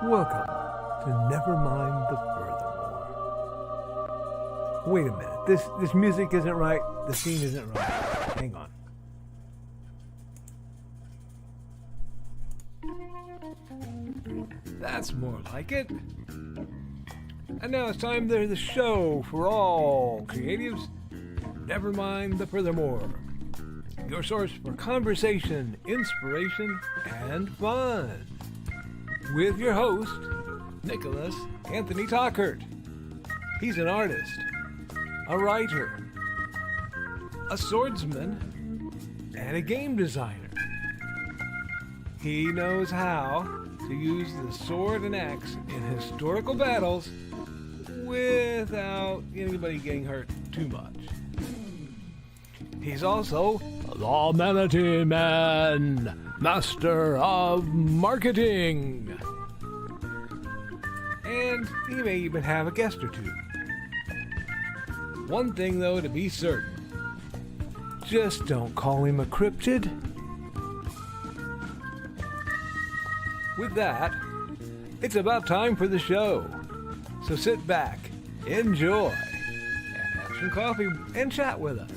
Welcome to Nevermind the Furthermore. Wait a minute. This music isn't right. The scene isn't right. Hang on. That's more like it. And now it's time for the show for all creatives. Nevermind the Furthermore. Your source for conversation, inspiration, and fun. With your host, Nicholas Anthony Tockert. He's an artist, a writer, a swordsman, and a game designer. He knows how to use the sword and axe in historical battles without anybody getting hurt too much. He's also the Manatee Man, master of marketing. And he may even have a guest or two. One thing, though, to be certain. Just don't call him a cryptid. With that, it's about time for the show. So sit back, enjoy, and have some coffee and chat with us.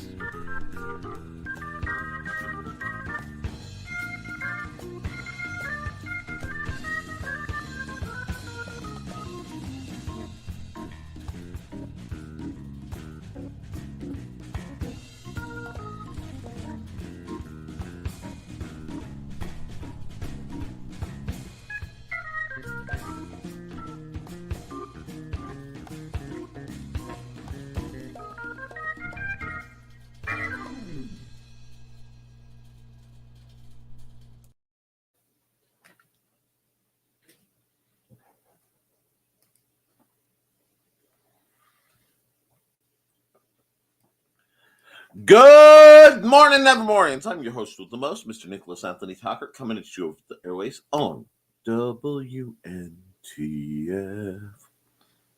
Good morning, Nevermorians. I'm your host with the most, Mr. Nicholas Anthony Tockert, coming at you over the airways on WNTF.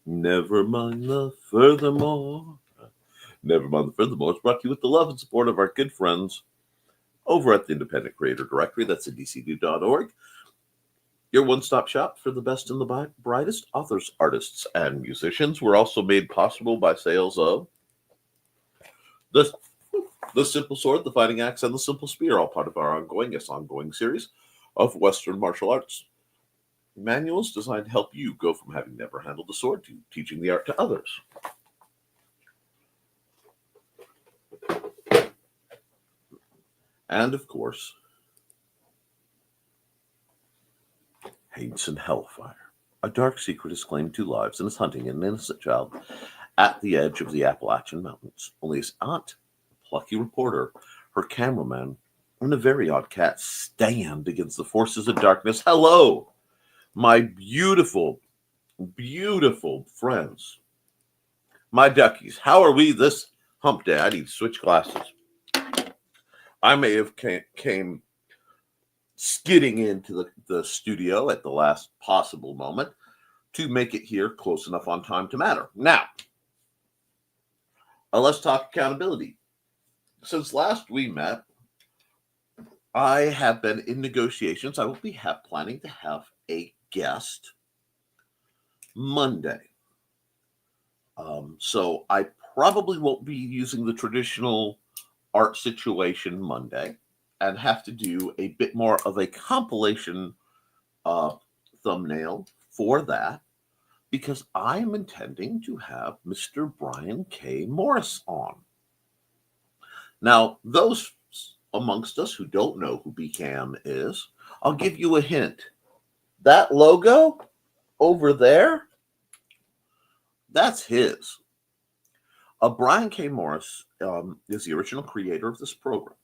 Never mind the furthermore. Never mind the furthermore is brought to you with the love and support of our good friends over at the Independent Creator Directory. That's at dcd.org. Your one-stop shop for the best and the brightest authors, artists, and musicians. We're also made possible by sales of the Simple Sword, the Fighting Axe, and the Simple Spear, all part of our ongoing series of Western martial arts manuals designed to help you go from having never handled a sword to teaching the art to others. And, of course, Hasten Hellfire. A dark secret has claimed 2 lives and is hunting an innocent child at the edge of the Appalachian Mountains. Only his aunt, a plucky reporter, her cameraman, and a very odd cat stand against the forces of darkness. Hello, my beautiful, beautiful friends. My duckies, how are we this hump day? I need to switch glasses. I may have came skidding into the studio at the last possible moment to make it here close enough on time to matter. Now, let's talk accountability. Since last we met, I have been in negotiations. I will be planning to have a guest Monday. So I probably won't be using the traditional art situation Monday and have to do a bit more of a compilation thumbnail for that, because I am intending to have Mr. Brian K. Morris on. Now, those amongst us who don't know who BCAM is, I'll give you a hint. That logo over there, that's his. Brian K. Morris is the original creator of this program.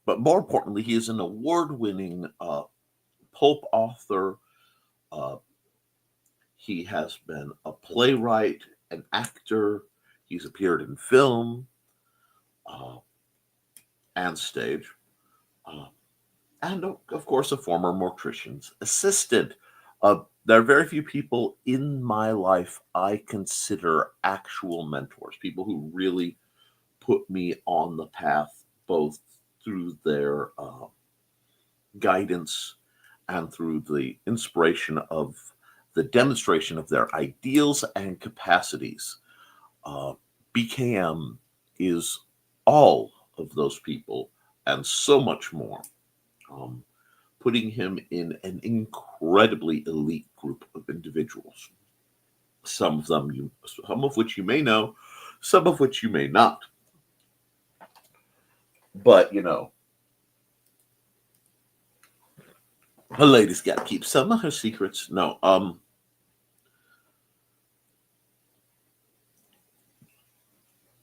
But more importantly, he is an award-winning pulp author. He has been a playwright, an actor. He's appeared in film and stage. And, of course, a former mortician's assistant. There are very few people in my life I consider actual mentors, people who really put me on the path, both through their guidance and through the inspiration of the demonstration of their ideals and capacities. BKM is all of those people and so much more, putting him in an incredibly elite group of individuals. Some of which you may know, some of which you may not. But a lady's got to keep some of her secrets. No,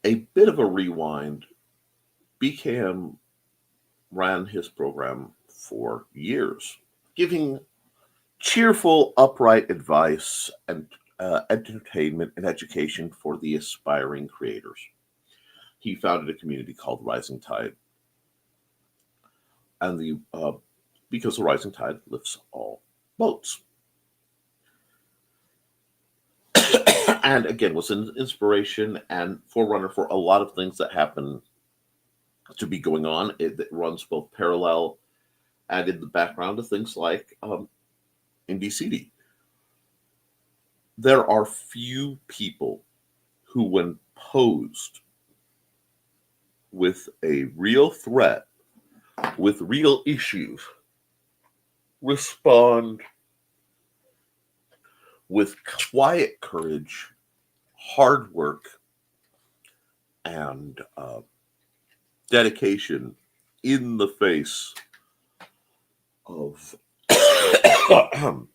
a bit of a rewind. BKM ran his program for years, giving cheerful, upright advice and entertainment and education for the aspiring creators. He founded a community called Rising Tide, and because the rising tide lifts all boats. And again, was an inspiration and forerunner for a lot of things that happen to be going on. It runs both parallel and in the background of things like Indie CD. There are few people who, when posed with a real threat, with real issues, respond with quiet courage, hard work, and dedication in the face of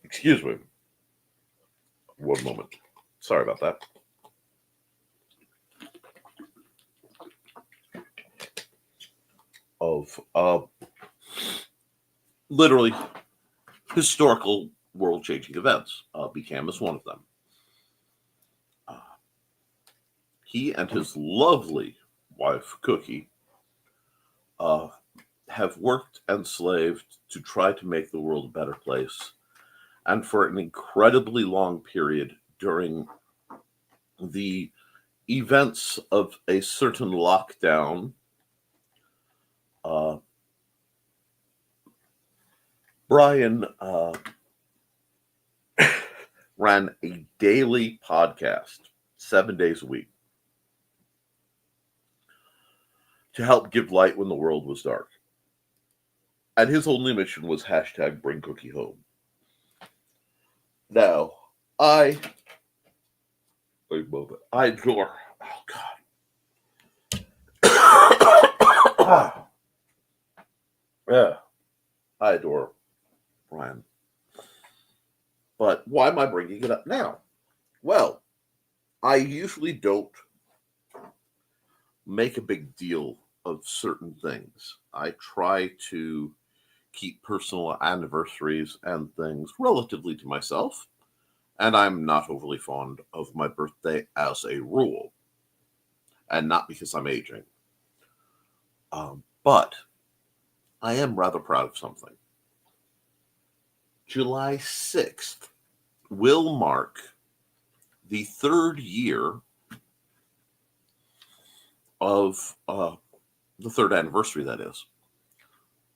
excuse me, one moment, sorry about that, of literally historical world-changing events. BKM is one of them. He and his lovely wife, Cookie, have worked and slaved to try to make the world a better place. And for an incredibly long period during the events of a certain lockdown, Brian ran a daily podcast 7 days a week to help give light when the world was dark. And his only mission was hashtag bring Cookie home. Now, I adore, yeah, I adore Brian. But why am I bringing it up now? Well, I usually don't make a big deal of certain things. I try to keep personal anniversaries and things relatively to myself, and I'm not overly fond of my birthday as a rule, and not because I'm aging. But I am rather proud of something. July 6th will mark the third year of the third anniversary, that is,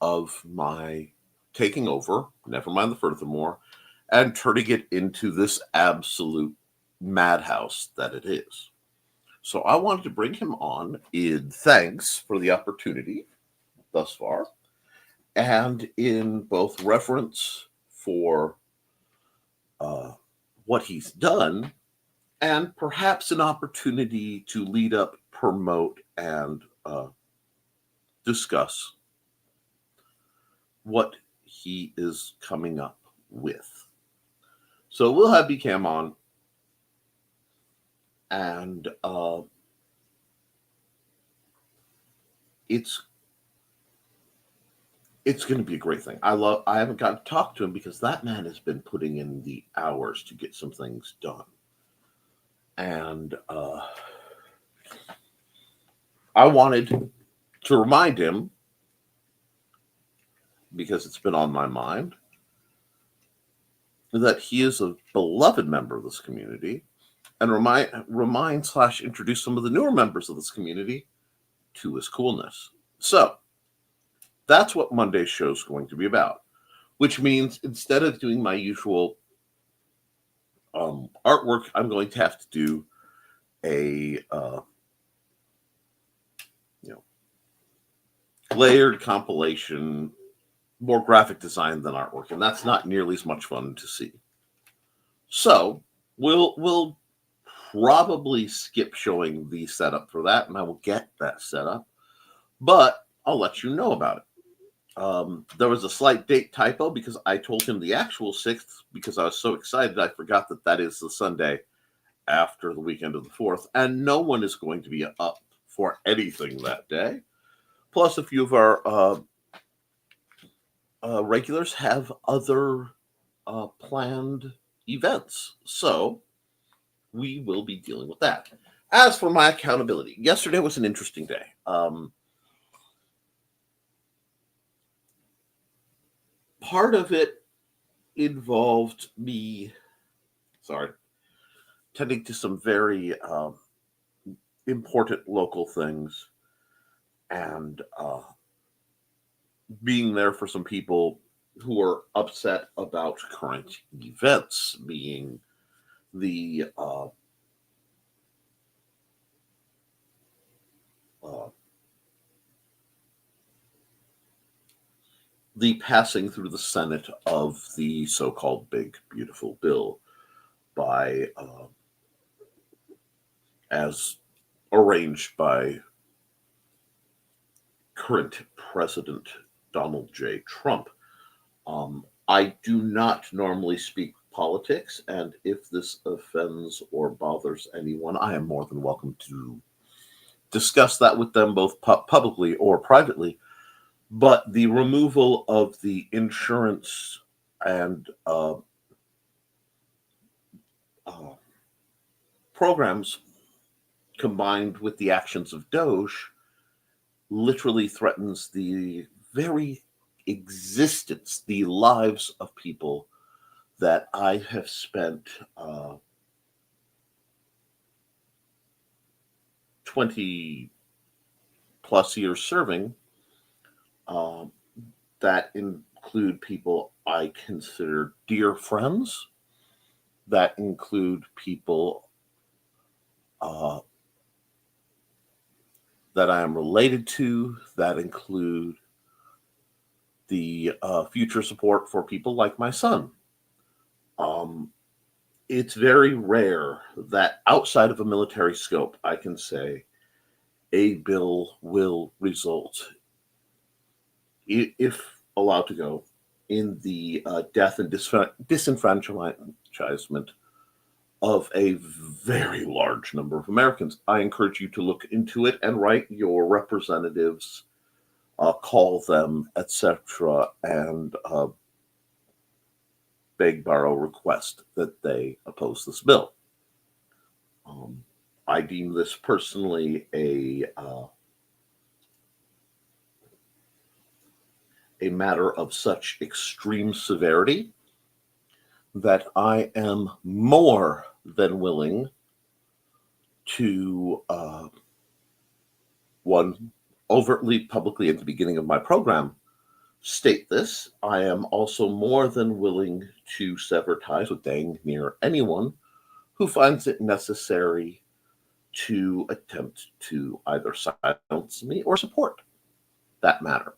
of my taking over Nevermind the Furthermore and turning it into this absolute madhouse that it is. So I wanted to bring him on in thanks for the opportunity thus far, and in both reference for what he's done, and perhaps an opportunity to lead up, promote, and discuss what he is coming up with. So we'll have BKM on, and it's going to be a great thing. I haven't gotten to talk to him because that man has been putting in the hours to get some things done. And I wanted to remind him, because it's been on my mind, that he is a beloved member of this community, and remind/introduce some of the newer members of this community to his coolness. So that's what Monday's show is going to be about, which means instead of doing my usual artwork, I'm going to have to do a layered compilation, more graphic design than artwork, and that's not nearly as much fun to see. So we'll probably skip showing the setup for that, and I will get that set up, but I'll let you know about it. There was a slight date typo because I told him the actual 6th because I was so excited I forgot that is the Sunday after the weekend of the 4th, and no one is going to be up for anything that day. Plus, a few of our regulars have other planned events, so we will be dealing with that. As for my accountability, yesterday was an interesting day. Part of it involved me, tending to some very important local things and being there for some people who are upset about current events, being the passing through the Senate of the so-called Big Beautiful Bill by, as arranged by current President Donald J. Trump. I do not normally speak politics, and if this offends or bothers anyone, I am more than welcome to discuss that with them both publicly or privately. But the removal of the insurance and programs combined with the actions of Doge literally threatens the very existence, the lives of people that I have spent 20 plus years serving, that include people I consider dear friends, that include people that I am related to, that include the future support for people like my son. It's very rare that outside of a military scope, I can say a bill will result, if allowed to go, in the death and disenfranchisement of a very large number of Americans. I encourage you to look into it and write your representatives, call them, etc., and beg, borrow, request that they oppose this bill. I deem this personally a matter of such extreme severity that I am more than willing to, one, overtly, publicly at the beginning of my program, state this. I am also more than willing to sever ties with dang near anyone who finds it necessary to attempt to either silence me or support that matter.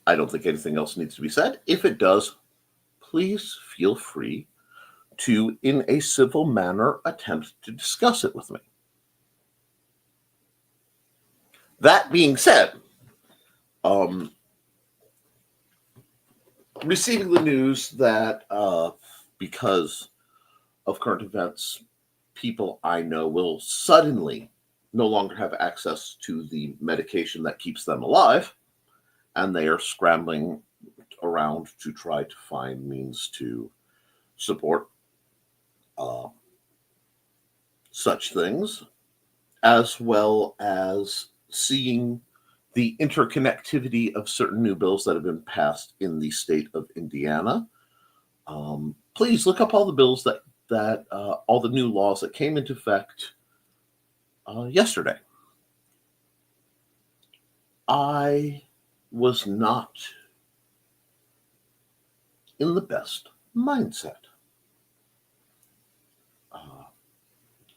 I don't think anything else needs to be said. If it does, please feel free to, in a civil manner, attempt to discuss it with me. That being said, receiving the news that because of current events, people I know will suddenly no longer have access to the medication that keeps them alive, and they are scrambling around to try to find means to support such things, as well as seeing the interconnectivity of certain new bills that have been passed in the state of Indiana. Please look up all the bills that all the new laws that came into effect yesterday. I was not in the best mindset.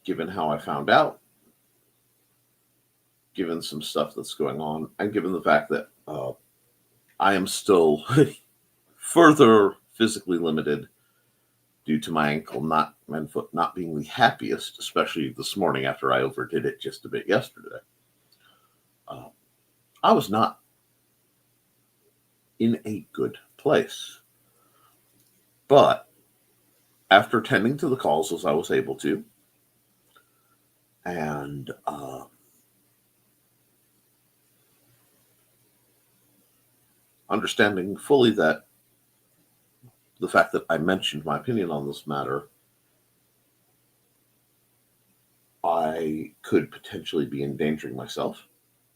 Given how I found out, given some stuff that's going on, and given the fact that I am still further physically limited due to my ankle and foot not being the happiest, especially this morning after I overdid it just a bit yesterday. I was not in a good place. But after tending to the calls as I was able to, and understanding fully that the fact that I mentioned my opinion on this matter, I could potentially be endangering myself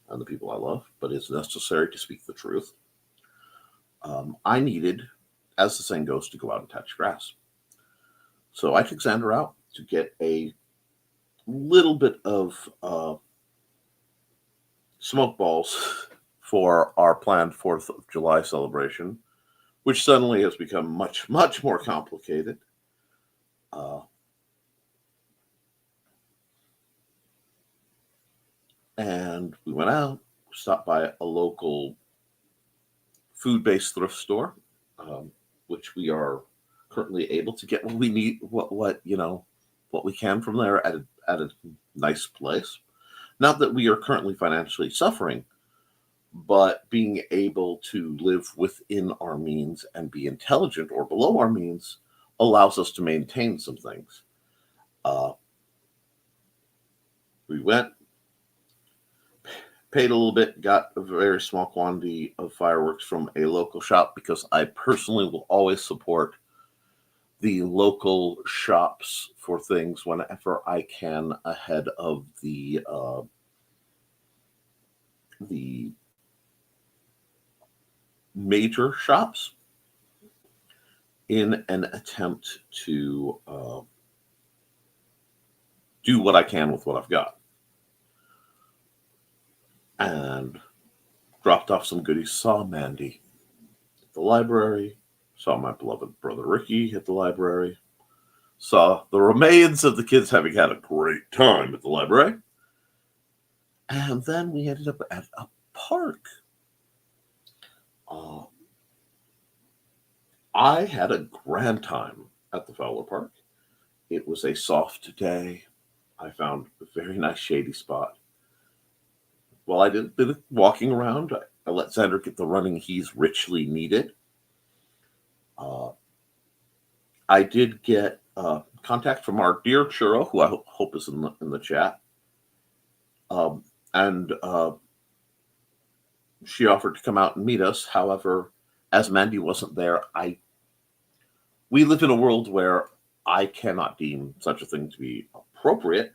and the people I love, but it's necessary to speak the truth. I needed, as the saying goes, to go out and touch grass. So I took Xander out to get a little bit of smoke balls for our planned 4th of July celebration, which suddenly has become much, much more complicated. And we went out, stopped by a local food-based thrift store, which we are currently able to get what we need, what we can from there at a nice place. Not that we are currently financially suffering, but being able to live within our means and be intelligent or below our means allows us to maintain some things. We went, paid a little bit, got a very small quantity of fireworks from a local shop because I personally will always support the local shops for things whenever I can ahead of the major shops in an attempt to do what I can with what I've got. And dropped off some goodies, saw Mandy at the library, saw my beloved brother Ricky at the library, saw the remains of the kids having had a great time at the library, and then we ended up at a park. I had a grand time at the Fowler Park. It was a soft day. I found a very nice shady spot. While I did a bit of walking around, I let Xander get the running he's richly needed. I did get contact from our dear Churro, who I hope is in the chat. And she offered to come out and meet us. However, as Mandy wasn't there, we live in a world where I cannot deem such a thing to be appropriate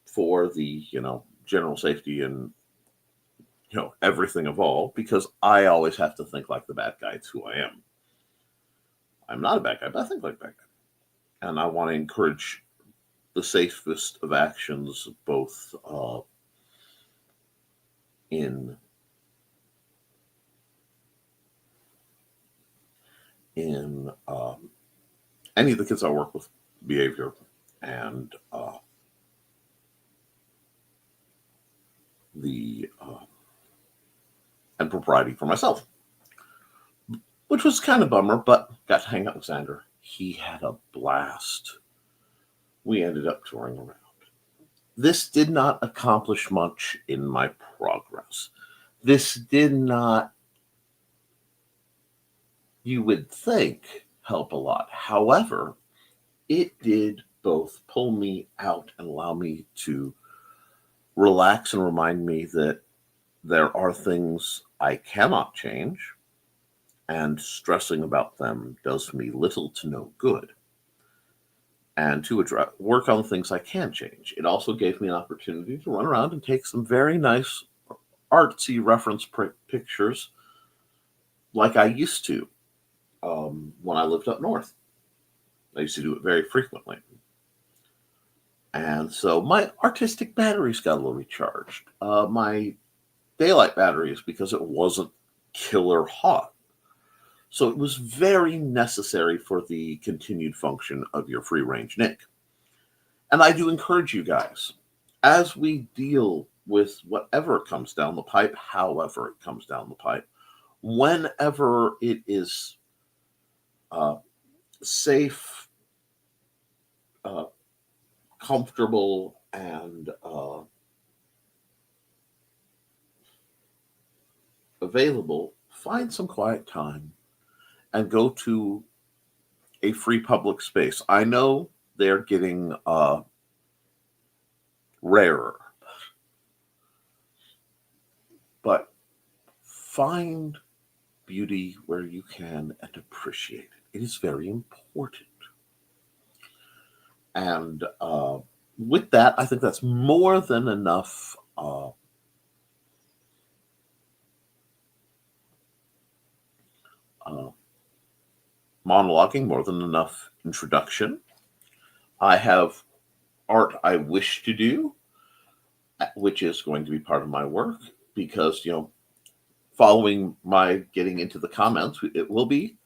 for the, general safety and, everything of all, because I always have to think like the bad guy. It's who I am. I'm not a bad guy, but I think like a bad guy. And I want to encourage the safest of actions, both in any of the kids I work with, behavior, and and propriety for myself, which was kind of a bummer, but got to hang out with Xander. He had a blast. We ended up touring around. This did not accomplish much in my progress. This did not, you would think, help a lot. However, it did both pull me out and allow me to relax and remind me that there are things I cannot change, and stressing about them does me little to no good. And to work on the things I can change. It also gave me an opportunity to run around and take some very nice artsy reference pictures like I used to when I lived up north. I used to do it very frequently. And so my artistic batteries got a little recharged. My daylight batteries, because it wasn't killer hot, So it was very necessary for the continued function of your free range NIC. And I do encourage you guys, as we deal with whatever comes down the pipe, however it comes down the pipe, whenever it is safe, comfortable, and available, find some quiet time and go to a free public space. I know they're getting rarer, but find beauty where you can and appreciate it. It is very important. And with that, I think that's more than enough monologuing, more than enough introduction. I have art I wish to do, which is going to be part of my work, because, following my getting into the comments, it will be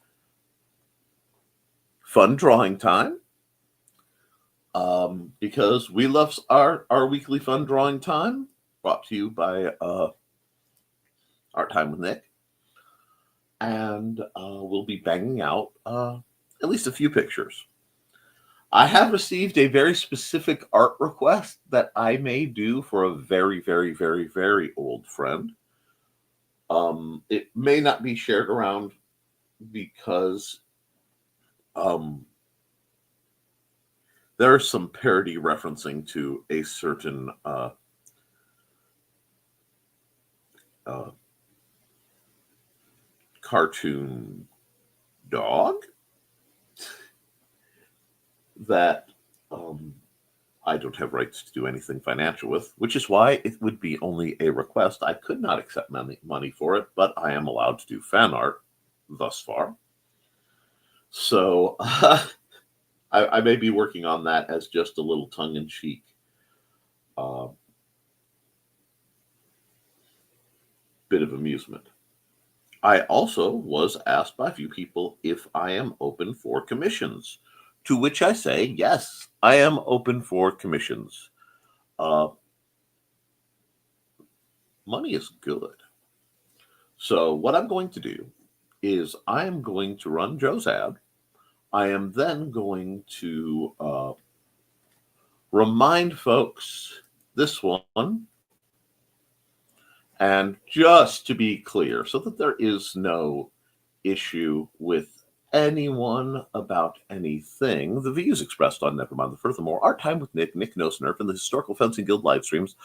fun drawing time, because we love our weekly fun drawing time, brought to you by Art Time with Nick. And we'll be banging out at least a few pictures. I have received a very specific art request that I may do for a very, very, very, very old friend. It may not be shared around because there's some parody referencing to a certain cartoon dog that I don't have rights to do anything financial with, which is why it would be only a request. I could not accept money for it, but I am allowed to do fan art thus far. So I may be working on that as just a little tongue-in-cheek bit of amusement. I also was asked by a few people if I am open for commissions, to which I say, yes, I am open for commissions. Money is good. So what I'm going to do is I am going to run Joe's ad. I am then going to remind folks this one. And just to be clear, so that there is no issue with anyone about anything, the views expressed on Nevermind the Furthermore, Art Time with Nick Nosnerf, and the Historical Fencing Guild live streams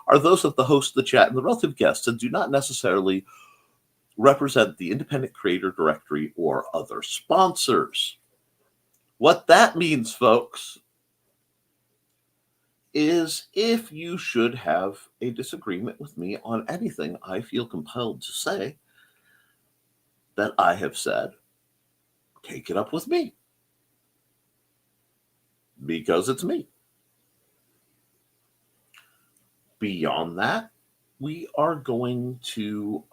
are those of the host, the chat, and the relative guests, and do not necessarily represent the independent creator directory or other sponsors. What that means, folks, is if you should have a disagreement with me on anything I feel compelled to say that I have said, take it up with me. Because it's me. Beyond that, we are going to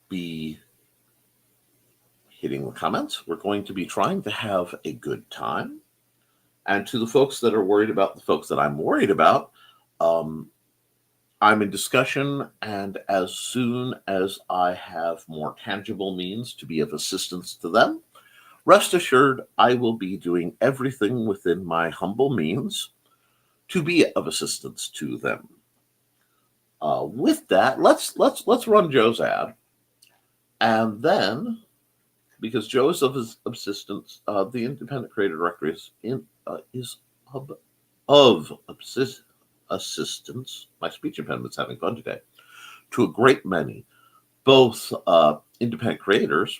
be hitting the comments. We're going to be trying to have a good time. And to the folks that are worried about the folks that I'm worried about, I'm in discussion, and as soon as I have more tangible means to be of assistance to them, rest assured I will be doing everything within my humble means to be of assistance to them. With that, let's run Joe's ad, and then, because Joe is of his assistance, the independent creator directory is of assistance. My speech impediment is having fun today. To a great many, both independent creators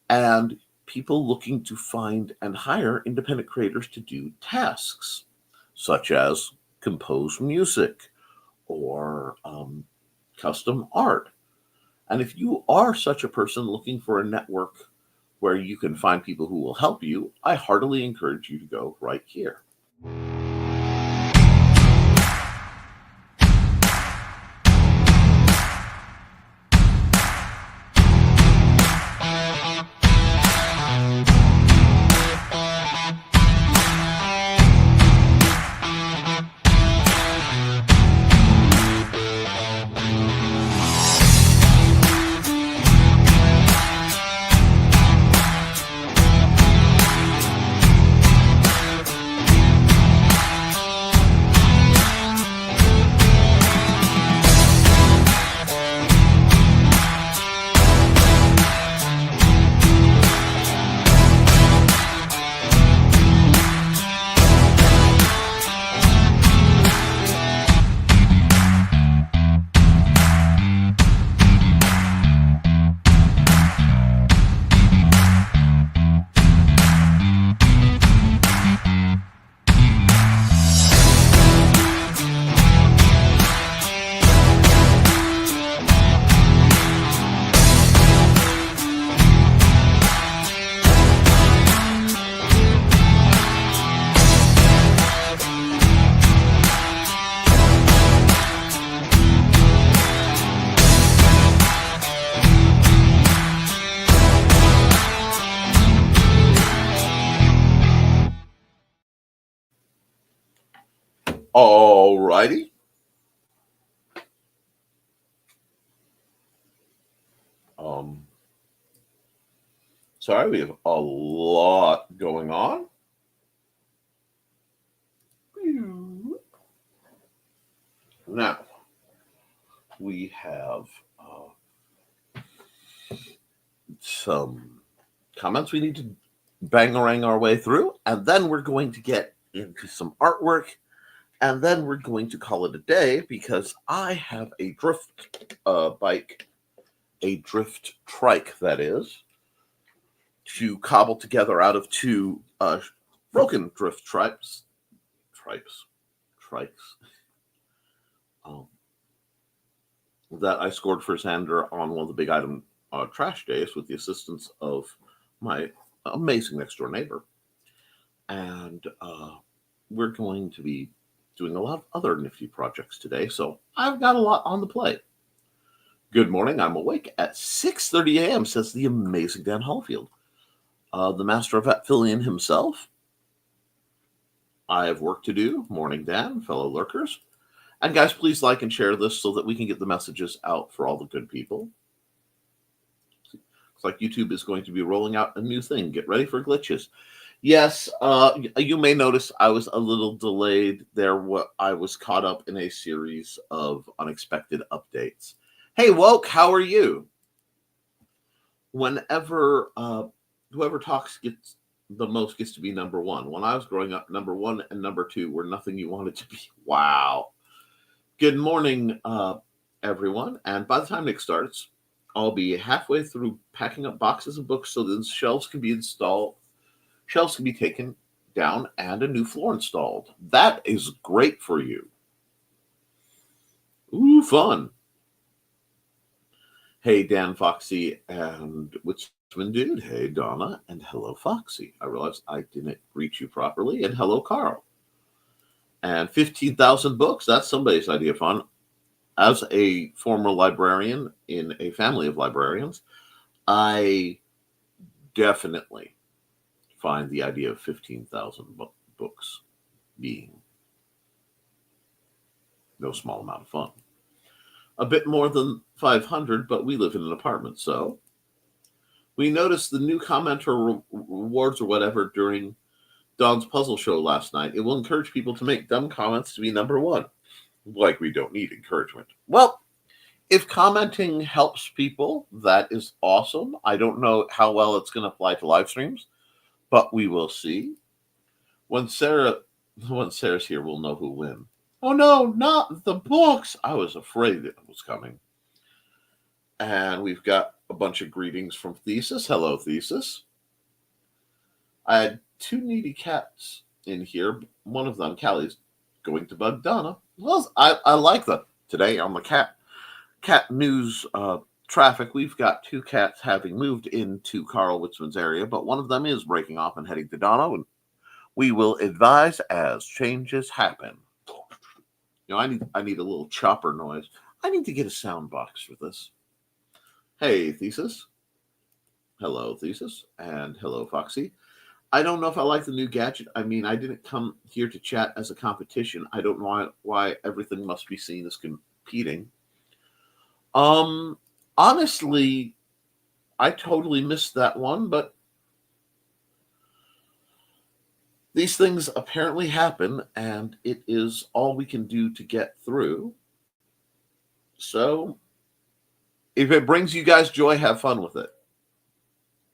and people looking to find and hire independent creators to do tasks, such as compose music or custom art. And if you are such a person looking for a network where you can find people who will help you, I heartily encourage you to go right here. All righty. Sorry, we have a lot going on. Now, we have some comments we need to bangarang our way through, and then we're going to get into some artwork, and then we're going to call it a day because I have a drift bike, a drift trike, that is, to cobble together out of two broken drift trikes, that I scored for Xander on one of the big item trash days with the assistance of my amazing next door neighbor. And we're going to be doing a lot of other nifty projects today, so I've got a lot on the plate. Good morning. I'm awake at 6:30 a.m., says the amazing Dan Hallfield. The master of Atfillion himself. I have work to do. Morning, Dan, fellow lurkers. And guys, please like and share this so that we can get the messages out for all the good people. Looks like YouTube is going to be rolling out a new thing. Get ready for glitches. Yes, you may notice I was a little delayed there. I was caught up in a series of unexpected updates. Hey, Woke, how are you? Whenever whoever talks gets the most gets to be number one. When I was growing up, number one and number two were nothing you wanted to be. Wow. Good morning, everyone. And by the time Nick starts, I'll be halfway through packing up boxes of books so that shelves can be installed, shelves can be taken down, and a new floor installed. That is great for you. Ooh, fun. Hey, Dan, Foxy, and Witchman Dude. Hey, Donna, and hello, Foxy. I realized I didn't greet you properly. And hello, Carl. And 15,000 books. That's somebody's idea of fun. As a former librarian in a family of librarians, I definitely find the idea of 15,000 books being no small amount of fun. A bit more than 500, but we live in an apartment, so we noticed the new commenter rewards or whatever during Don's puzzle show last night. It will encourage people to make dumb comments to be number one. Like we don't need encouragement. Well, if commenting helps people, that is awesome. I don't know how well it's going to apply to live streams, but we will see. When Sarah's here, we'll know who'll win. Oh no, not the books. I was afraid it was coming. And we've got a bunch of greetings from Thesis. Hello, Thesis. I had two needy cats in here. One of them, Callie's, going to bug Donna. Well, I like that. Today on the cat news traffic, we've got two cats having moved into Carl Witzman's area, but one of them is breaking off and heading to Donna, and we will advise as changes happen. You know, I need a little chopper noise. I need to get a sound box for this. Hey, Thesis. Hello, Thesis. And hello, Foxy. I don't know if I like the new gadget. I mean, I didn't come here to chat as a competition. I don't know why everything must be seen as competing. Honestly, I totally missed that one, but these things apparently happen, and it is all we can do to get through. So, if it brings you guys joy, have fun with it.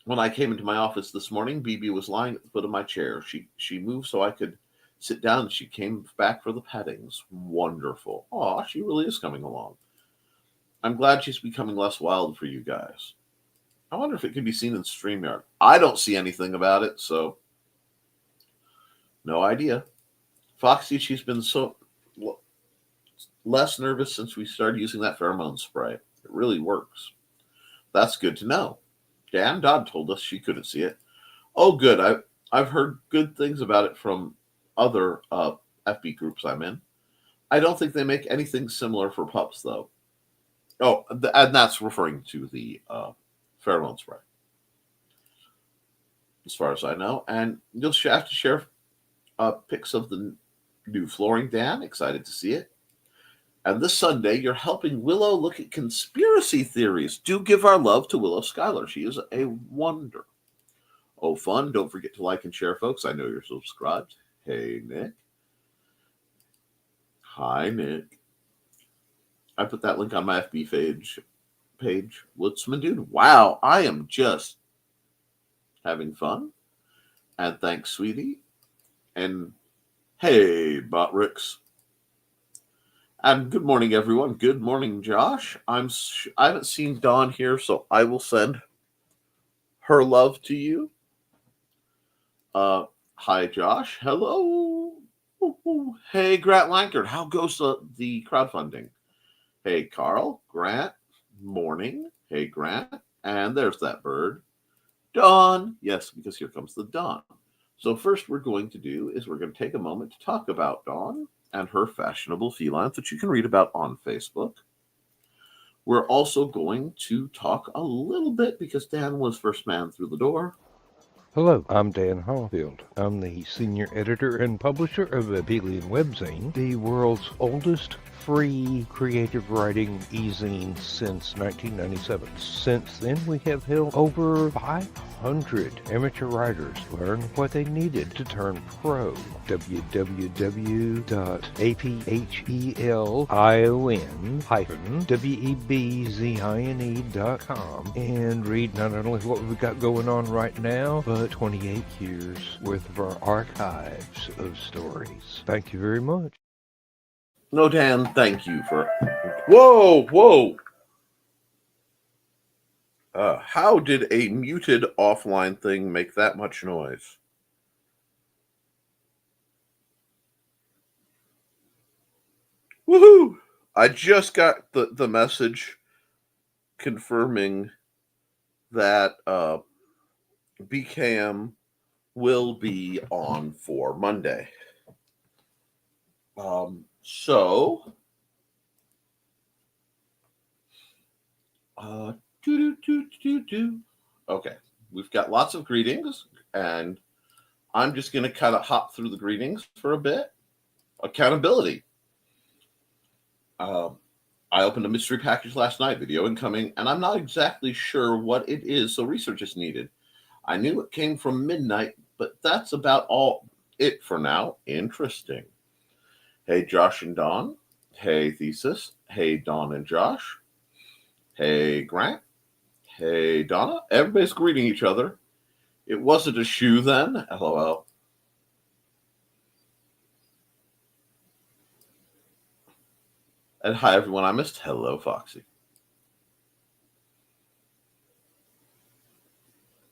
When I came into my office this morning, BB was lying at the foot of my chair. She moved so I could sit down. She came back for the pettings. Wonderful. Aw, she really is coming along. I'm glad she's becoming less wild for you guys. I wonder if it can be seen in StreamYard. I don't see anything about it, so no idea. Foxy, she's been so less nervous since we started using that pheromone spray. It really works. That's good to know. Dan Dodd told us she couldn't see it. Oh, good. I've heard good things about it from other FB groups I'm in. I don't think they make anything similar for pups, though. Oh, and that's referring to the pheromone spray, as far as I know. And you'll have to share pics of the New flooring, Dan. Excited to see it. And this Sunday, you're helping Willow look at conspiracy theories. Do give our love to Willow Schuyler. She is a wonder. Oh, fun. Don't forget to like and share, folks. I know you're subscribed. Hey, Nick. Hi, Nick. I put that link on my FB page. Woodsman Dude. Wow, I am just having fun. And thanks, sweetie. And hey, Botrix. And good morning, everyone. Good morning, Josh. I haven't seen Dawn here, so I will send her love to you. Hi, Josh. Hello. Hey, Grant Lankard. How goes the crowdfunding? Hey, Carl. Grant. Morning. Hey, Grant. And there's that bird. Dawn. Yes, because here comes the dawn. So first we're going to take a moment to talk about Dawn and her fashionable felines that you can read about on Facebook. We're also going to talk a little bit, because Dan was first man through the door. Hello, I'm Dan Hallfield. I'm the senior editor and publisher of Abelian Webzine, the world's oldest free creative writing e-zine since 1997. Since then, we have helped over 500 amateur writers learn what they needed to turn pro. www.aphelion-webzine.com and read not only what we've got going on right now, but 28 years worth of our archives of stories. Thank you very much. No, Dan, thank you for... Whoa! How did a muted offline thing make that much noise? Woohoo! I just got the message confirming that BKM will be on for Monday. Okay, we've got lots of greetings, and I'm just going to kind of hop through the greetings for a bit. Accountability. I opened a mystery package last night, video incoming, and I'm not exactly sure what it is, so research is needed. I knew it came from Midnight, but that's about all it for now. Interesting. Hey, Josh and Dawn. Hey, Thesis. Hey, Dawn and Josh. Hey, Grant. Hey, Donna. Everybody's greeting each other. It wasn't a shoe then. LOL. And hi, everyone I missed. Hello, Foxy.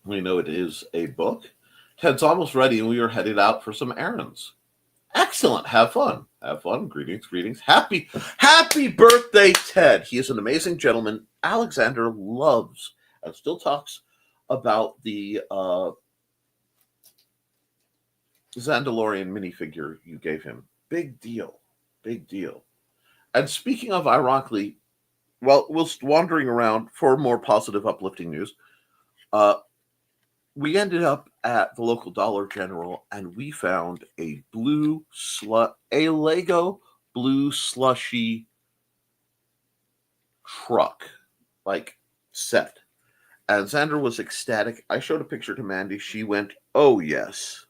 We know it is a book. Ted's almost ready, and we are headed out for some errands. Excellent. Have fun. Have fun. Greetings. Happy birthday, Ted. He is an amazing gentleman. Alexander loves and still talks about the Zandalorian minifigure you gave him. Big deal. And speaking of, ironically, well, whilst wandering around for more positive, uplifting news, we ended up at the local Dollar General, and we found a Lego blue slushy truck, like set. And Xander was ecstatic. I showed a picture to Mandy. She went, "Oh, yes."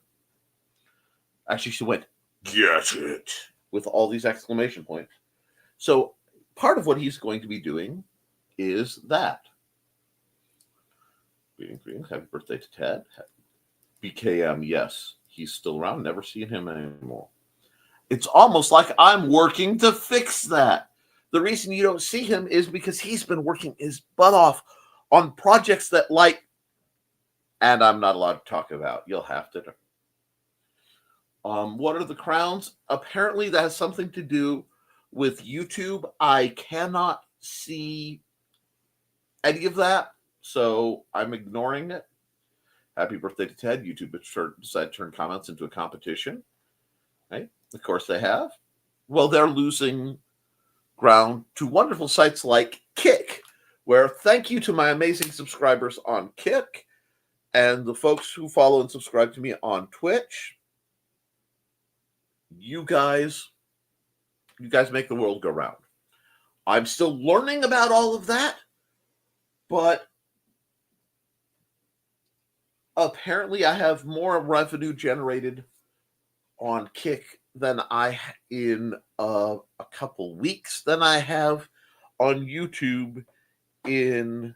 Actually, she went, "Get it," with all these exclamation points. So part of what he's going to be doing is that. Greetings. Happy birthday to Ted. BKM, yes. He's still around. Never seen him anymore. It's almost like I'm working to fix that. The reason you don't see him is because he's been working his butt off on projects that, and I'm not allowed to talk about. You'll have to. What are the crowns? Apparently that has something to do with YouTube. I cannot see any of that, so I'm ignoring it. Happy birthday to Ted. YouTube decided to turn comments into a competition. Right? Of course they have. Well, they're losing ground to wonderful sites like Kick, where thank you to my amazing subscribers on Kick and the folks who follow and subscribe to me on Twitch. you guys make the world go round. I'm still learning about all of that, but apparently I have more revenue generated on Kick than in a couple weeks than I have on YouTube in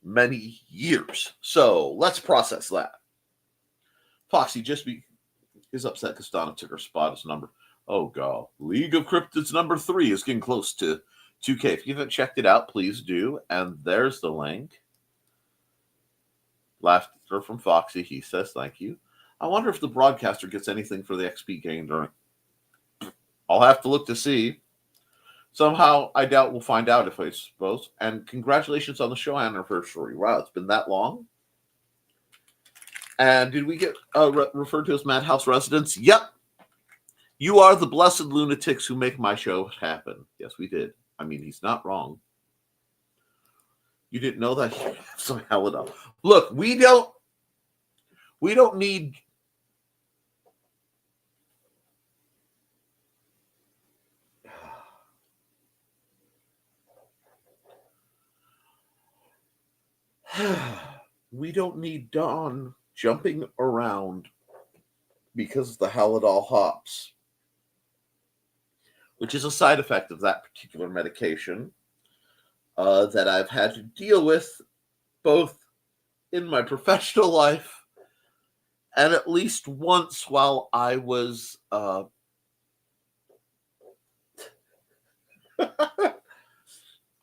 many years. So let's process that. Foxy is upset because Donna took her spot as number. Oh god, League of Cryptids number 3 is getting close to 2K. If you haven't checked it out, please do. And there's the link. Laughter from Foxy. He says thank you. I wonder if the broadcaster gets anything for the XP gained during. I'll have to look to see. Somehow, I doubt we'll find out, if I suppose. And congratulations on the show anniversary. Wow, it's been that long. And did we get referred to as Madhouse residents? Yep. You are the blessed lunatics who make my show happen. Yes, we did. I mean, he's not wrong. You didn't know that? So hell it up. Look, we don't need we don't need Dawn jumping around because of the Halidol hops, which is a side effect of that particular medication that I've had to deal with both in my professional life and at least once while I was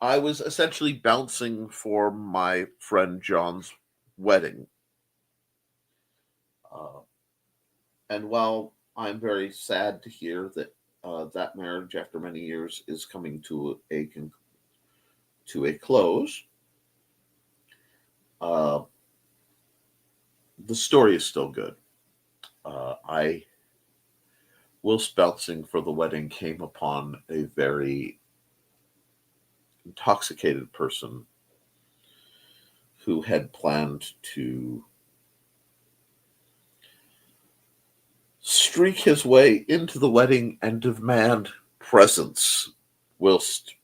I was essentially bouncing for my friend John's wedding. And while I'm very sad to hear that that marriage, after many years, is coming to a close, the story is still good. I, whilst bouncing for the wedding, came upon a very intoxicated person who had planned to streak his way into the wedding and demand presents whilst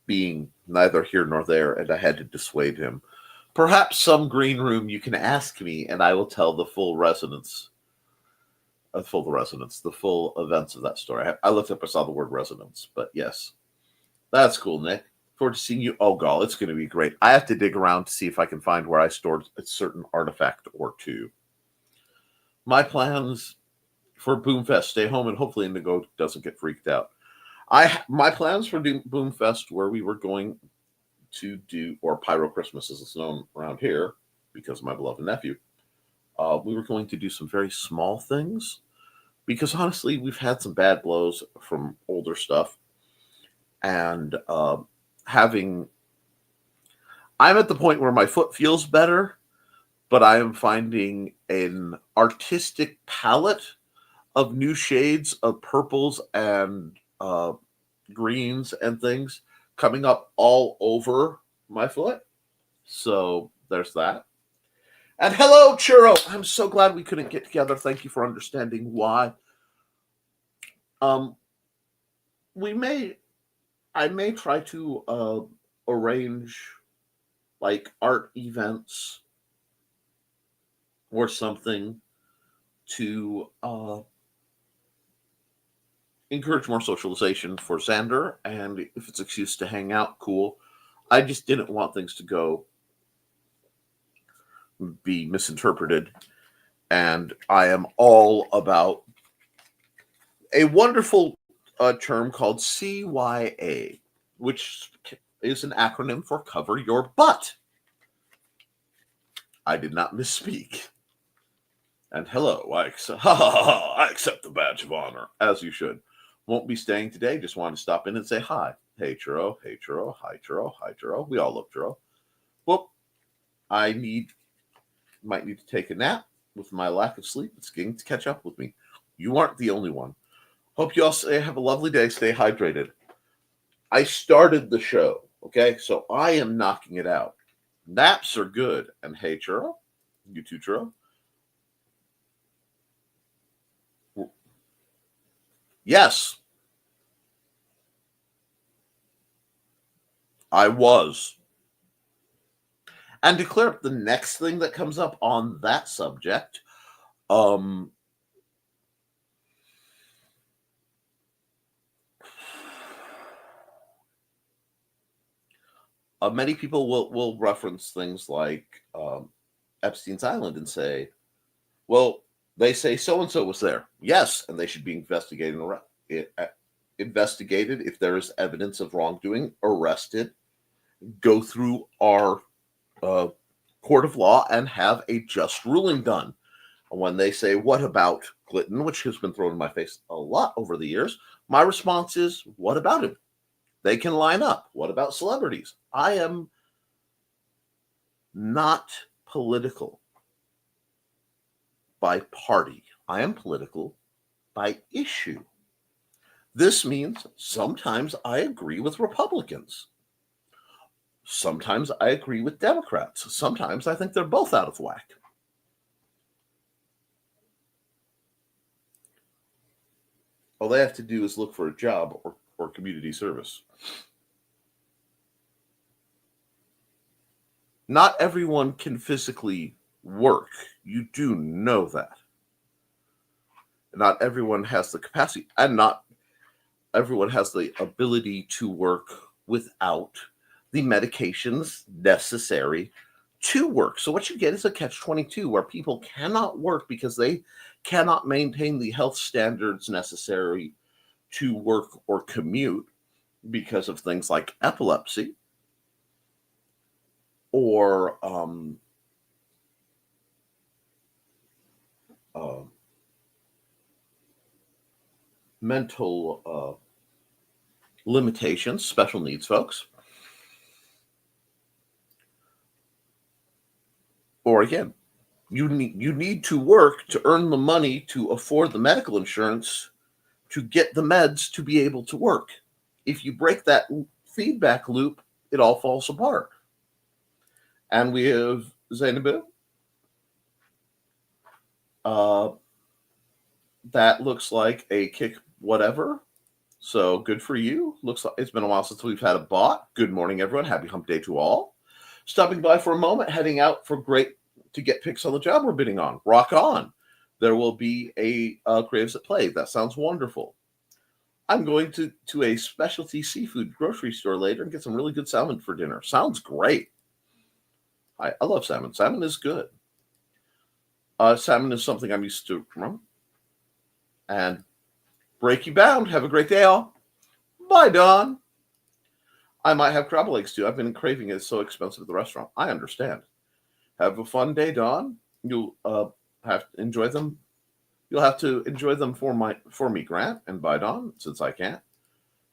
being neither here nor there, and I had to dissuade him. Perhaps some green room you can ask me, and I will tell the full resonance, the full events of that story. I looked up, I saw the word resonance, but yes. That's cool, Nick. Forward to seeing you. Oh, God, it's going to be great. I have to dig around to see if I can find where I stored a certain artifact or two. My plans for Boomfest, stay home, and hopefully Indigo doesn't get freaked out. My plans for Boomfest, where we were going to do, or Pyro Christmas as it's known around here, because of my beloved nephew, we were going to do some very small things, because honestly, we've had some bad blows from older stuff. And I'm at the point where my foot feels better, but I am finding an artistic palette of new shades of purples and greens and things coming up all over my foot. So there's that. And hello, Churro. I'm so glad we couldn't get together. Thank you for understanding why. I may try to arrange like art events or something to encourage more socialization for Xander, and if it's an excuse to hang out, cool. I just didn't want things to be misinterpreted, and I am all about a wonderful term called CYA, which is an acronym for Cover Your Butt. I did not misspeak. And hello, I accept the badge of honor, as you should. Won't be staying today, just wanted to stop in and say hi. Hey, Churro, hi, Churro. We all love Churro. Well, I might need to take a nap with my lack of sleep. It's getting to catch up with me. You aren't the only one. Hope you all have a lovely day. Stay hydrated. I started the show, okay? So I am knocking it out. Naps are good. And hey, Churro, you too, Churro. Yes, I was. And to clear up the next thing that comes up on that subject, many people will reference things like Epstein's Island and say, well, they say so-and-so was there. Yes, and they should be investigated if there is evidence of wrongdoing, arrested, go through our court of law and have a just ruling done. When they say, what about Clinton, which has been thrown in my face a lot over the years, my response is, what about him? They can line up. What about celebrities? I am not political by party. I am political by issue. This means sometimes I agree with Republicans. Sometimes I agree with Democrats. Sometimes I think they're both out of whack. All they have to do is look for a job or community service. Not everyone can physically work. You do know that. Not everyone has the capacity, and not everyone has the ability to work without the medications necessary to work. So what you get is a catch-22 where people cannot work because they cannot maintain the health standards necessary to work or commute because of things like epilepsy or mental limitations, special needs folks. Or again, you need to work to earn the money to afford the medical insurance to get the meds to be able to work. If you break that feedback loop, it all falls apart. And we have Zainabu. That looks like a kick whatever. So good for you. Looks like it's been a while since we've had a bot. Good morning, everyone. Happy hump day to all. Stopping by for a moment, heading out to get picks on the job we're bidding on. Rock on. There will be a Creatives at Play. That sounds wonderful. I'm going to a specialty seafood grocery store later and get some really good salmon for dinner. Sounds great. I love salmon. Salmon is good. Salmon is something I'm used to. And break you bound. Have a great day, all. Bye, Don. I might have crab legs too. I've been craving it. It's so expensive at the restaurant. I understand. Have a fun day, Don. You'll have to enjoy them. You'll have to enjoy them for me, Grant, and bye, Don, since I can't.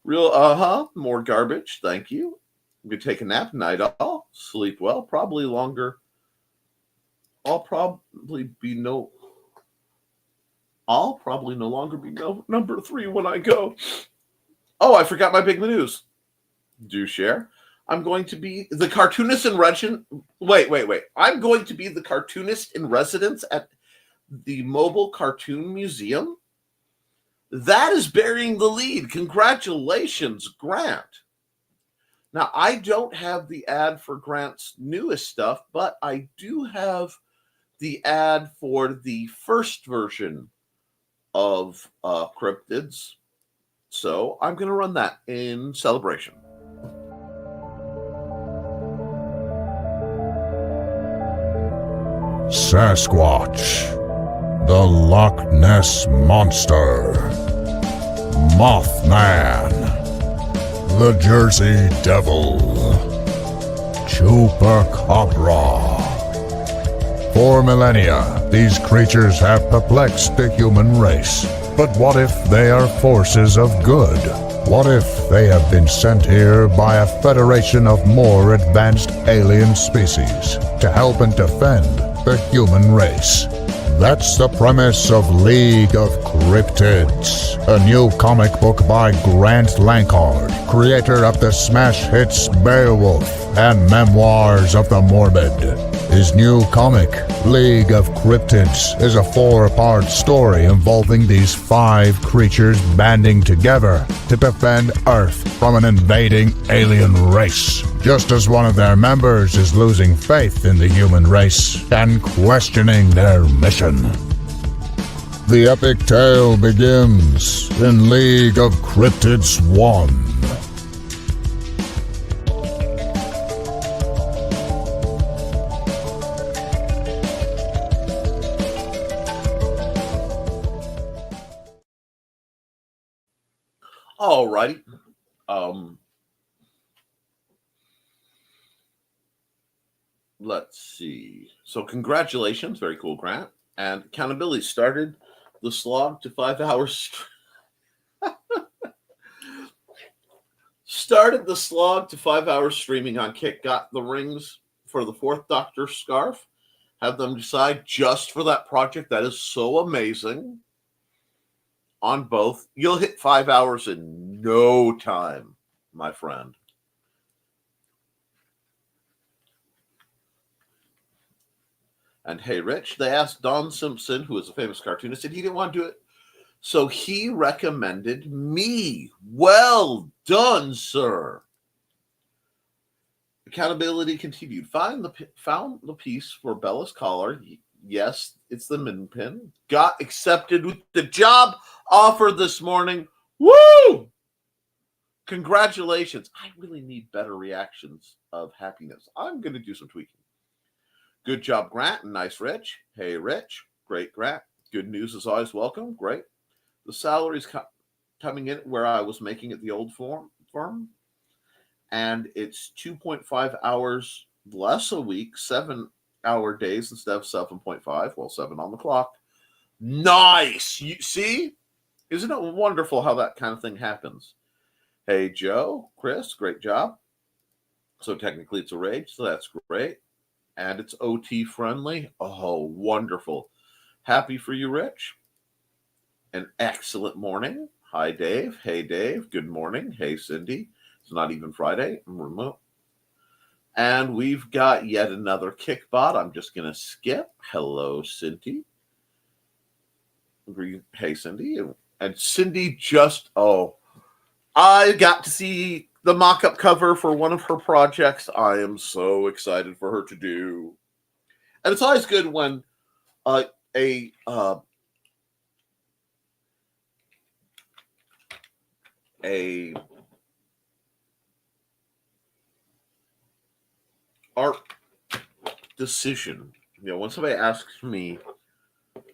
More garbage. Thank you. I'm gonna take a nap. Night all. Sleep well. Probably longer. I'll probably no longer be number 3 when I go. Oh, I forgot my big news. Do share. I'm going to be the cartoonist in residence. Wait. I'm going to be the cartoonist in residence at the Mobile Cartoon Museum. That is burying the lead. Congratulations, Grant. Now, I don't have the ad for Grant's newest stuff, but I do have the ad for the first version of Cryptids. So I'm going to run that in celebration. Sasquatch, the Loch Ness Monster, Mothman, the Jersey Devil, Chupacabra. For millennia, these creatures have perplexed the human race. But what if they are forces of good? What if they have been sent here by a federation of more advanced alien species to help and defend the human race? That's the premise of League of Cryptids, a new comic book by Grant Lankard, creator of the smash hits Beowulf, and memoirs of the morbid. His new comic, League of Cryptids, is a 4-part story involving these 5 creatures banding together to defend Earth from an invading alien race, just as one of their members is losing faith in the human race and questioning their mission. The epic tale begins in League of Cryptids 1. All right. Let's see. So congratulations. Very cool, Grant. And accountability started the slog to 5 hours. Started the slog to 5 hours streaming on Kick. Got the rings for the 4th Doctor scarf. Have them decide just for that project. That is so amazing. On both. You'll hit 5 hours in no time, my friend. And hey, Rich, they asked Don Simpson, who is a famous cartoonist, and he didn't want to do it. So he recommended me. Well done, sir. Accountability continued. Found the piece for Bella's collar. Yes, it's the min pin. Got accepted with the job offer this morning. Woo! Congratulations. I really need better reactions of happiness. I'm going to do some tweaking. Good job, Grant. Nice, Rich. Hey, Rich. Great, Grant. Good news is always welcome. Great. The salary's coming in where I was making at the old firm. And it's 2.5 hours less a week, 7-hour days instead of 7.5. Well, 7 on the clock. Nice. You see? Isn't it wonderful how that kind of thing happens? Hey, Joe, Chris, great job. So technically it's a rage, so that's great. And it's OT friendly. Oh, wonderful. Happy for you, Rich. An excellent morning. Hi, Dave. Hey, Dave. Good morning. Hey, Cindy. It's not even Friday. I'm remote. And we've got yet another kickbot. I'm just going to skip. Hello, Cindy. Hey, Cindy. And Cindy I got to see the mock-up cover for one of her projects. I am so excited for her to do. And it's always good when a art decision, when somebody asks me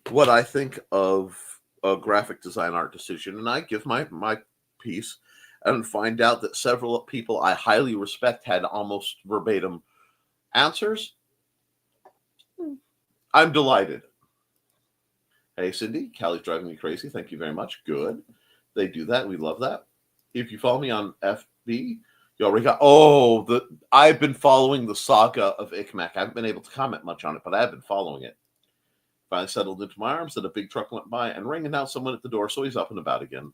what I think of a graphic design art decision, and I give my piece and find out that several people I highly respect had almost verbatim answers, I'm delighted. Hey, Cindy, Callie's driving me crazy. Thank you very much. Good. They do that. We love that. If you follow me on FB, you already got, I've been following the saga of Ickmac. I haven't been able to comment much on it, but I've been following it. Finally settled into my arms, and a big truck went by and rang and announced someone at the door, so he's up and about again.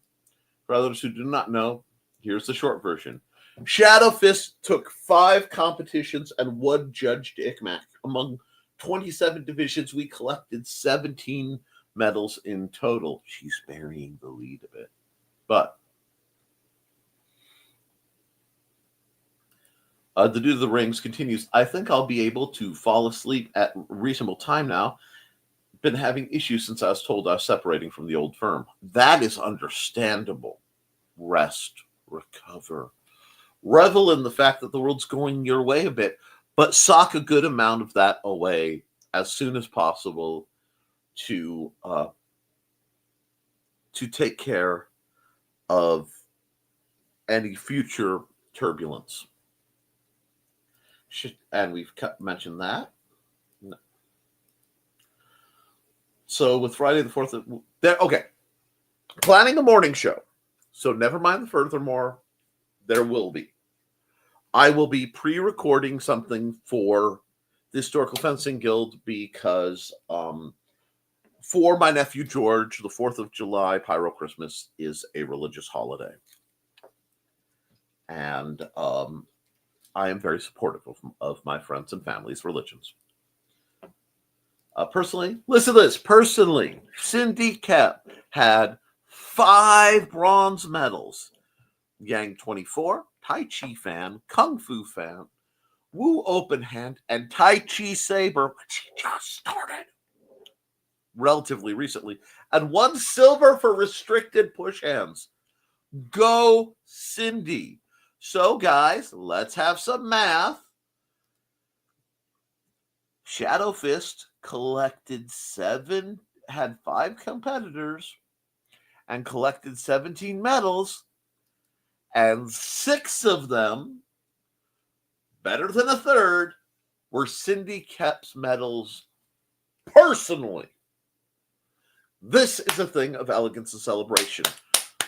For others who do not know, here's the short version. Shadow Fist took 5 competitions and 1 judged Ickmac. Among 27 divisions, we collected 17 medals in total. She's burying the lead a bit. But the Dude of the Rings continues. I think I'll be able to fall asleep at reasonable time now. Been having issues since I was told I was separating from the old firm. That is understandable. Rest, recover. Revel in the fact that the world's going your way a bit, but sock a good amount of that away as soon as possible to take care of any future turbulence. And we've mentioned that. No. So with Friday the 4th, okay. Planning a morning show. So Nevermind the Furthermore, there will be. I will be pre-recording something for the Historical Fencing Guild because for my nephew George, the 4th of July, Pyro Christmas, is a religious holiday. And I am very supportive of my friends and family's religions. Personally, listen to this. Personally, Cindy Koepp had 5 bronze medals. Yang 24, Tai Chi fan, Kung Fu fan, Wu open hand, and Tai Chi saber, which he just started relatively recently, and 1 silver for restricted push hands. Go Cindy. So guys, let's have some math. Shadow Fist had 5 competitors and collected 17 medals, and 6 of them, better than a third, were Cindy Koepp's medals personally. This is a thing of elegance and celebration.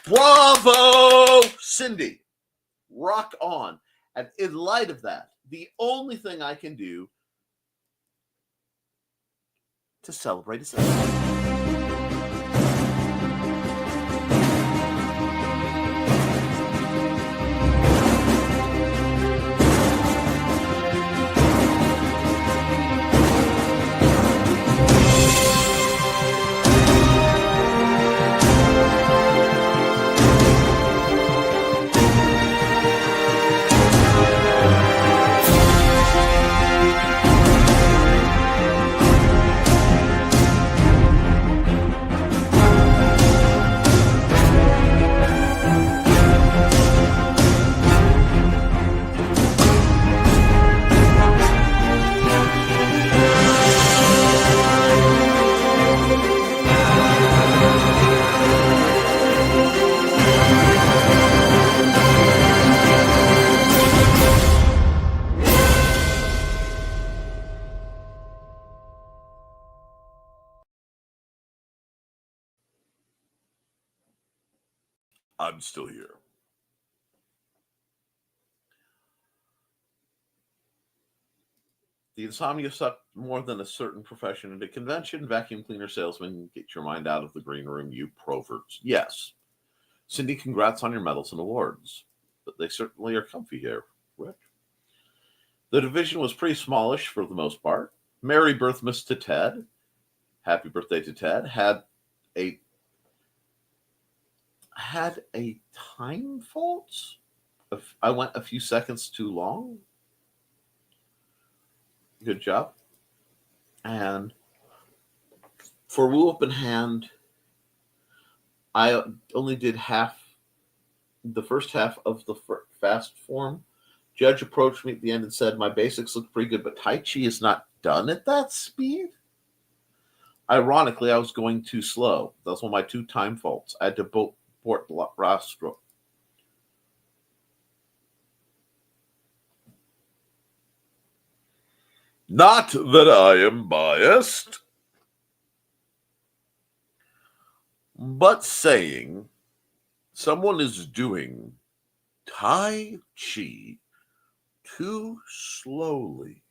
Bravo, Cindy. Rock on. And in light of that, the only thing I can do to celebrate is this. I'm still here. The insomnia sucked more than a certain profession at a convention. Vacuum cleaner salesman, get your mind out of the green room, you proverts. Yes. Cindy, congrats on your medals and awards. But they certainly are comfy here, Rick. The division was pretty smallish for the most part. Merry birthmas to Ted. Happy birthday to Ted. Had a time fault. I went a few seconds too long. Good job. And for Wu Open Hand, I only did the first half of the fast form. Judge approached me at the end and said, my basics look pretty good, but Tai Chi is not done at that speed. Ironically, I was going too slow. That's one of my 2 time faults. I had to port rostro. Not that I am biased, but saying someone is doing Tai Chi too slowly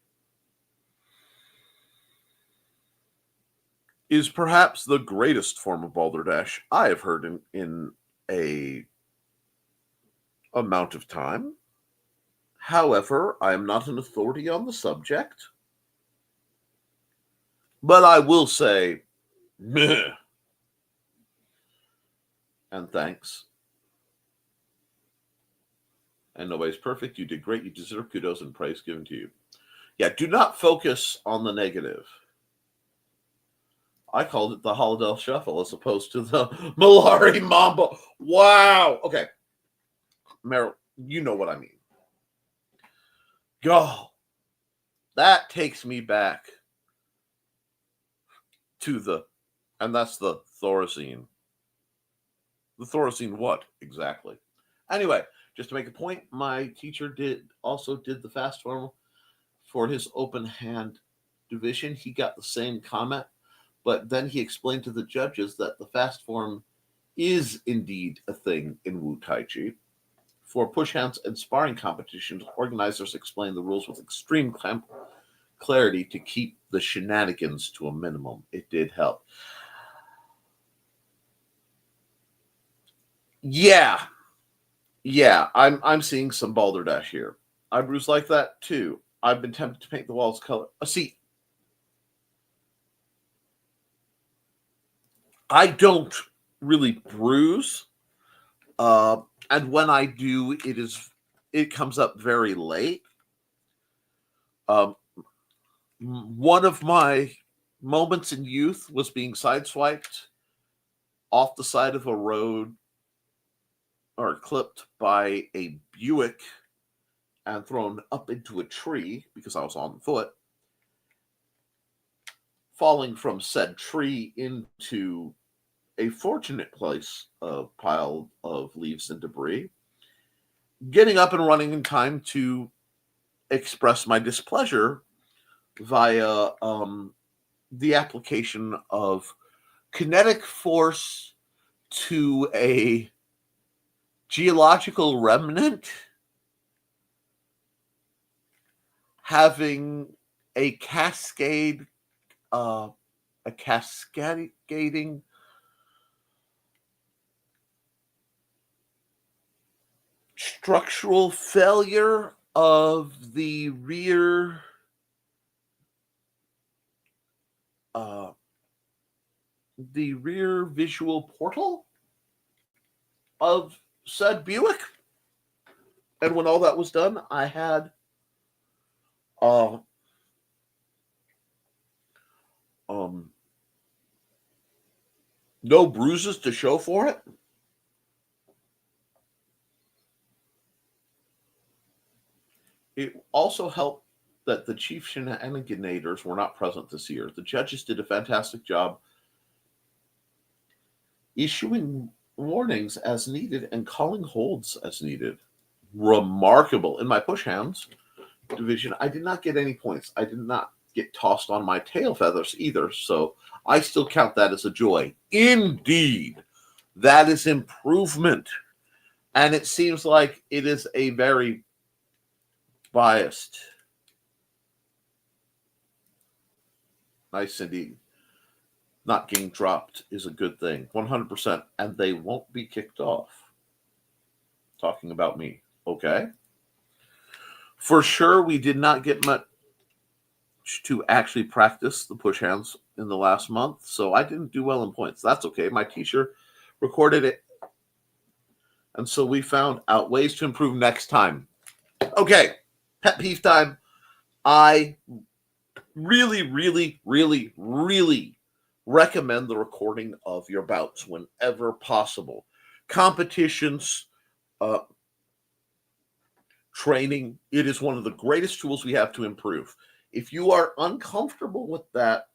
is perhaps the greatest form of balderdash I have heard in a amount of time. However, I am not an authority on the subject, but I will say, meh, and thanks. And nobody's perfect. You did great. You deserve kudos and praise given to you. Yeah, do not focus on the negative. I called it the Holiday Shuffle as opposed to the Malari Mambo. Wow. Okay. Meryl, you know what I mean. Go. That takes me back to and that's the Thorazine. The Thorazine what exactly? Anyway, just to make a point, my teacher also did the fast form for his open hand division. He got the same comment, but then he explained to the judges that the fast form is indeed a thing in Wu Tai Chi. For push hands and sparring competitions, organizers explain the rules with extreme clarity to keep the shenanigans to a minimum. It did help. Yeah, I'm seeing some balderdash here. Eyebrows like that too. I've been tempted to paint the walls color. See, I don't really bruise, and when I do, it comes up very late. One of my moments in youth was being sideswiped off the side of a road or clipped by a Buick and thrown up into a tree because I was on foot, falling from said tree into a fortunate place, a pile of leaves and debris, getting up and running in time to express my displeasure via the application of kinetic force to a geological remnant having a cascading structural failure of the rear visual portal of said Buick. And when all that was done, I had no bruises to show for it. It also helped that the chief shenaniganators were not present this year. The judges did a fantastic job issuing warnings as needed and calling holds as needed. Remarkable. In my push hands division, I did not get any points. I did not get tossed on my tail feathers either, so I still count that as a joy. Indeed, that is improvement. And it seems like it is a very biased. Nice, Cindy. Not getting dropped is a good thing. 100%. And they won't be kicked off. Talking about me. Okay. For sure, we did not get much to actually practice the push hands in the last month, so I didn't do well in points. That's okay. My teacher recorded it, and so we found out ways to improve next time. Okay, pet peeve time. I really, really, really, really recommend the recording of your bouts whenever possible. Competitions, training, it is one of the greatest tools we have to improve. If you are uncomfortable with that,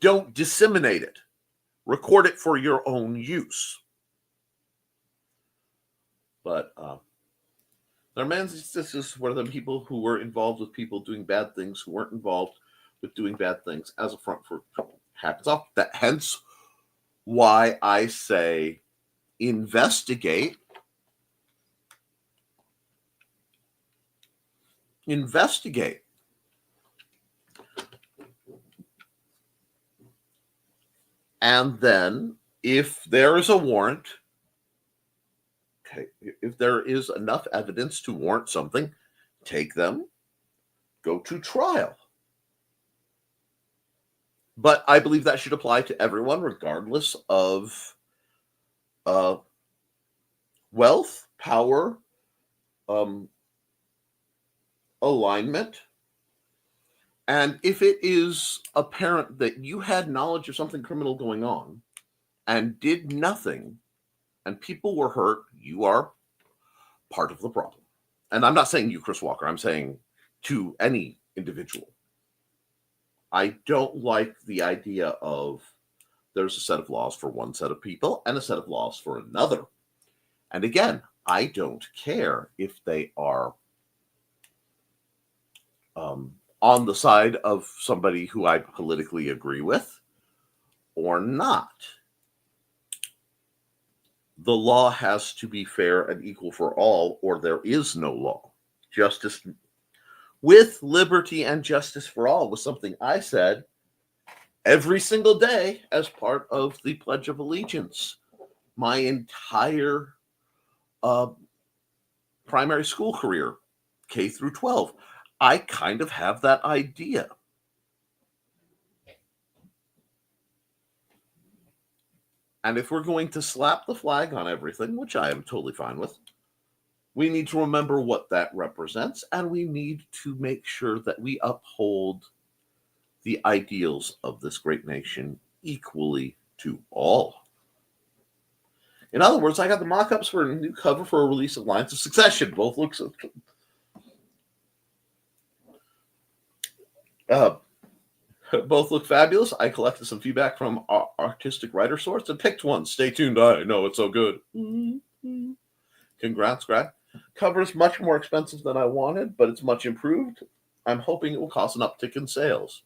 don't disseminate it. Record it for your own use. But there are instances where the people who were involved with people doing bad things who weren't involved with doing bad things as a front for happens off. That hence why I say investigate. Investigate. And then if there is a warrant, okay, if there is enough evidence to warrant something, take them, go to trial. But I believe that should apply to everyone, regardless of wealth, power, alignment. And if it is apparent that you had knowledge of something criminal going on and did nothing and people were hurt, you are part of the problem. And I'm not saying you, Chris Walker, I'm saying to any individual. I don't like the idea of there's a set of laws for one set of people and a set of laws for another. And again, I don't care if they are on the side of somebody who I politically agree with or not. The law has to be fair and equal for all, or there is no law. Justice with liberty and justice for all was something I said every single day as part of the Pledge of Allegiance. My entire primary school career, K through 12. I kind of have that idea. And if we're going to slap the flag on everything, which I am totally fine with, we need to remember what that represents, and we need to make sure that we uphold the ideals of this great nation equally to all. In other words, I got the mock-ups for a new cover for a release of Lines of Succession. Both look both look fabulous. I collected some feedback from artistic writer source and picked one. Stay tuned. I know it's so good. Congrats, Grad. Cover is much more expensive than I wanted, but it's much improved. I'm hoping it will cause an uptick in sales.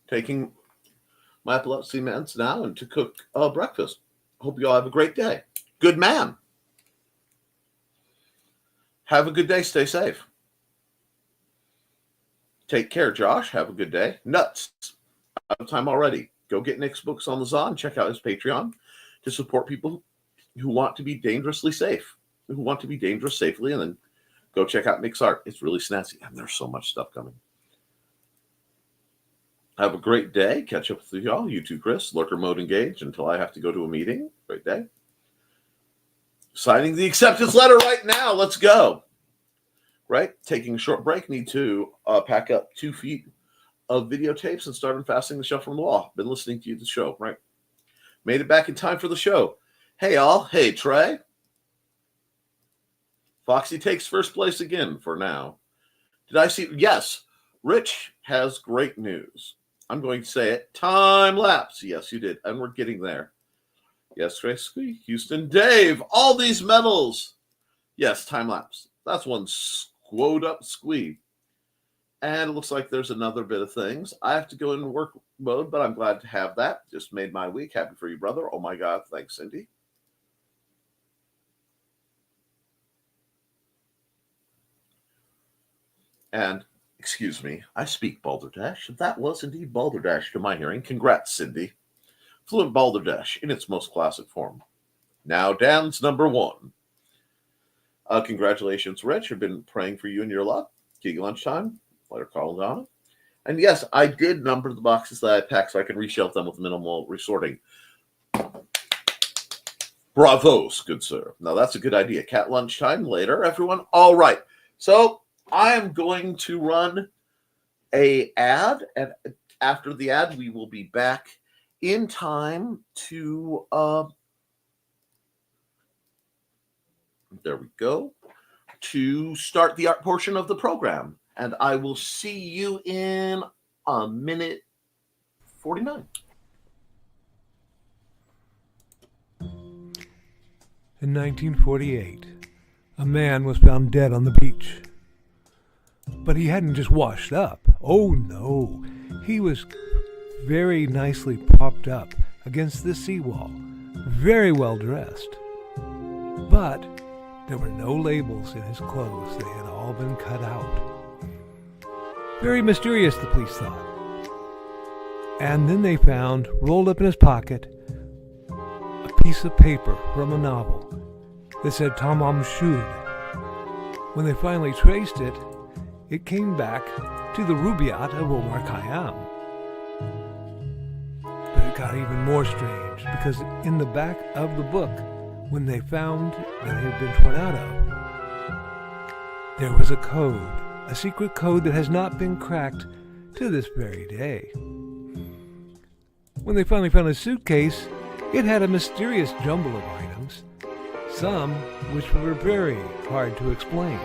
Taking my epilepsy meds now and to cook breakfast. Hope you all have a great day. Good man. Have a good day. Stay safe. Take care, Josh. Have a good day. Nuts. Out of time already. Go get Nick's books on the Zon. Check out his Patreon to support people who want to be dangerously safe, who want to be dangerous safely, and then go check out Nick's art. It's really snazzy, and there's so much stuff coming. Have a great day. Catch up with y'all. You too, Chris. Lurker mode engaged until I have to go to a meeting. Great day. Signing the acceptance letter right now. Let's go. Right? Taking a short break. Need to pack up 2 feet of videotapes and start unfastening the shelf from the wall. Been listening to you the show, right? Made it back in time for the show. Hey, all. Hey, Trey. Foxy takes first place again for now. Did I see? Yes. Rich has great news. I'm going to say it. Time lapse. Yes, you did. And we're getting there. Yes, Trace. Houston. Dave. All these medals. Yes, time lapse. That's one squoed up squee. And it looks like there's another bit of things. I have to go into work mode, but I'm glad to have that. Just made my week. Happy for you, brother. Oh, my God. Thanks, Cindy. And, excuse me, I speak balderdash. That was indeed balderdash to my hearing. Congrats, Cindy. Fluent balderdash in its most classic form. Now, Dan's number 1. Congratulations, Rich. I've been praying for you and your luck. Gig lunchtime. Later, Carl and Donna. And yes, I did number the boxes that I packed so I can reshelf them with minimal resorting. Bravos, good sir. Now, that's a good idea. Cat lunchtime later, everyone. All right. So, I am going to run a ad, and after the ad, we will be back in time to, there we go, to start the art portion of the program. And I will see you in a minute 49. In 1948, a man was found dead on the beach. But he hadn't just washed up. Oh no, he was very nicely propped up against the seawall, very well dressed. But there were no labels in his clothes. They had all been cut out. Very mysterious, the police thought. And then they found, rolled up in his pocket, a piece of paper from a novel that said Tamam Shud. When they finally traced it, it came back to the Rubaiyat of Omar Khayyam. But it got even more strange, because in the back of the book, when they found that it had been torn out of, there was a code, a secret code that has not been cracked to this very day. When they finally found his suitcase, it had a mysterious jumble of items, some which were very hard to explain.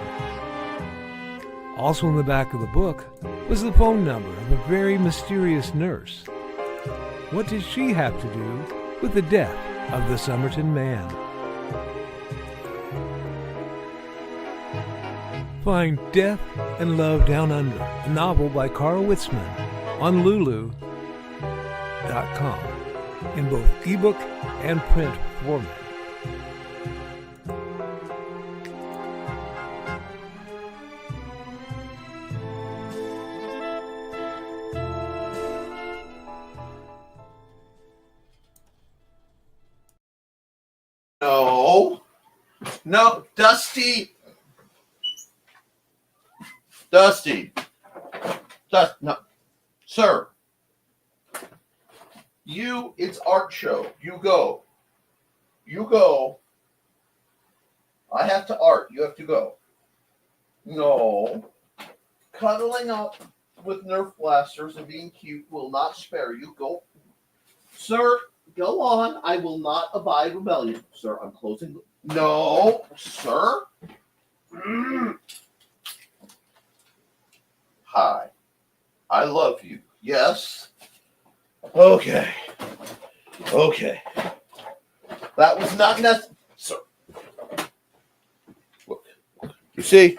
Also in the back of the book was the phone number of a very mysterious nurse. What did she have to do with the death of the Somerton man? Find Death and Love Down Under, a novel by Carl Witzman, on Lulu.com in both ebook and print format. No. No, Dusty. Dusty. No. Sir. It's art show. You go. You go. I have to art. You have to go. No. Cuddling up with Nerf blasters and being cute will not spare you. Go. Sir, go on. I will not abide rebellion. Sir, I'm closing. No. Sir. Hi. I love you. Yes. Okay. Okay. That was not necessary. Sir. Look. You see?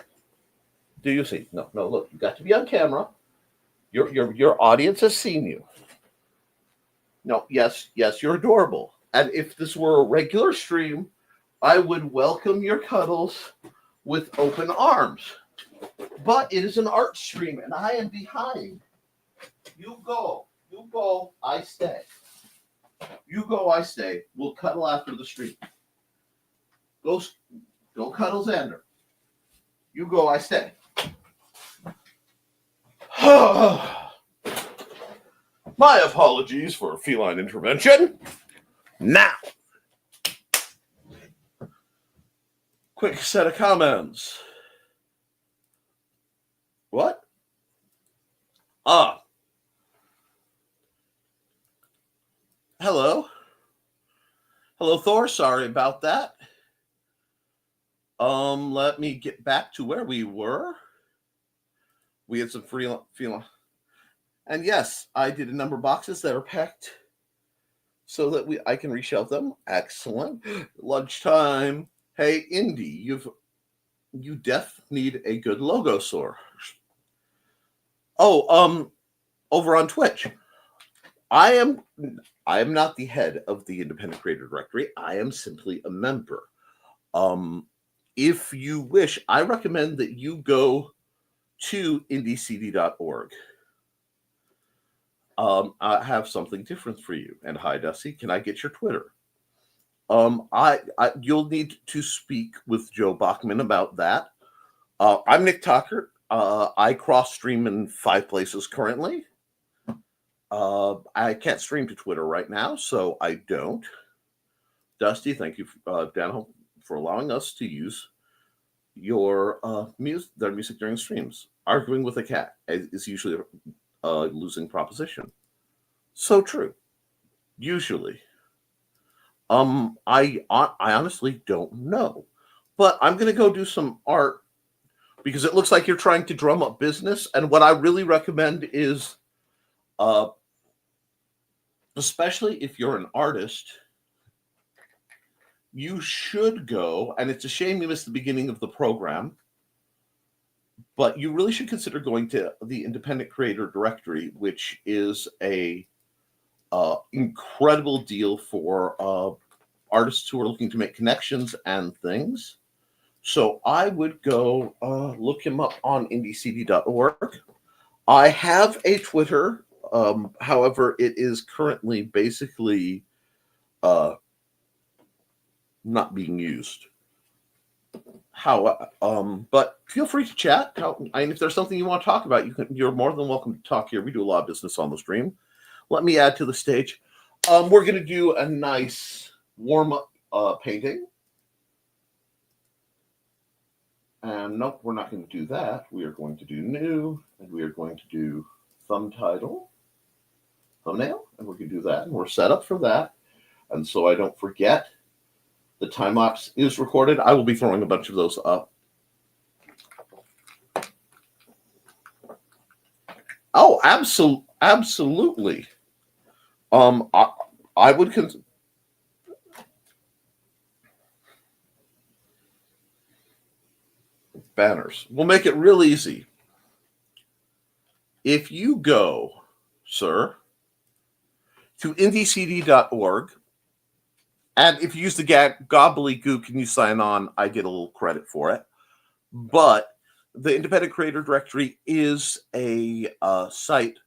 Do you see? No, look. You got to be on camera. Your audience has seen you. No, yes, you're adorable. And if this were a regular stream, I would welcome your cuddles with open arms. But it is an art stream, and I am behind. You go, I stay. You go, I stay. We'll cuddle after the stream. Go cuddle Xander. You go, I stay. My apologies for feline intervention. Now, quick set of comments. What? Hello. Hello, Thor. Sorry about that. Let me get back to where we were. We had some feline. And yes, I did a number of boxes that are packed so that I can reshelve them. Excellent. Lunchtime. Hey, Indy, you def need a good logo source. Oh, over on Twitch. I am not the head of the Independent Creator Directory. I am simply a member. If you wish, I recommend that you go to indiecd.org. I have something different for you. And hi, Dusty. Can I get your Twitter? You'll need to speak with Joe Bachman about that. I'm Nick Tockert. I cross stream in 5 places currently. I can't stream to Twitter right now, so I don't. Dusty, thank you, Dan, for allowing us to use your their music during streams. Arguing with a cat is usually a losing proposition. So true. Usually. I honestly don't know, but I'm gonna go do some art because it looks like you're trying to drum up business. And what I really recommend is, especially if you're an artist, you should go, and it's a shame you missed the beginning of the program, but you really should consider going to the Independent Creator Directory, which is a incredible deal for artists who are looking to make connections and things. So I would go look him up on indiecd.org. I have a Twitter. However, it is currently basically not being used. But feel free to chat. And if there's something you want to talk about, you're more than welcome to talk here. We do a lot of business on the stream. Let me add to the stage. We're going to do a nice warm-up painting. And nope, we're not going to do that. We are going to do new, and we are going to do thumbnail, and we're going to do that. And we're set up for that. And so I don't forget, the time lapse is recorded. I will be throwing a bunch of those up. Oh, absolutely. I would consider. Banners. We'll make it real easy. If you go, sir, to indiecd.org, and if you use the gobbledygook and you sign on, I get a little credit for it. But the Independent Creator Directory is a site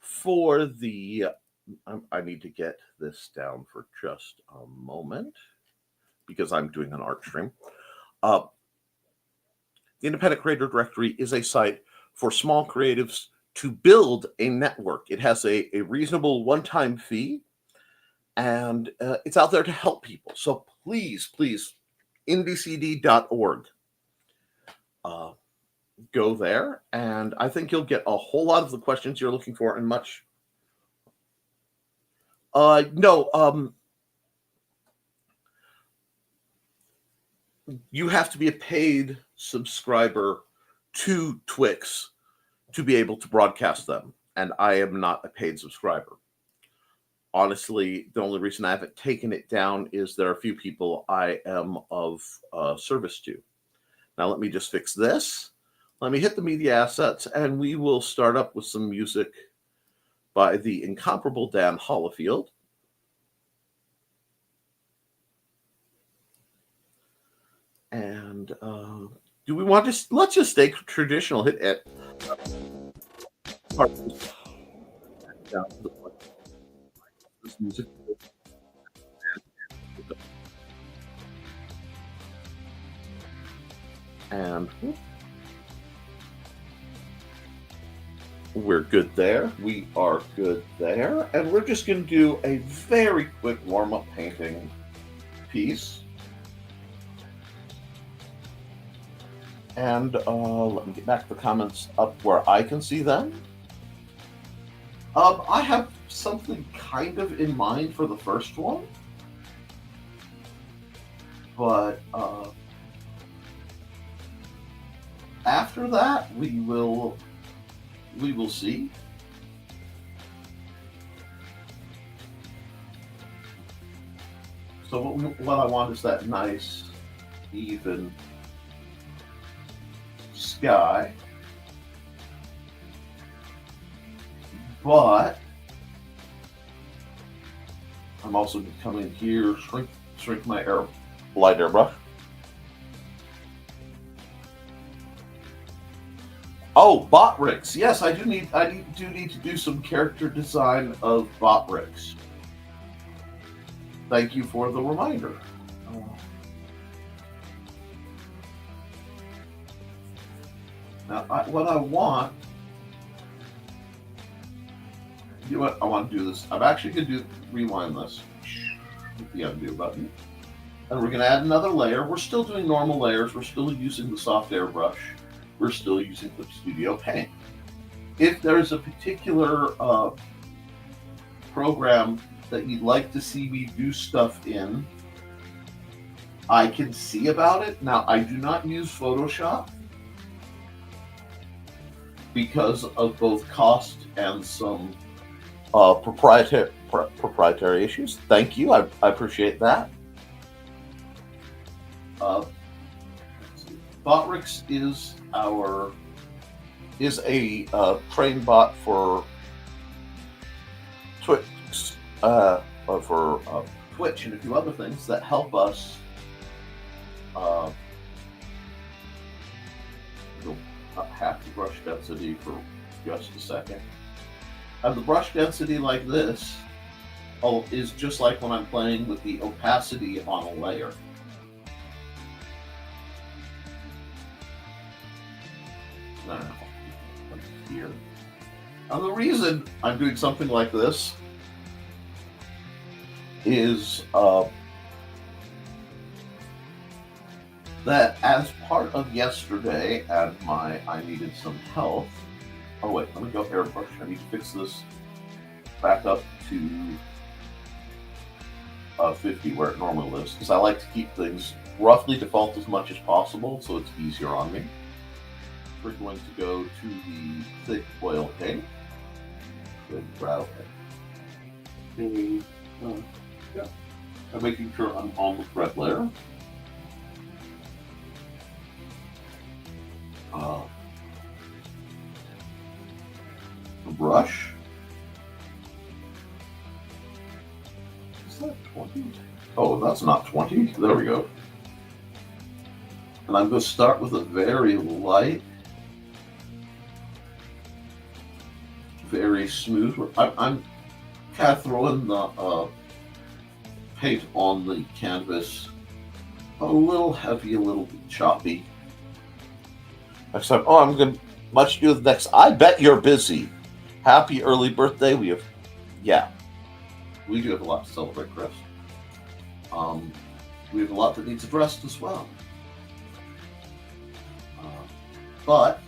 for the... I need to get this down for just a moment. because I'm doing an art stream. The Independent Creator Directory is a site for small creatives to build a network. It has a reasonable one-time fee, and it's out there to help people. So please, indiecd.org. Go there, and I think you'll get a whole lot of the questions you're looking for and much. You have to be a paid subscriber to Twix to be able to broadcast them, and I am not a paid subscriber. Honestly, the only reason I haven't taken it down is there are a few people I am of service to. Now let me just fix this. Let me hit the media assets, and we will start up with some music by the incomparable Dan Hollifield. And do we want to let's just stay traditional? Hit it. This music. And we're good there. We are good there. And we're just going to do a very quick warm-up painting piece. And let me get back to the comments up where I can see them. I have something kind of in mind for the first one. But after that, we will see. So what I want is that nice, even sky. But I'm also going to come in here, shrink my light airbrush. Oh, bot rigs. Yes, I do need to do some character design of bot rigs. Thank you for the reminder. Now, what I want, you know what? I want to do this. I'm actually going to rewind this. Hit the undo button. And we're going to add another layer. We're still doing normal layers. We're still using the soft airbrush. We're still using Clip Studio Paint. If there's a particular program that you'd like to see me do stuff in, I can see about it. Now, I do not use Photoshop because of both cost and some proprietary issues. Thank you. I appreciate that. Botrix is a train bot for Twitch, Twitch and a few other things that help us go up half the brush density for just a second. And the brush density like this is just like when I'm playing with the opacity on a layer. Here. And the reason I'm doing something like this is that as part of yesterday and I needed some help. Oh wait, let me go airbrush. I need to fix this back up to 50 where it normally is, because I like to keep things roughly default as much as possible so it's easier on me. We're going to go to the thick oil paint. Good brow paint. Yeah. I'm making sure I'm on the correct layer. The brush. Is that 20? Oh, that's not 20. There we go. And I'm going to start with a very light, very smooth. I'm kind of throwing the paint on the canvas a little heavy, a little choppy. I said, oh, I'm going to much do with next. I bet you're busy. Happy early birthday. We do have a lot to celebrate, Chris. We have a lot that needs addressed as well. But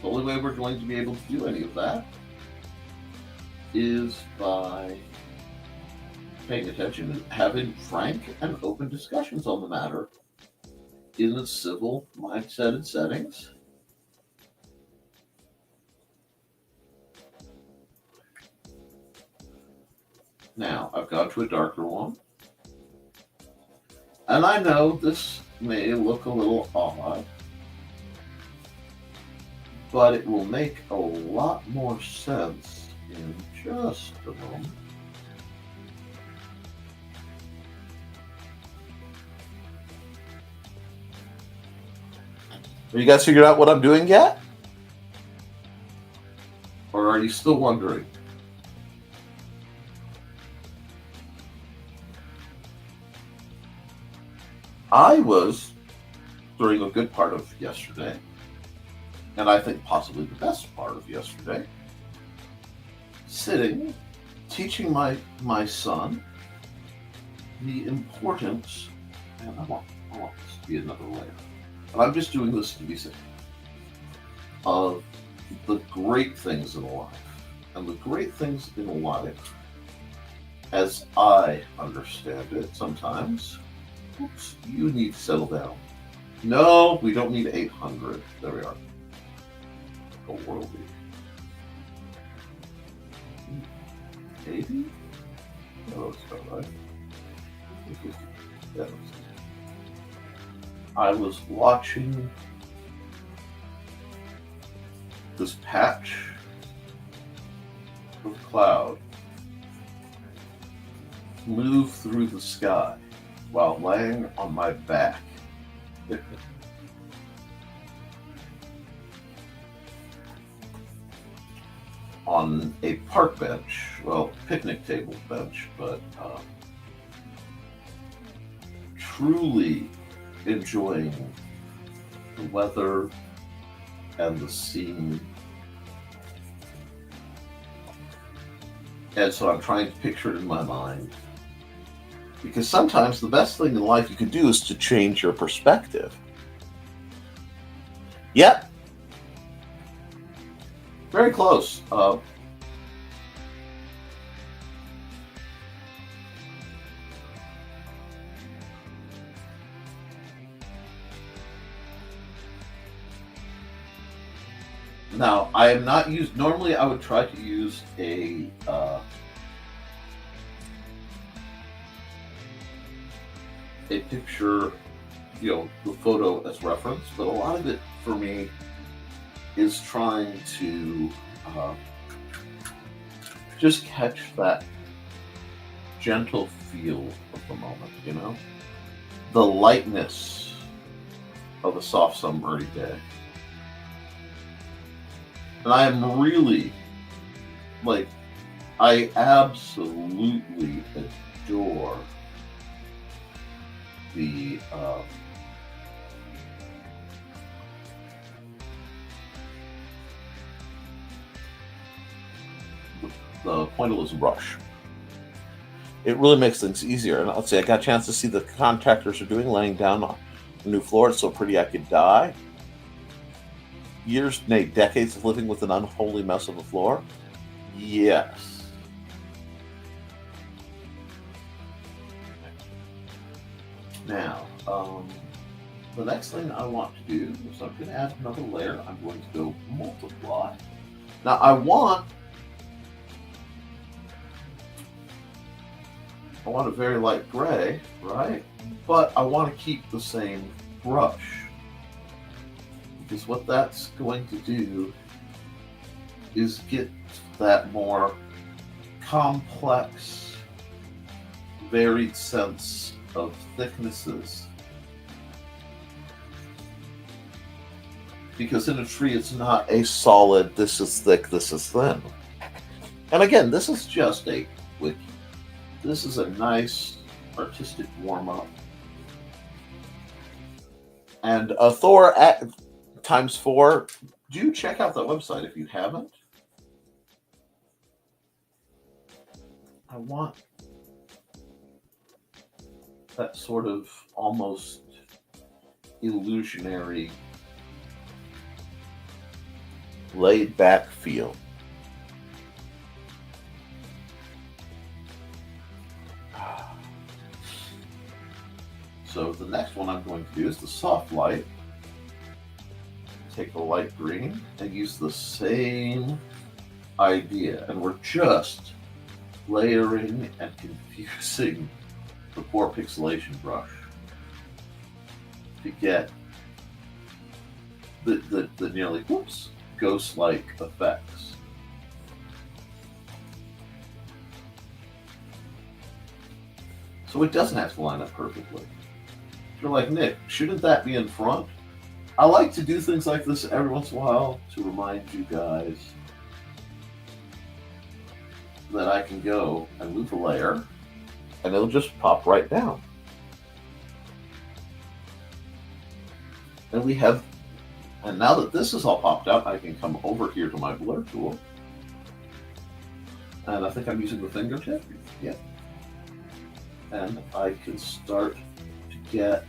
the only way we're going to be able to do any of that is by paying attention and having frank and open discussions on the matter in a civil mindset and settings. Now, I've gone to a darker one. And I know this may look a little odd, but it will make a lot more sense in just a moment. Have you guys figured out what I'm doing yet? Or are you still wondering? I was, during a good part of yesterday, and I think possibly the best part of yesterday, sitting, teaching my son the importance, and I want this to be another layer, but I'm just doing this to be safe, of the great things in life. And the great things in life, as I understand it sometimes, oops, you need to settle down. No, we don't need 800. There we are. A worldie. 80? No, that's not right. Yeah, I was watching this patch of cloud move through the sky while laying on my back. On a park bench, well, picnic table bench, but truly enjoying the weather and the scene. And so I'm trying to picture it in my mind. Because sometimes the best thing in life you can do is to change your perspective. Yep. Very close. Now, I am not used. Normally, I would try to use a picture, the photo as reference, but a lot of it for me is trying to just catch that gentle feel of the moment, the lightness of a soft summery day. And I am really, I absolutely adore the pointillism brush. It really makes things easier. And let's say I got a chance to see the contractors are doing, laying down a new floor. It's so pretty I could die. Years, nay, decades of living with an unholy mess of the floor? Yes. Now, the next thing I want to do is I'm going to add another layer. I'm going to go multiply. Now, I want a very light gray, right? But I want to keep the same brush. Because what that's going to do is get that more complex, varied sense of thicknesses. Because in a tree, it's not a solid, this is thick, this is thin. And again, this is just a quickie. This is a nice artistic warm-up And Thor at times 4. Do check out that website if you haven't. I want that sort of almost illusionary, laid back feel. So the next one I'm going to do is the soft light. Take the light green and use the same idea. And we're just layering and confusing the poor pixelation brush to get the nearly ghost-like effects. So it doesn't have to line up perfectly. You're like, Nick, shouldn't that be in front? I like to do things like this every once in a while to remind you guys that I can go and move a layer and it'll just pop right down. And now that this is all popped out, I can come over here to my blur tool. And I think I'm using the fingertip. Yeah. And I can start to get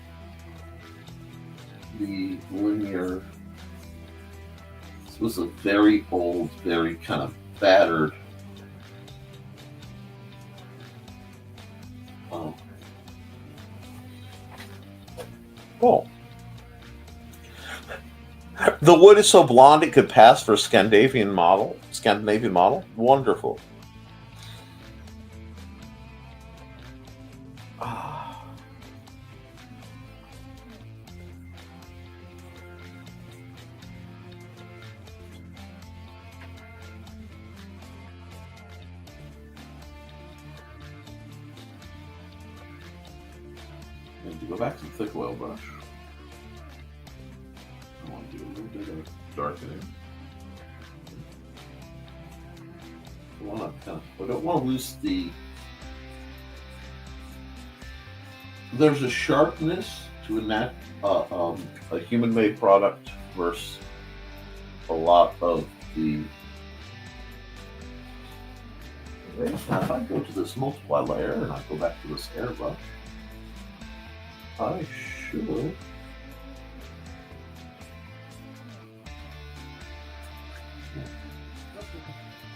the linear. This was a very old, very kind of battered the wood is so blonde it could pass for a Scandinavian model. Wonderful. Need to go back to the thick oil brush. I want to do a little bit of darkening. I don't want to lose the. There's a sharpness to a human-made product versus a lot of the. Now, if I go to this multiply layer and I go back to this airbrush, I should.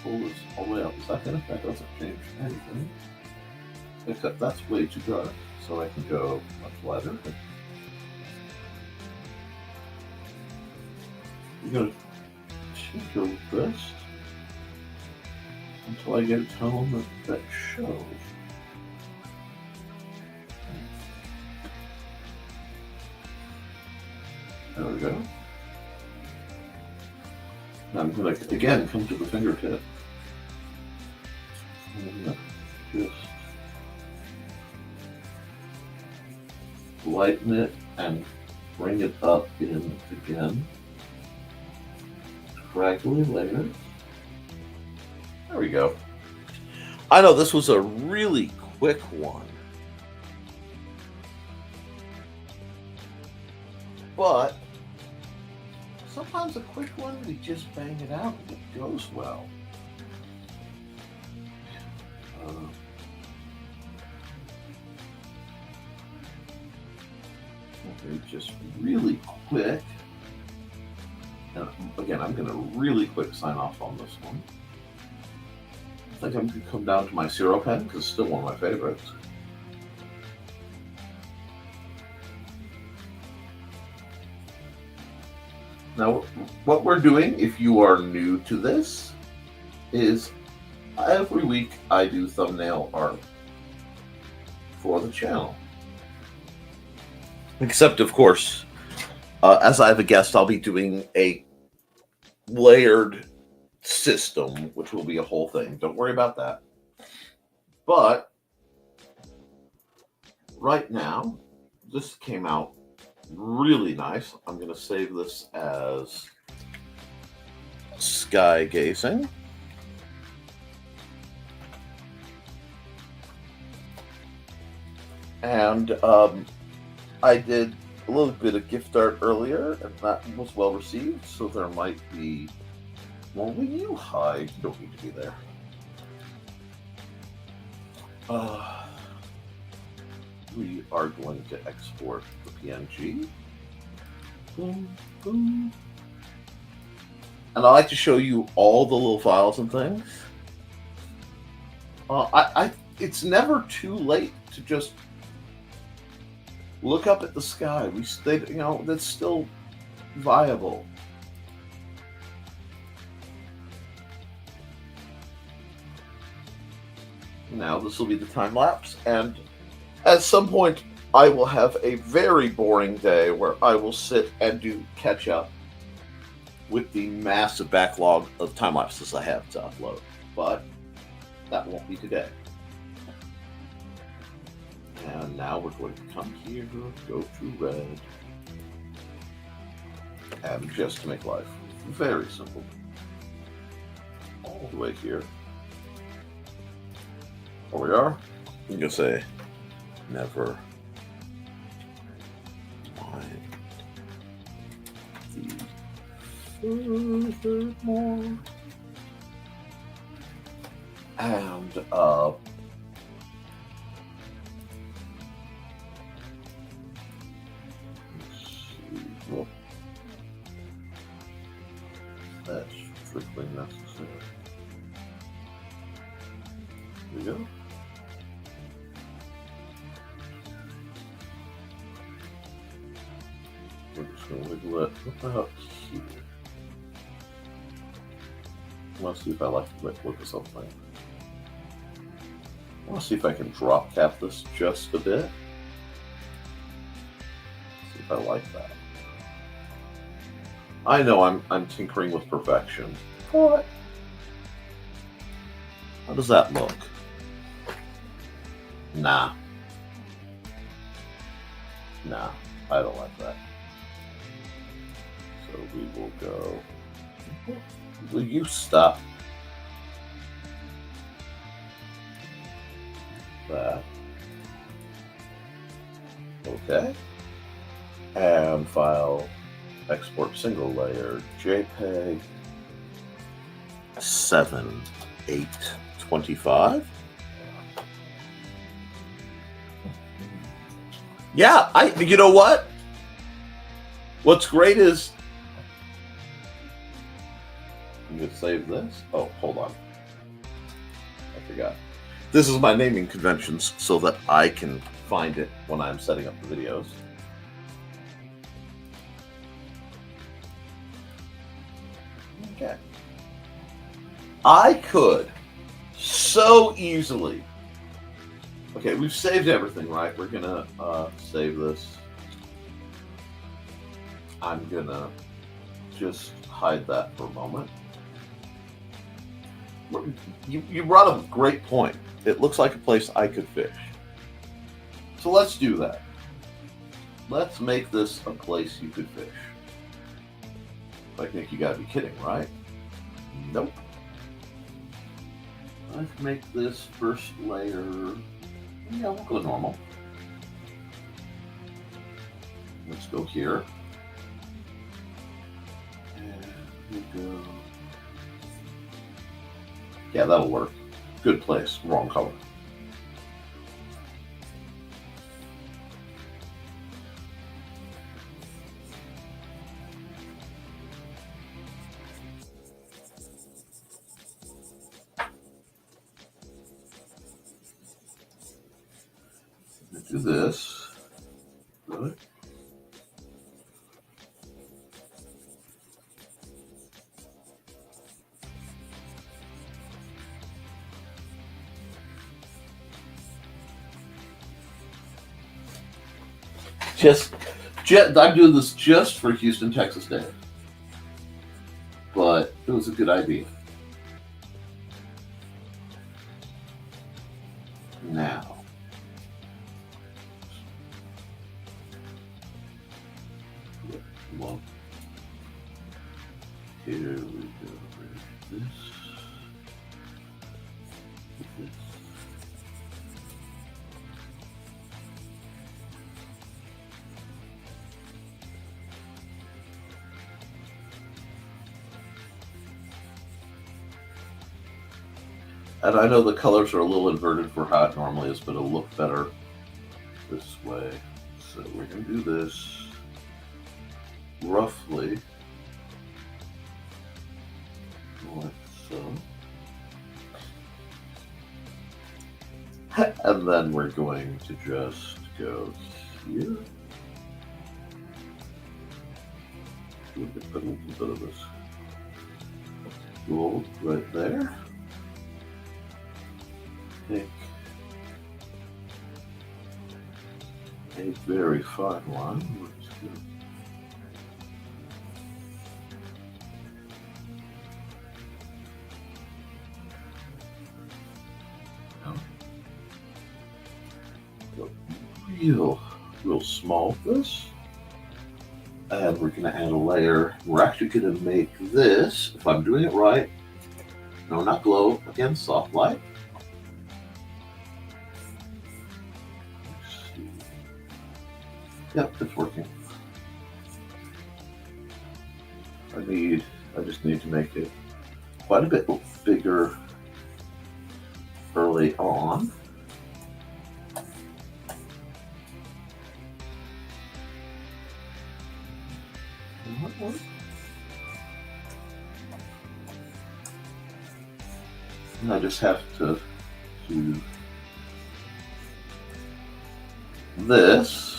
Pull this all the way up a second. That doesn't change anything. Except that's way too dark, so I can go much lighter. I'm going to tinker this until I get a tone that shows. There we go. Now I'm going to again come to the fingertip. And just lighten it and bring it up in again. Gradually layer. There we go. I know this was a really quick one, but sometimes a quick one, we just bang it out and it goes well. Okay, just really quick. And again, I'm going to really quick sign off on this one. I think I'm going to come down to my Zero pen because it's still one of my favorites. Now, what we're doing, if you are new to this, is every week I do thumbnail art for the channel. Except, of course, as I have a guest, I'll be doing a layered system, which will be a whole thing. Don't worry about that. But right now, this came out really nice. I'm going to save this as sky gazing. And I did a little bit of gift art earlier, and that was well received, so there might be... Well, will you hide? You don't need to be there. We are going to export the PNG. Boom, boom. And I like to show you all the little files and things. It's never too late to just look up at the sky. That's still viable. Now this will be the time lapse, and at some point I will have a very boring day where I will sit and do catch up with the massive backlog of time lapses I have to upload. But that won't be today. And now we're going to come here, go to red, and just to make life very simple, all the way here. Here we are. I'm going to say, never mind the furthermore. And, let's see. Well, that's strictly necessary. Here we go. We're just going to wiggle it about here. Let's see if I like to look at something. I want to see if I can drop cap this just a bit. See if I like that. I know I'm tinkering with perfection. What? How does that look? Nah. Nah, I don't like that. So we will go. Will you stop that? Okay. And file, export single layer, JPEG 7.825. Yeah, you know what? What's great is, I'm going to save this. Oh, hold on. I forgot. This is my naming conventions so that I can find it when I'm setting up the videos. Okay. I could so easily. Okay, we've saved everything, right? We're gonna save this. I'm gonna just hide that for a moment. You brought up a great point. It looks like a place I could fish. So let's do that. Let's make this a place you could fish. I think you gotta be kidding, right? Nope. Let's make this first layer. Yeah, we'll go normal. Let's go here. And we go. Yeah, that'll work. Good place. Wrong color. Do this. Good. I'm doing this just for Houston, Texas Day. But it was a good idea. Now. Well, here we go. This. This. And I know the colors are a little inverted for how it normally is, but it'll look better this way. So we're going to do this roughly like so. And then we're going to just go here. We can put a little bit of this gold right there. Take a very fine line. Let's go. Real small with this, and we're going to add a layer. We're actually going to make this, if I'm doing it right, no, not glow, again, soft light. Let's see. Yep, it's working. I just need to make it quite a bit bigger early on. And I just have to do this.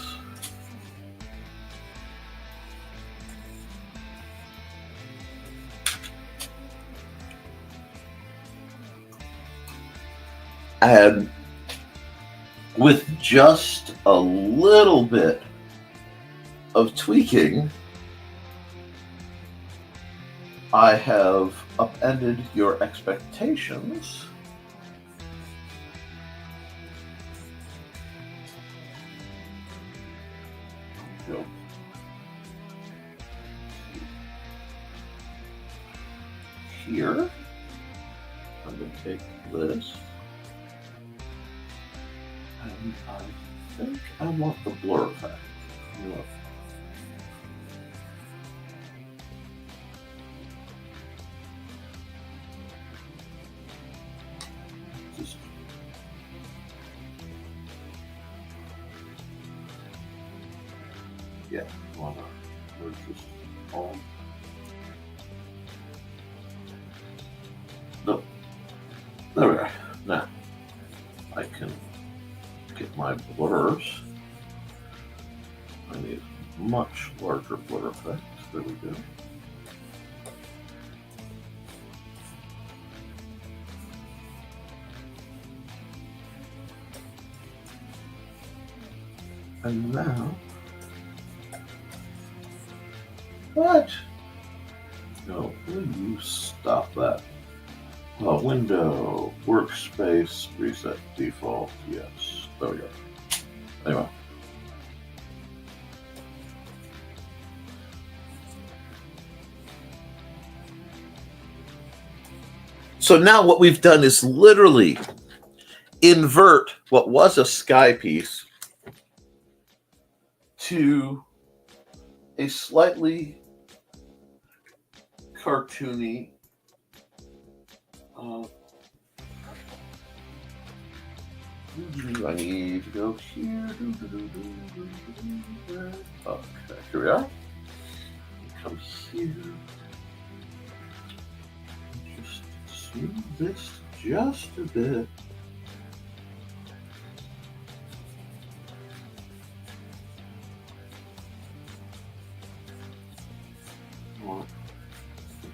And with just a little bit of tweaking, I have upended your expectations. Go. Here, I'm going to take this, and I think I want the blur effect. Look. Yeah, wanna merge this all. Nope. There we are. Now I can get my blurs. I need much larger blur effects. There we go. And now, what? No, will you stop that? Window, workspace, reset default, yes. There we go. Anyway. So now what we've done is literally invert what was a sky piece to a slightly cartoony I need to go here. Okay, here we are. Come here. Just smooth this just a bit.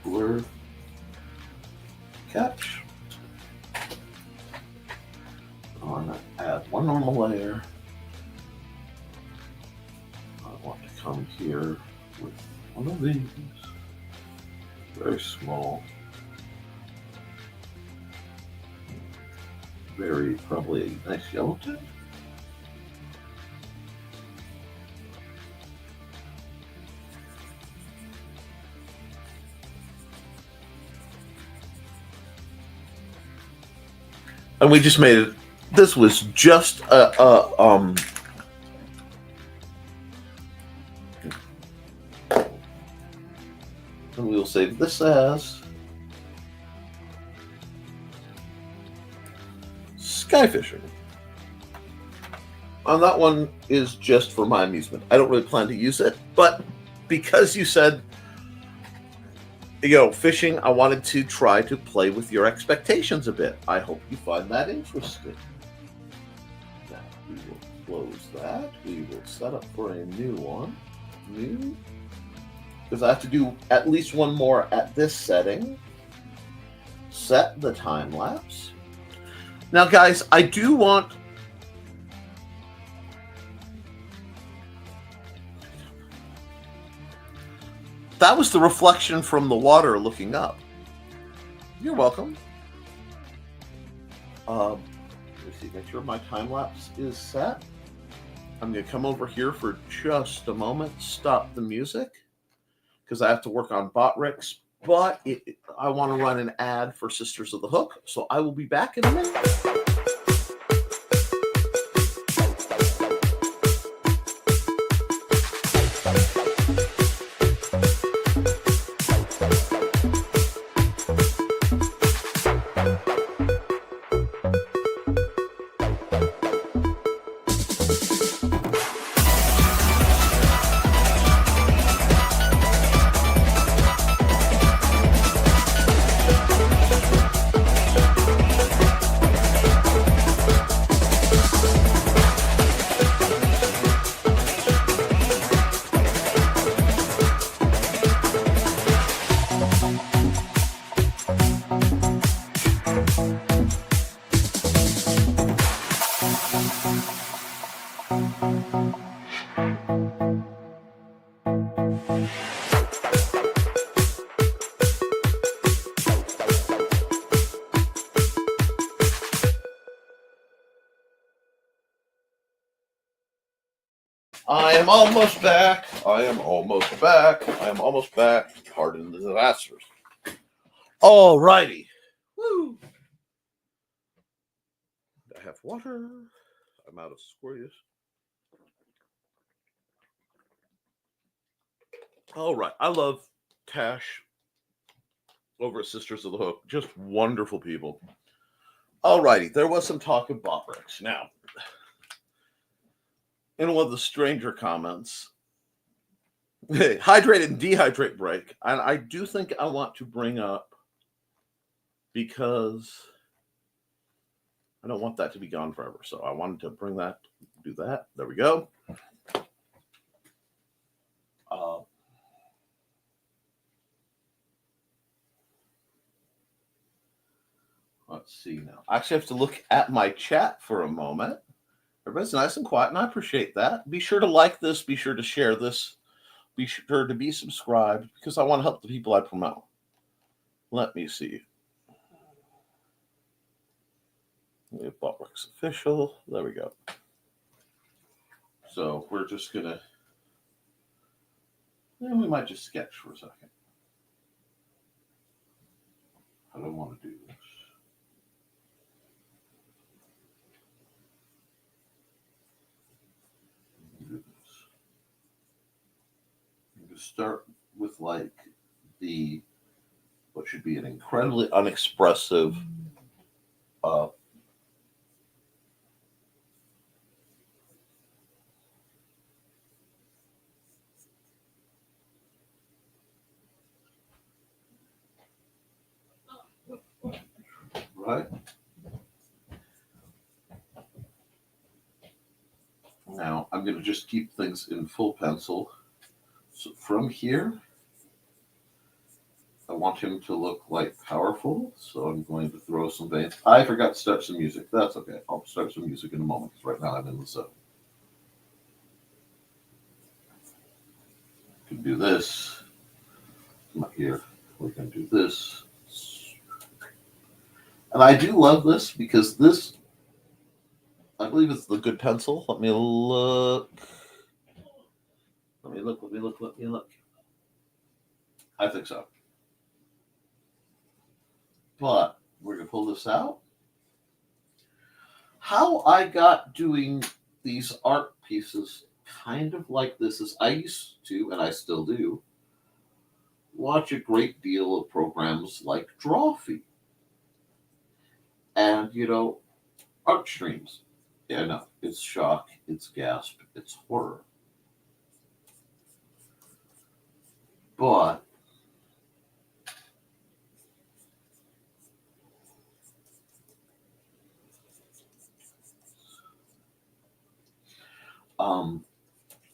Blur catch. I want to add one normal layer. I want to come here with one of these, very small, very probably a nice yellow tint. And we just made it. This was just and we'll save this as sky fishing. And that one is just for my amusement. I don't really plan to use it, but because you said, fishing, I wanted to try to play with your expectations a bit. I hope you find that interesting. Now, we will close that. We will set up for a new one. New. Because I have to do at least one more at this setting. Set the time lapse. Now, guys, I do want... That was the reflection from the water looking up. You're welcome. Let me see, make sure my time lapse is set. I'm going to come over here for just a moment, stop the music, because I have to work on Botrix, but I want to run an ad for Sisters of the Hook, so I will be back in a minute. I am almost back. I am almost back. I am almost back. Pardon the disasters. All righty. Woo. I have water. I'm out of squares. All right. I love Tash over at Sisters of the Hook. Just wonderful people. All righty. There was some talk of Botrix. Now, in one of the stranger comments, hydrate and dehydrate break. And I do think I want to bring up, because I don't want that to be gone forever. So I wanted to bring that, do that. There we go. Let's see now. I actually have to look at my chat for a moment. Everybody's nice and quiet, and I appreciate that. Be sure to like this. Be sure to share this. Be sure to be subscribed, because I want to help the people I promote. Let me see. We have Botrix Official. There we go. So we're just going to... we might just sketch for a second. I don't want to do this. Start with like what should be an incredibly unexpressive right now. I'm going to just keep things in full pencil. So from here, I want him to look like powerful. So I'm going to throw some veins. I forgot to start some music. That's okay. I'll start some music in a moment, because right now I'm in the zone. We can do this. Come up here. We can do this. And I do love this, because this, I believe it's the good pencil. Let me look. Let me look. I think so. But we're going to pull this out. How I got doing these art pieces kind of like this is I used to, and I still do, watch a great deal of programs like Drawfee. And, art streams. Yeah, no, it's shock, it's gasp, it's horror. But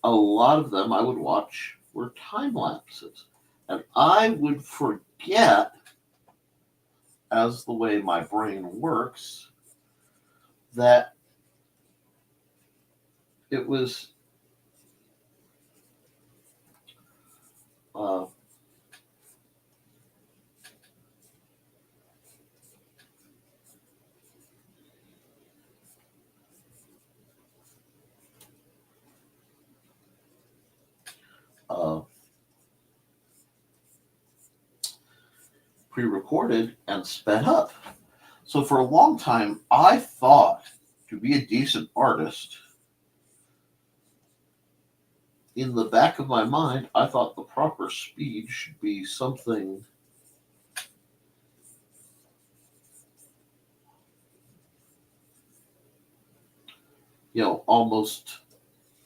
a lot of them I would watch were time lapses. And I would forget, as the way my brain works, that it was uh, uh, pre-recorded and sped up. So for a long time, I thought to be a decent artist, in the back of my mind, I thought the proper speed should be something almost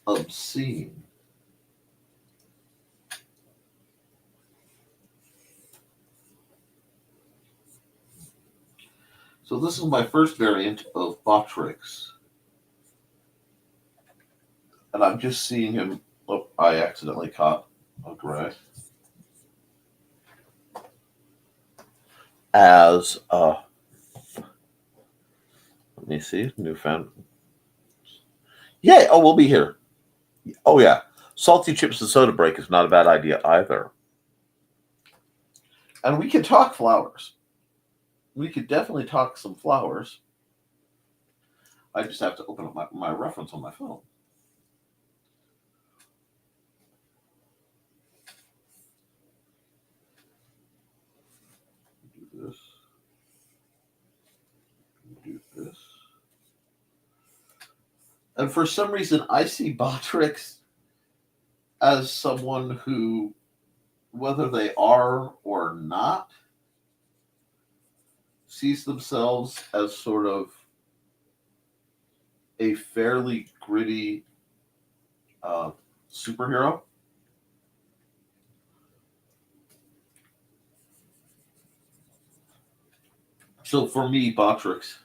obscene. So this is my first variant of Botrix. And I'm just seeing him. Oh, I accidentally caught a gray. As, let me see, newfound. Yeah, oh, we'll be here. Oh, yeah. Salty chips and soda break is not a bad idea either. And we could talk flowers. We could definitely talk some flowers. I just have to open up my reference on my phone. Do this. Do this. And for some reason, I see Botrix as someone who, whether they are or not, sees themselves as sort of a fairly gritty superhero. So for me, Botrix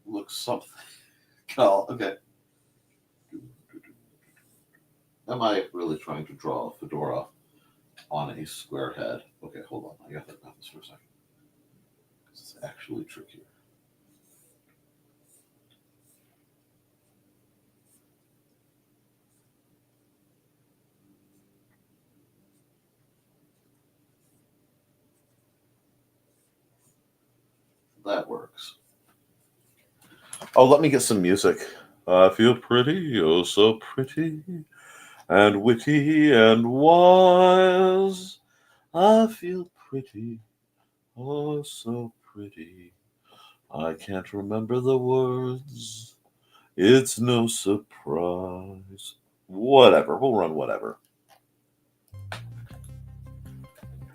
looks something. Oh, okay. Am I really trying to draw a fedora on a square head? Okay, hold on. I got to think about this for a second. It's actually trickier. That works. Oh, let me get some music. I feel pretty, oh so pretty, and witty and wise. I feel pretty, oh so pretty. I can't remember the words. It's no surprise. Whatever, we'll run whatever.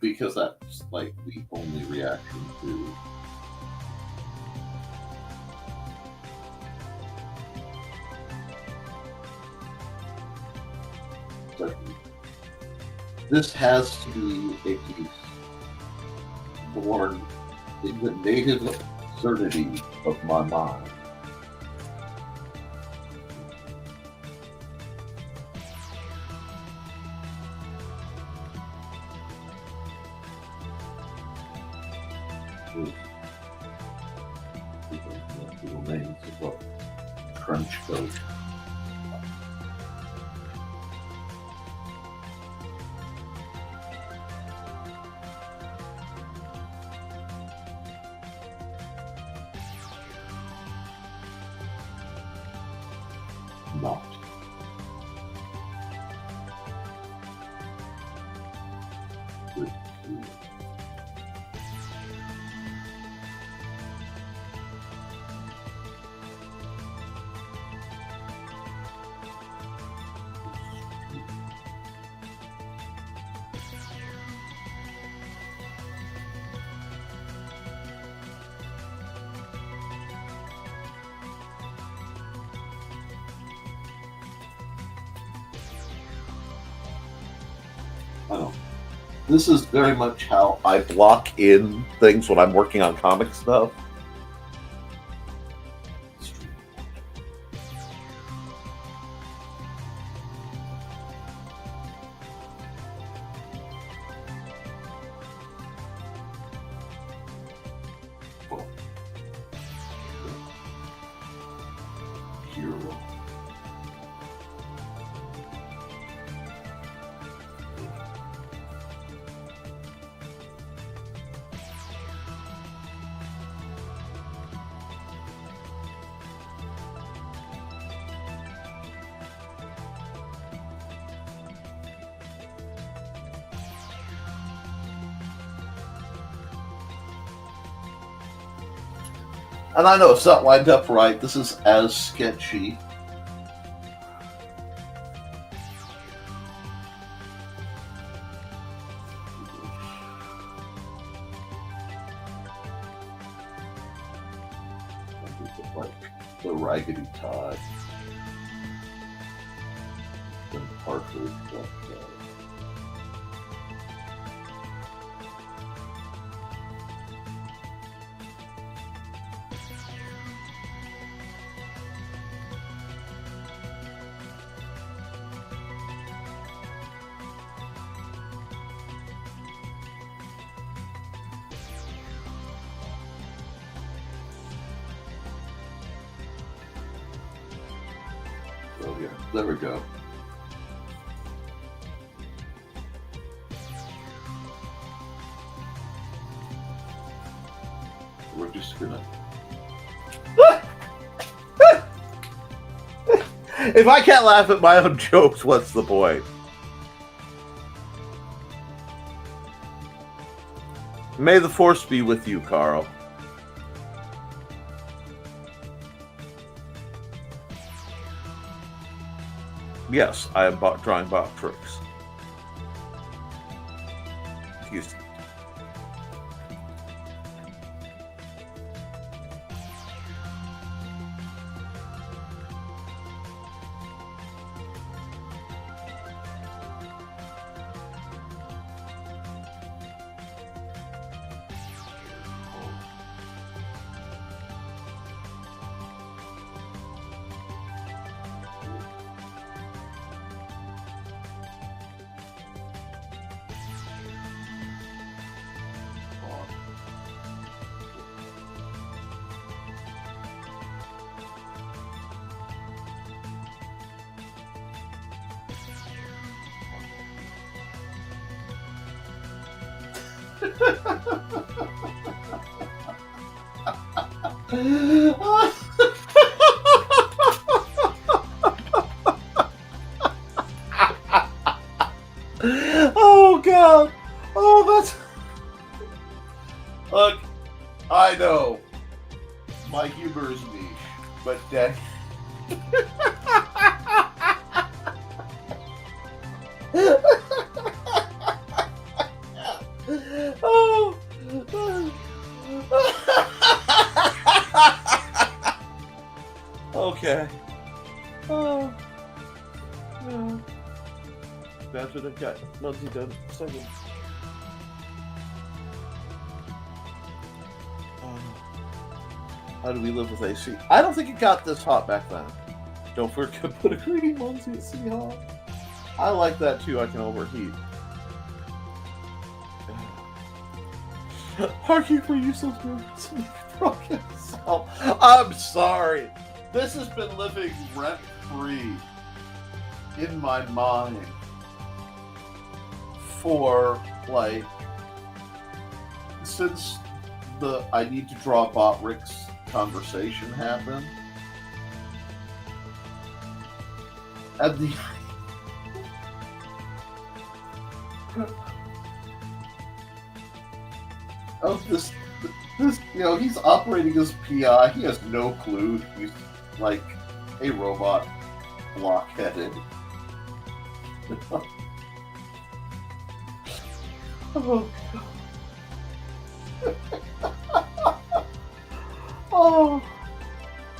Because that's like the only reaction to. This has to be a piece born in the native absurdity of my mind. Little names as well. Trench coat. Not. Good. Well, this is very much how I block in things when I'm working on comic stuff. Hero. And I know it's not lined up right. This is as sketchy. Like the Raggedy Tie. And Parker. Oh yeah, there we go. We're just gonna... If I can't laugh at my own jokes, what's the point? May the force be with you, Carl. Yes, I am drawing bot tricks. Excuse me. Oh God! Oh, that's... Look, I know my humor is niche, but that... Oh. Okay. Oh. No. That's what I've got. Mostly done. Second. How do we live with AC? I don't think it got this hot back then. Don't forget to put a greedy onesie at City Hall. I like that too. I can overheat. Parking for useless movements in the broken cell. I'm sorry. This has been living rent free in my mind for like since the I need to draw bot Rick's conversation happened. And the of this, you know, he's operating as PI. He has no clue. He's like a robot, blockheaded. Oh, oh,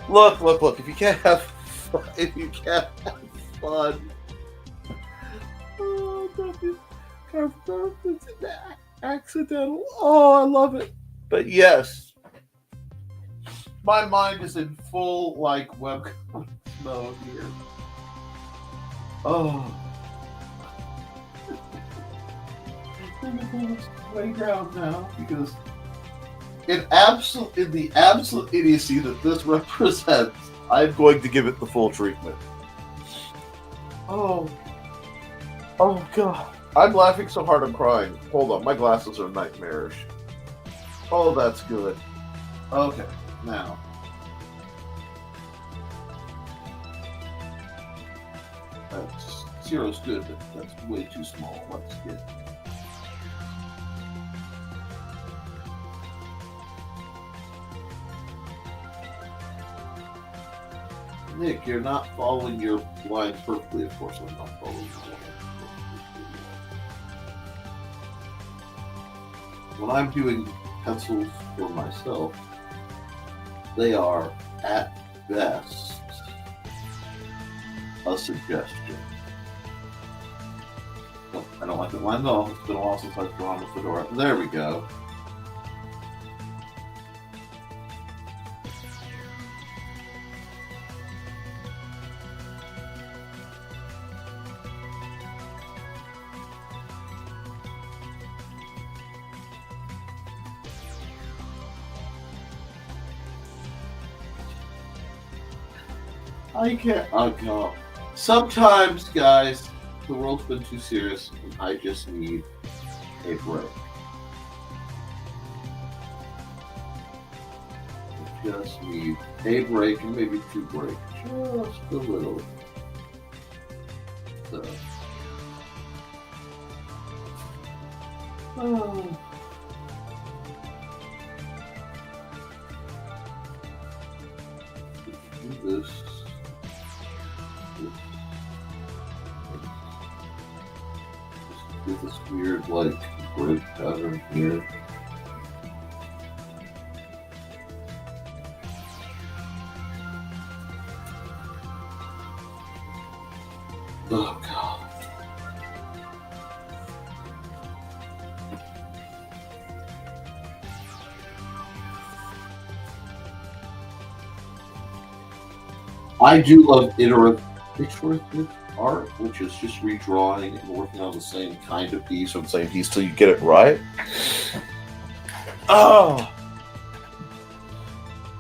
look! If you can't have fun, oh, It's accidental. Oh, I love it. But yes, my mind is in full like webcomic mode here. Oh, I'm going to lay down now because in the absolute idiocy that this represents, I'm going to give it the full treatment. Oh God. I'm laughing so hard I'm crying. Hold on, my glasses are nightmarish. Oh, that's good. Okay, now. Zero's good, but that's way too small. Let's get. Nick, you're not following your lines perfectly. Of course, I'm not following your lines perfectly. When I'm doing pencils for myself, they are, at best, a suggestion. Oh, I don't like the line at all. It's been a while since I've drawn the fedora. There we go. I can't. Oh God. Sometimes, guys, the world's been too serious, and I just need a break. I just need a break, and maybe two breaks, just a little. So. Oh. Do this. Just this weird, like, break pattern here. Oh, God. I do love iterative art, which is just redrawing and working on the same kind of piece or the same piece till you get it right. Oh!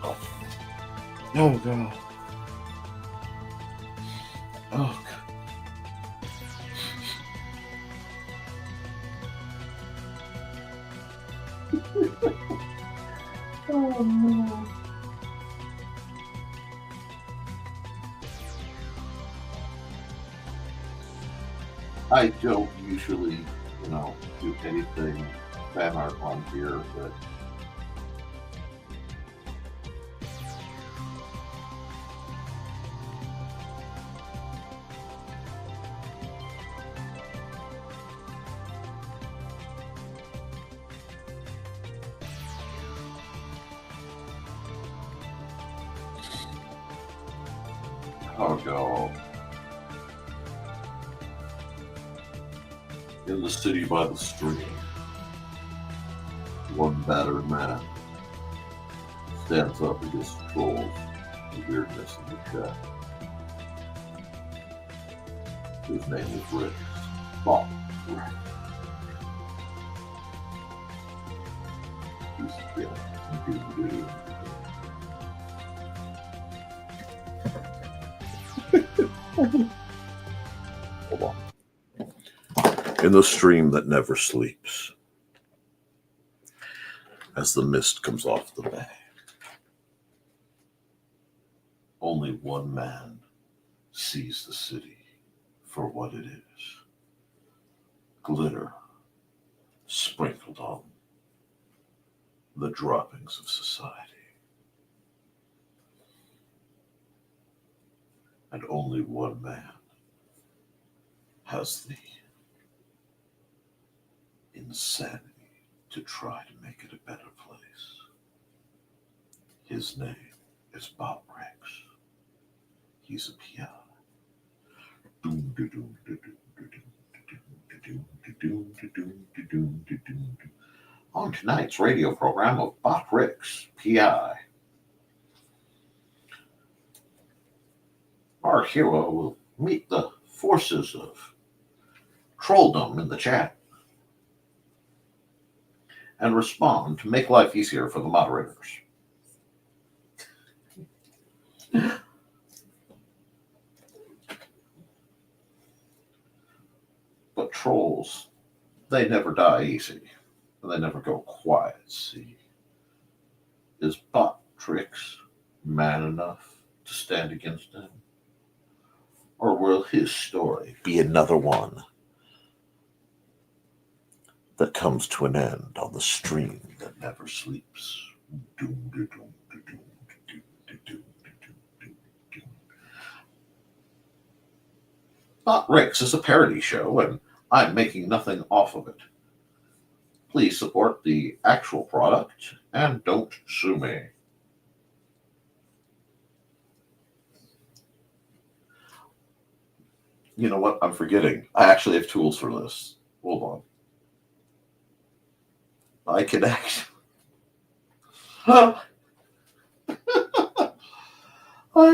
Oh, God. Oh, God. Oh, no. I don't usually, do anything fan art on here, but oh no. In the city by the stream, one battered man stands up against trolls, the weirdness in the chat. His name is Rick. Bob. Rick. He's Hold on. In the stream that never sleeps, as the mist comes off the bay, only one man sees the city for what it is. Glitter sprinkled on the droppings of society. And only one man has the insanity to try to make it a better place. His name is Bob Rex. He's a piano. Doom, doom, doom, doom, doom, doom, doom, doom, On tonight's radio program of Bottricks, PI, our hero will meet the forces of trolldom in the chat and respond to make life easier for the moderators. But trolls, they never die easy. They never go quiet, see. Is Bottricks man enough to stand against him? Or will his story be another one that comes to an end on the stream that never sleeps? Bottricks is a parody show, and I'm making nothing off of it. Please support the actual product and don't sue me. You know what? I'm forgetting. I actually have tools for this. Hold on. I can actually... I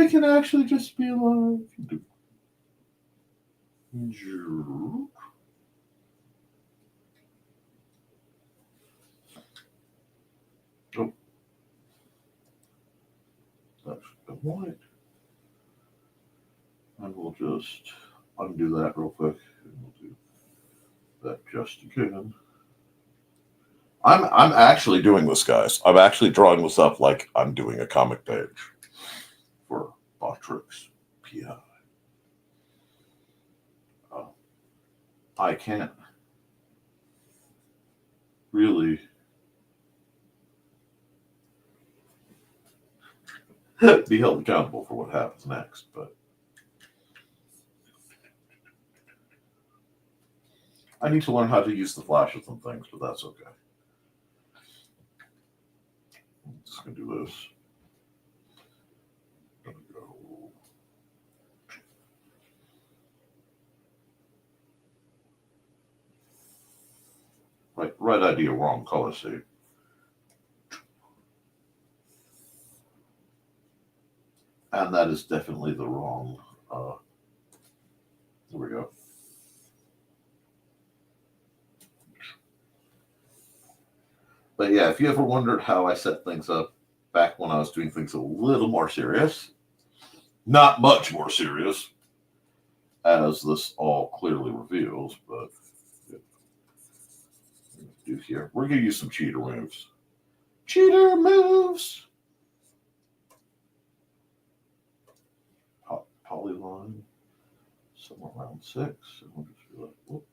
can actually just be like... Oh. That's the point. And we'll just undo that real quick. And we'll do that just again. I'm actually doing this, guys. I'm actually drawing this up like I'm doing a comic page for Bottricks PI. I can't really be held accountable for what happens next, but I need to learn how to use the flashes and things, but that's okay. I'm just going to do this. There we go. Right idea, wrong color, see? And that is definitely the wrong. There we go. But yeah, if you ever wondered how I set things up back when I was doing things a little more serious, not much more serious, as this all clearly reveals, but yeah. Do here. We're going to use some cheater moves. Cheater moves! Polyline, somewhere around 6. And we'll just be like, whoop,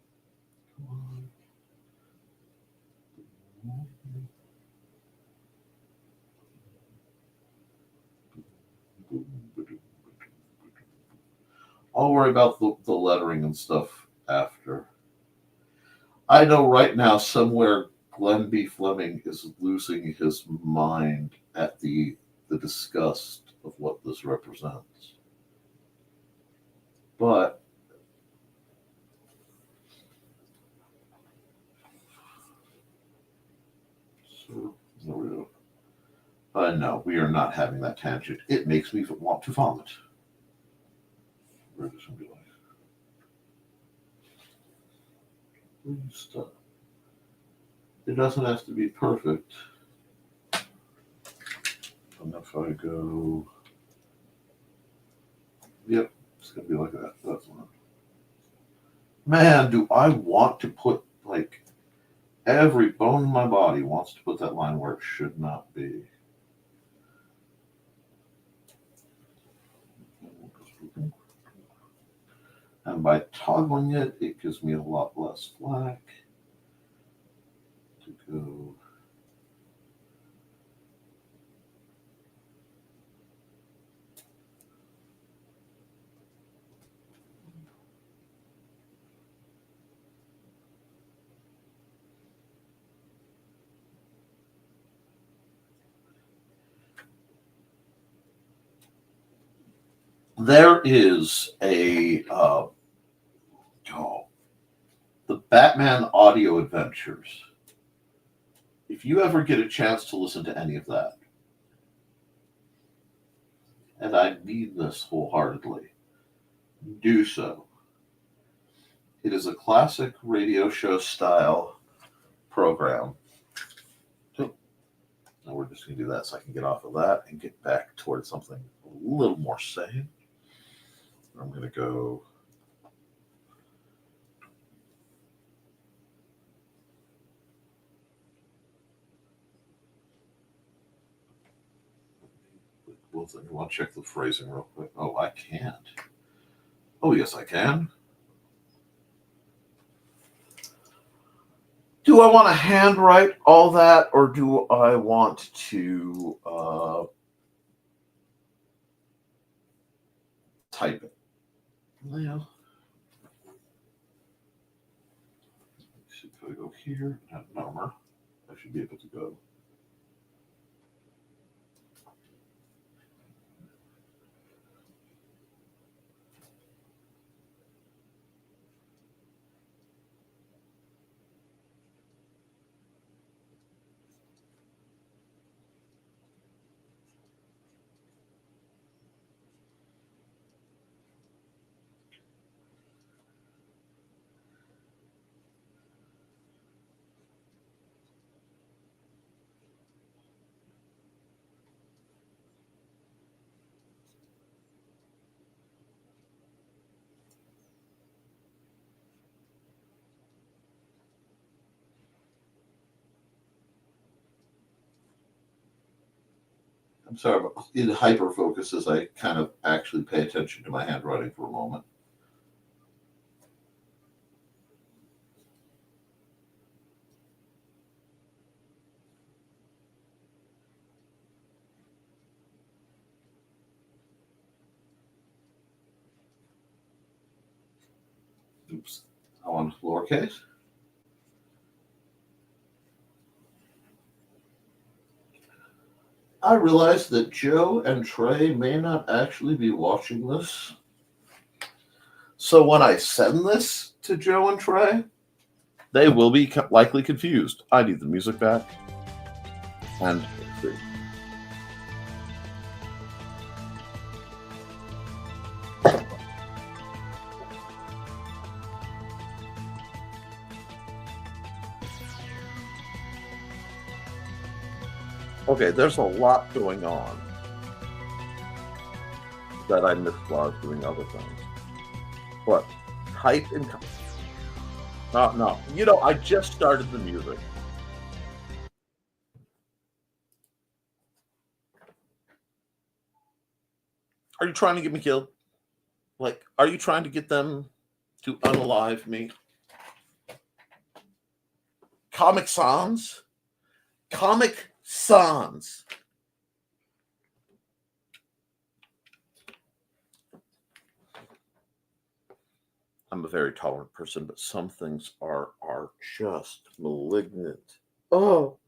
come on. I'll worry about the lettering and stuff after. I know right now somewhere Glenn B. Fleming is losing his mind at the disgust of what this represents. But so there we go. No, we are not having that tangent. It makes me want to vomit. Where does it be like? Stop. It doesn't have to be perfect. And if I go, yep, it's gonna be like that. That's one. Man, do I want to put like every bone in my body wants to put that line where it should not be. And by toggling it, it gives me a lot less slack to go. There is a the Batman Audio Adventures. If you ever get a chance to listen to any of that, and I mean this wholeheartedly, do so. It is a classic radio show style program. Now we're just going to do that so I can get off of that and get back towards something a little more sane. I'm going to go. Well, I want to check the phrasing real quick. Oh, I can't. Oh, yes, I can. Do I want to handwrite all that, or do I want to type it? Well, if I go here, that number, I should be able to go. I'm sorry, but in hyper focus as I kind of actually pay attention to my handwriting for a moment. Oops, I want lowercase. I realize that Joe and Trey may not actually be watching this. So when I send this to Joe and Trey, they will be likely confused. I need the music back. And let's see. Okay, there's a lot going on that I missed while I was doing other things. What? Type and... No. You know, I just started the music. Are you trying to get me killed? Like, are you trying to get them to unalive me? Comic Sans? Comic Sans. I'm a very tolerant person, but some things are just malignant. Oh,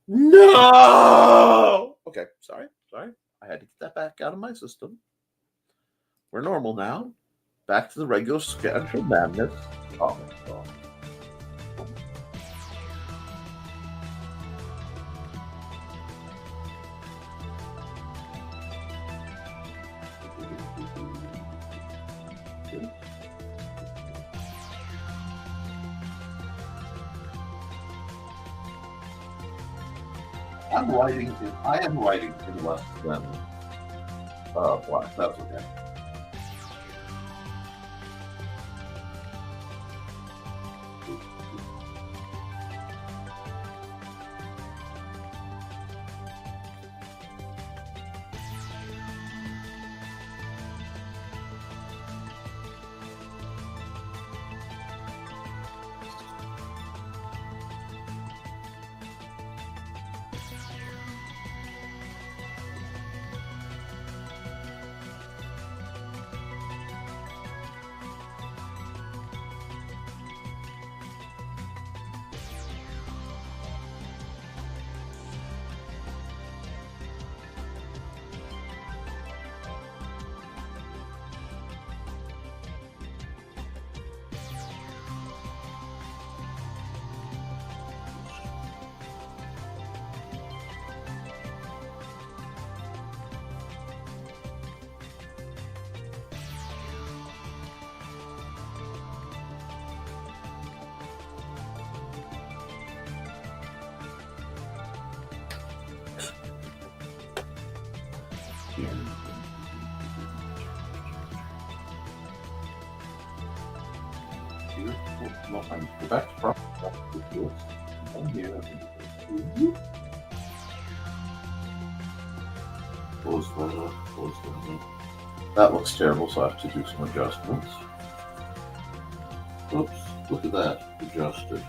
no! Okay, sorry. I had to get that back out of my system. We're normal now. Back to the regular schedule madness. Oh, my God. I am writing in less than black. That's okay. Well, I need to go back to property. And here, close that up, close that up. That looks terrible, so I have to do some adjustments. Oops, look at that, adjusted.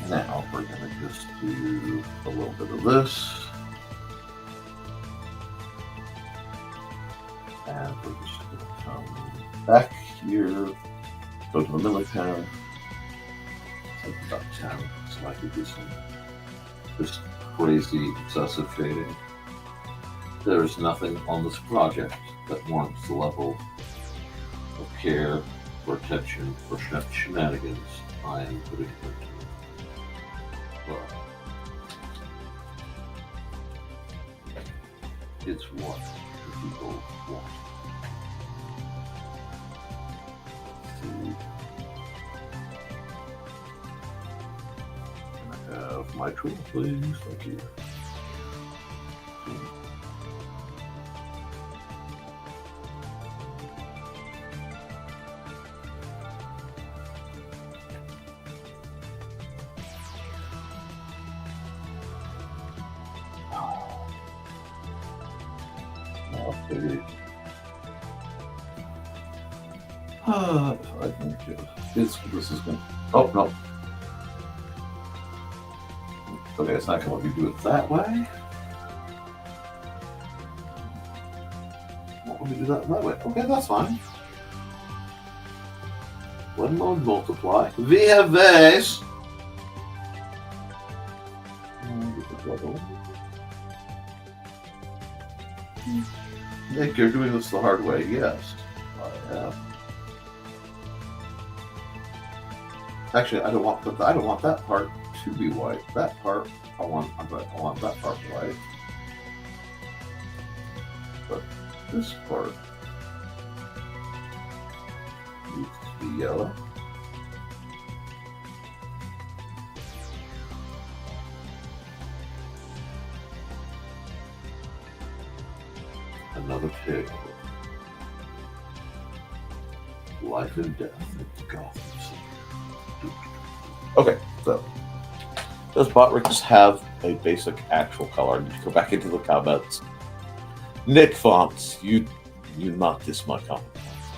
Now we're going to just do a little bit of this. And we're just going to come back here, go to the millipad, take about 10, so I can do some just crazy excessive fading. There's nothing on this project that warrants the level of care or attention or shenanigans I am putting into it. It's what the people want. Can I have my tool, please? Thank you. I think this is going to. Oh, no. Okay, it's not going to let me do it that way. Won't let me do that way. Okay, that's fine. One mode multiply via base. Nick, you're doing this the hard way. Yes, I am. Actually, I don't want that part to be white. That part I want that part white. But this part needs to be yellow. Another pig. Life and death in Gotham City. Okay, so does Botrix have a basic actual color? I need to go back into the comments. Nick Fonts, you knocked this my comment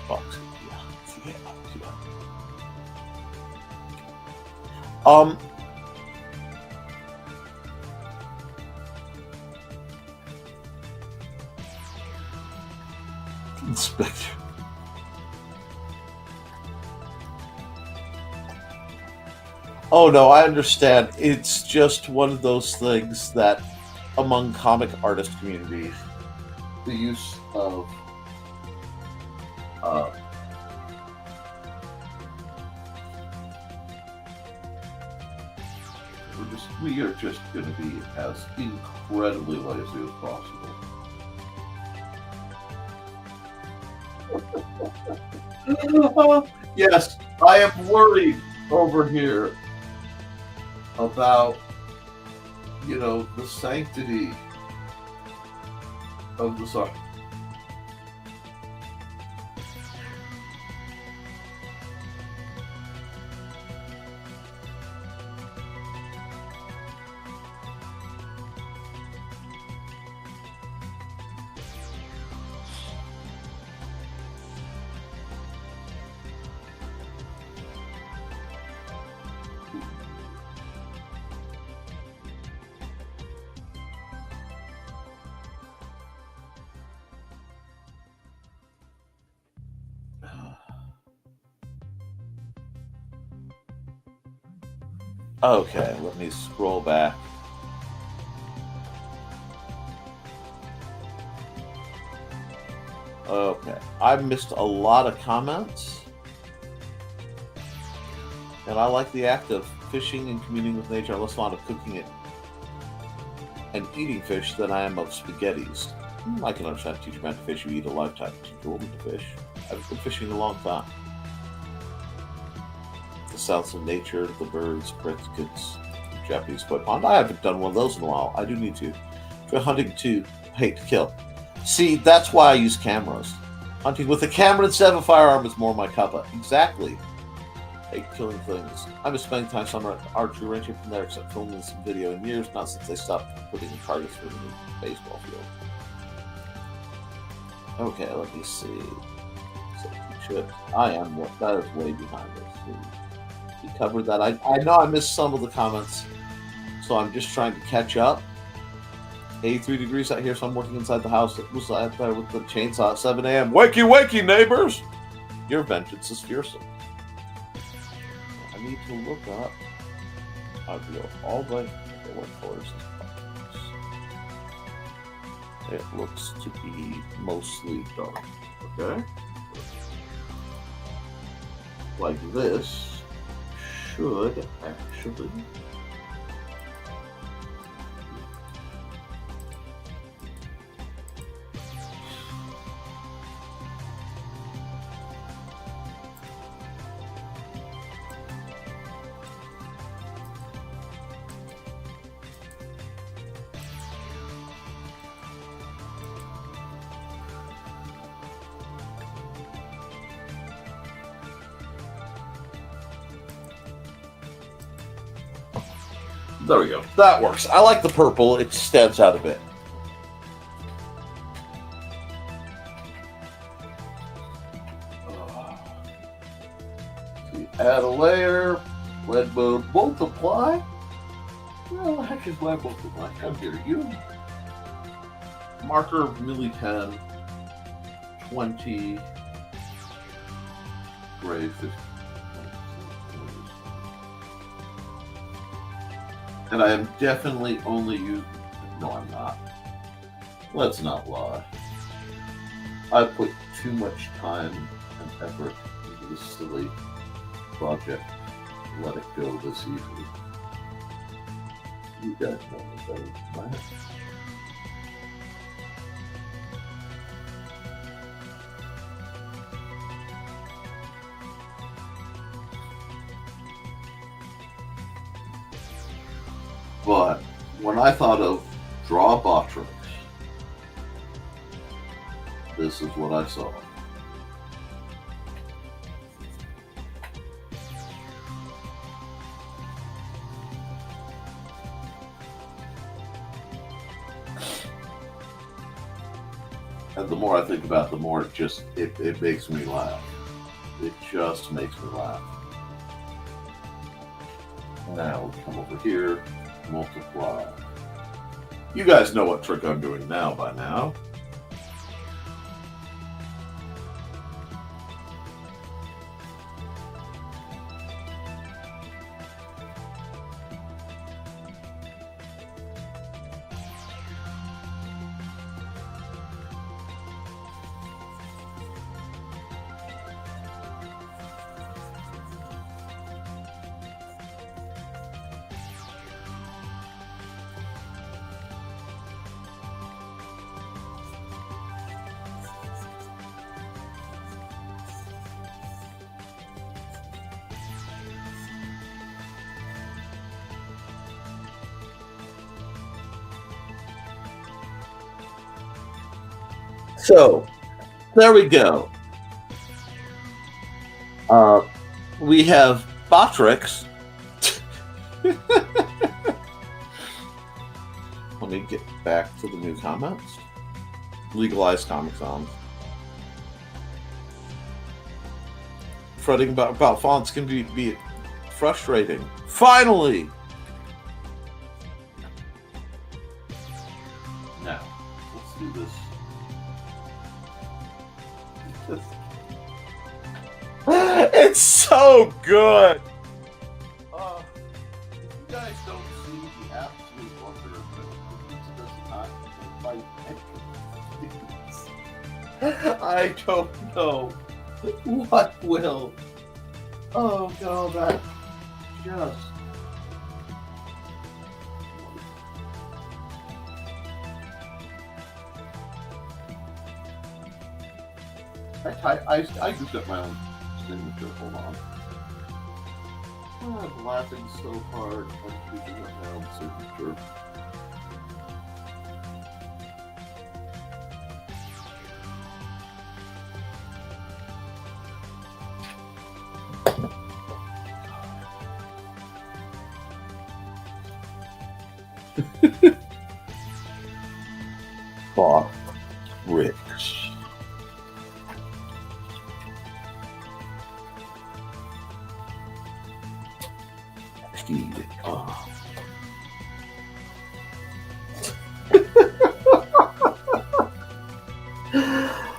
box. Yeah. Inspector. Oh no, I understand. It's just one of those things that among comic artist communities, the use of we are just going to be as incredibly lazy as possible. Yes, I am worried over here about, the sanctity of the song. Okay, let me scroll back. Okay, I missed a lot of comments. And I like the act of fishing and communing with nature. I'm less fond of cooking it and eating fish than I am of spaghettis. I can understand teach a man to fish, you eat a lifetime. Teach a woman to fish. I've been fishing a long time. The sounds of nature, the birds, crickets, Japanese koi pond. I haven't done one of those in a while. I do need to. For hunting to hate to kill. See, that's why I use cameras. Hunting with a camera instead of a firearm is more my cup. Exactly. Hate killing things. I've been spending time somewhere at the archery range from there, except filming some video in years, not since they stopped putting the targets for the new baseball field. Okay, let me see. So should. I am what that is way behind us. We covered that. I know I missed some of the comments, so I'm just trying to catch up. 83 degrees out here, so I'm working inside the house. It was out there with the chainsaw at 7 a.m. Wakey, wakey, neighbors! Your vengeance is fearsome. I need to look up. I'll go all the way. What colors is it looks to be mostly dark. Okay? Like this should actually. There we go. That works. I like the purple. It stands out a bit. So add a layer. Red mode multiply. Well, the heck is red multiply? Come here, you. Marker milli 10, 20, gray 50. And I am definitely only using. No, I'm not. Let's not lie. I put too much time and effort into this silly project to let it go this easily. You guys know me better than I. But when I thought of draw Botrix, this is what I saw. And the more I think about it, the more it makes me laugh. It just makes me laugh. Now we come over here. Multiply. You guys know what trick I'm doing now by now. So, there we go. We have Botrix. Let me get back to the new comments. Legalized Comic Sans. Fretting about fonts can be frustrating. Finally! Now, let's do this. It's so good! If you guys don't see the absolute wonder of this does not fight. I don't know what will. Oh god, that just. I used up my own signature. Hold on. I'm laughing so hard. I'm thinking of my own signature. Bob Ricks. Oh.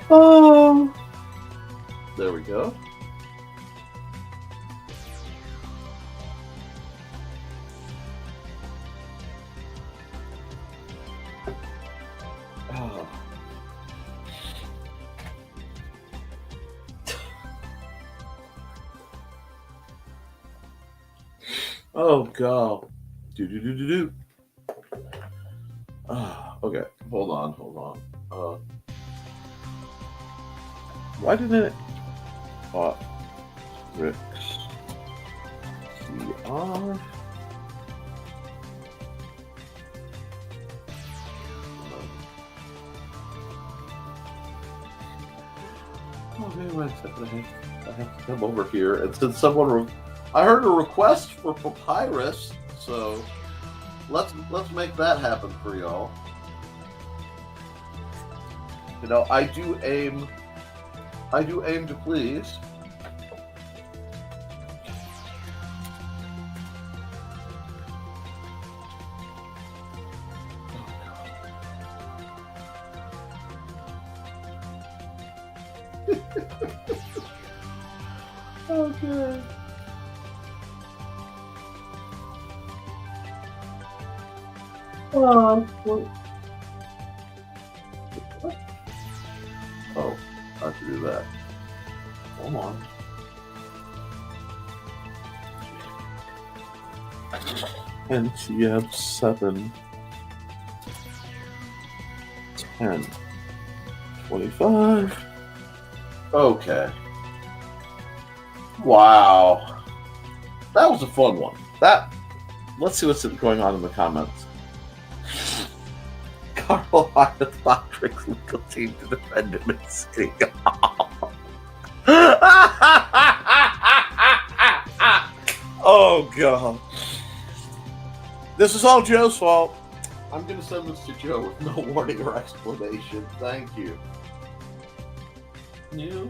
Oh. There we go. Oh. Oh god. Do. Okay. Hold on. Why didn't it? Ricks. CR. Okay, wait a second. I have to come over here and since someone. I heard a request for papyrus, so let's make that happen for y'all. You know, I do aim to please. Okay. Oh, I have to do that. Hold on. NTF 10, 25. Okay. Wow. That was a fun one. Let's see what's going on in the comments. Carl hired Patrick's legal team to defend him in City Hall. Oh, God. This is all Joe's fault. I'm going to send this to Joe with no warning or explanation. Thank you. New.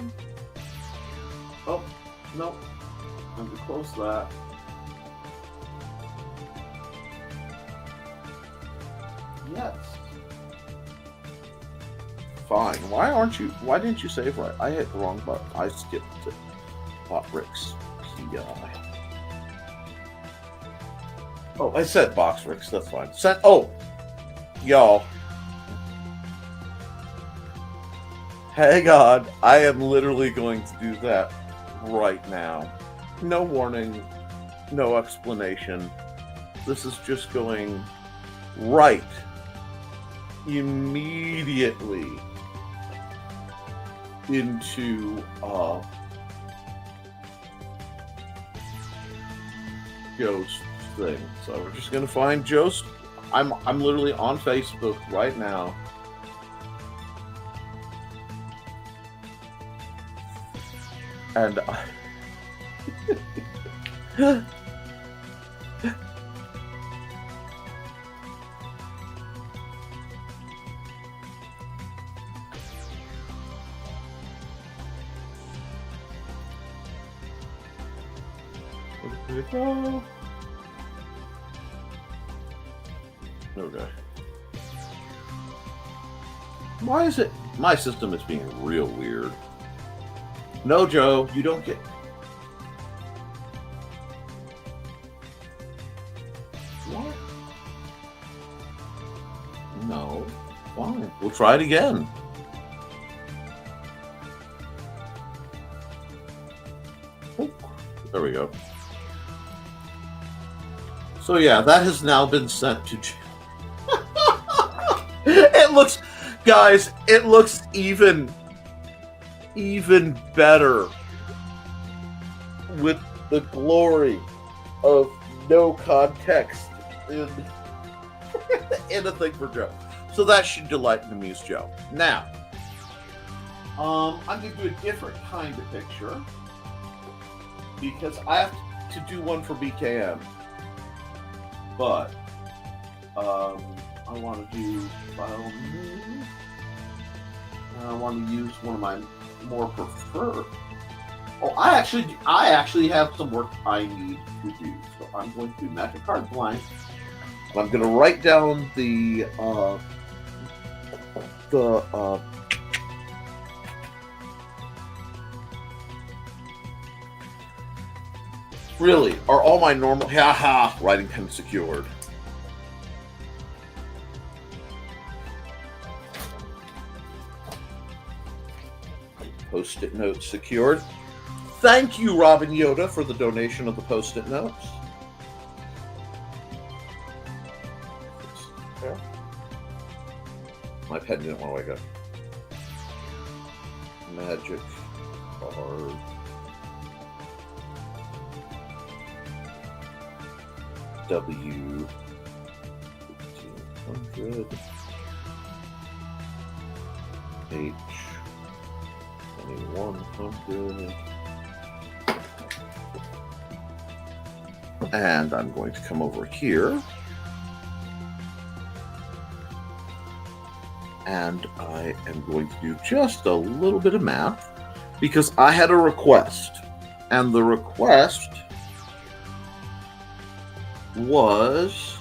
Oh, no. I'm going to close that. Yes. Fine. Why didn't you save right? I hit the wrong button. I skipped it. Bot Ricks. PI. Oh, I said Box Ricks. That's fine. Y'all. Hang on. I am literally going to do that right now. No warning. No explanation. This is just going right immediately into Joe's thing. So we're just gonna find Joe's. I'm literally on Facebook right now. And there we go. Okay. Why is it my system is being real weird? No, Joe, you don't get. What? No. Fine. We'll try it again. Oh, there we go. So yeah, that has now been sent to Joe. It looks, guys, it looks even better with the glory of no context in in a thing for Joe. So that should delight and amuse Joe. Now, I'm going to do a different kind of picture because I have to do one for BKM. But I want to do file new. I want to use one of my more preferred. Oh, I actually have some work I need to do. So I'm going to do Magic Card Blank. And I'm going to write down the really, are all my normal writing pen secured? Post-it notes secured. Thank you, Robin Yoda, for the donation of the Post-it notes. There. My pen didn't want to wake up. Magic card. W 1500 H 2100, and I'm going to come over here and I am going to do just a little bit of math because I had a request, and the request was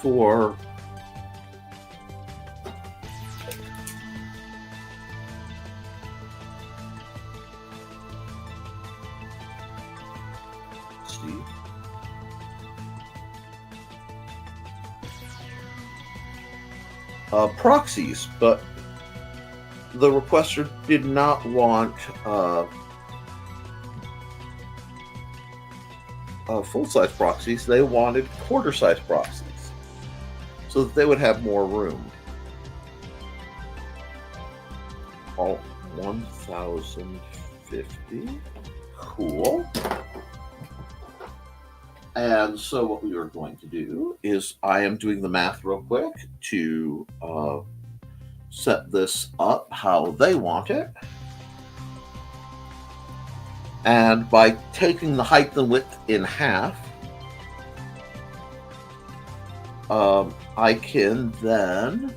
for proxies, but the requester did not want full-size proxies. They wanted quarter-size proxies so that they would have more room. All 1050. Cool. And so what we are going to do is I am doing the math real quick to set this up how they want it. And by taking the height and width in half, I can then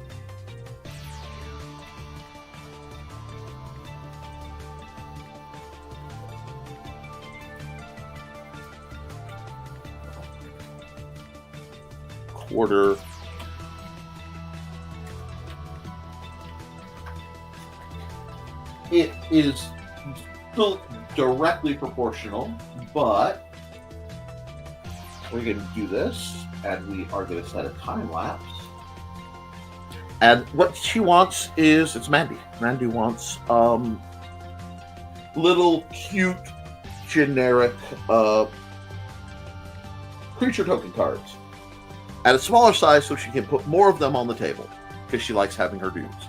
quarter it is still directly proportional, but we're going to do this and we are going to set a time lapse. And what she wants is, it's Mandy. Mandy wants little cute generic creature token cards at a smaller size so she can put more of them on the table because she likes having her dudes.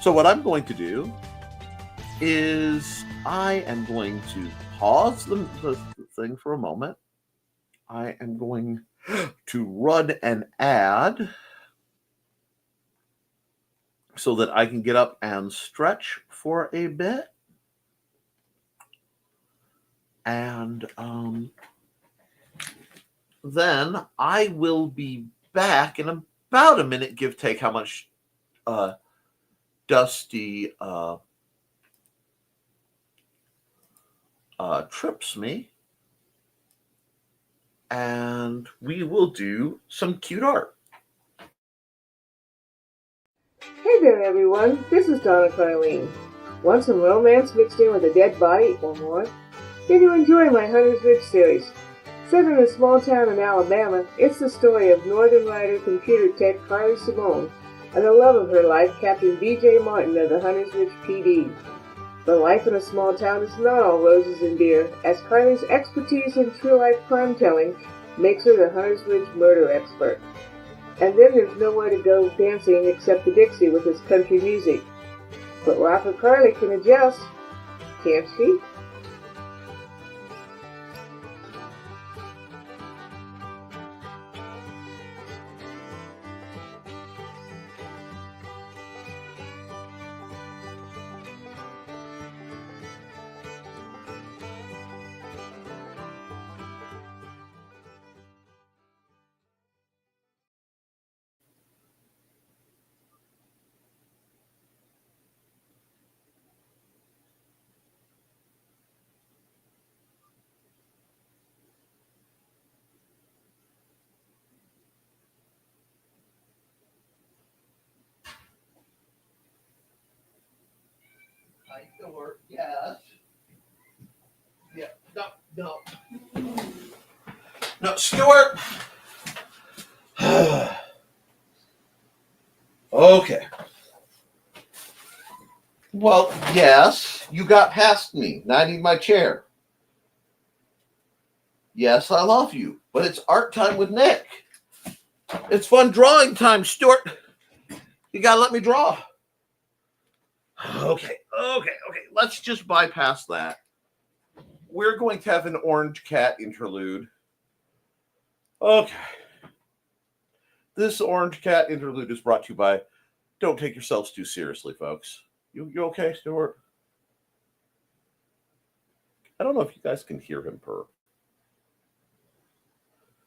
So what I'm going to do is I am going to pause the thing for a moment. I am going to run an ad so that I can get up and stretch for a bit. And then I will be back in about a minute, give take how much Dusty trips me. And we will do some cute art. Hey there, everyone. This is Donna Carlene. Want some romance mixed in with a dead body or more? Did you enjoy my Hunter's Ridge series? Set in a small town in Alabama, it's the story of Northern Rider computer tech Carly Simone and the love of her life, Captain B.J. Martin of the Hunter's Ridge PD. But life in a small town is not all roses and beer, as Carly's expertise in true-life crime-telling makes her the Hunter's Ridge murder expert. And then there's nowhere to go dancing except the Dixie with its country music. But Rocker Carly can adjust. can't she? Yes. Yeah. No. No, Stuart. Okay. Well, yes, you got past me. Now I need my chair. Yes, I love you, but it's art time with Nick. It's fun drawing time, Stuart. You gotta let me draw. Okay. Let's just bypass that. We're going to have an orange cat interlude. Okay. This orange cat interlude is brought to you by Don't Take Yourselves Too Seriously, folks. You okay, Stuart? I don't know if you guys can hear him purr.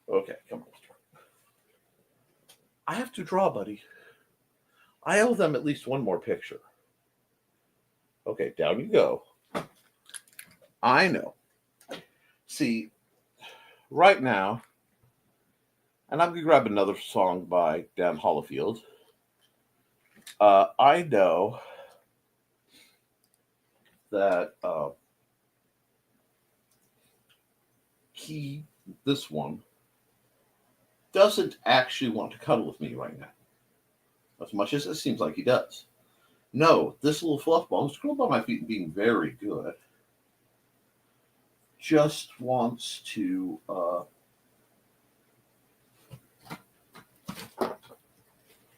Okay, come on, Stuart. I have to draw, buddy. I owe them at least one more picture. Okay, down you go. I know. See, right now, and I'm going to grab another song by Dan Hollifield. I know that this one, doesn't actually want to cuddle with me right now, as much as it seems like he does. No, this little fluff ball is curled by my feet and being very good. Just wants to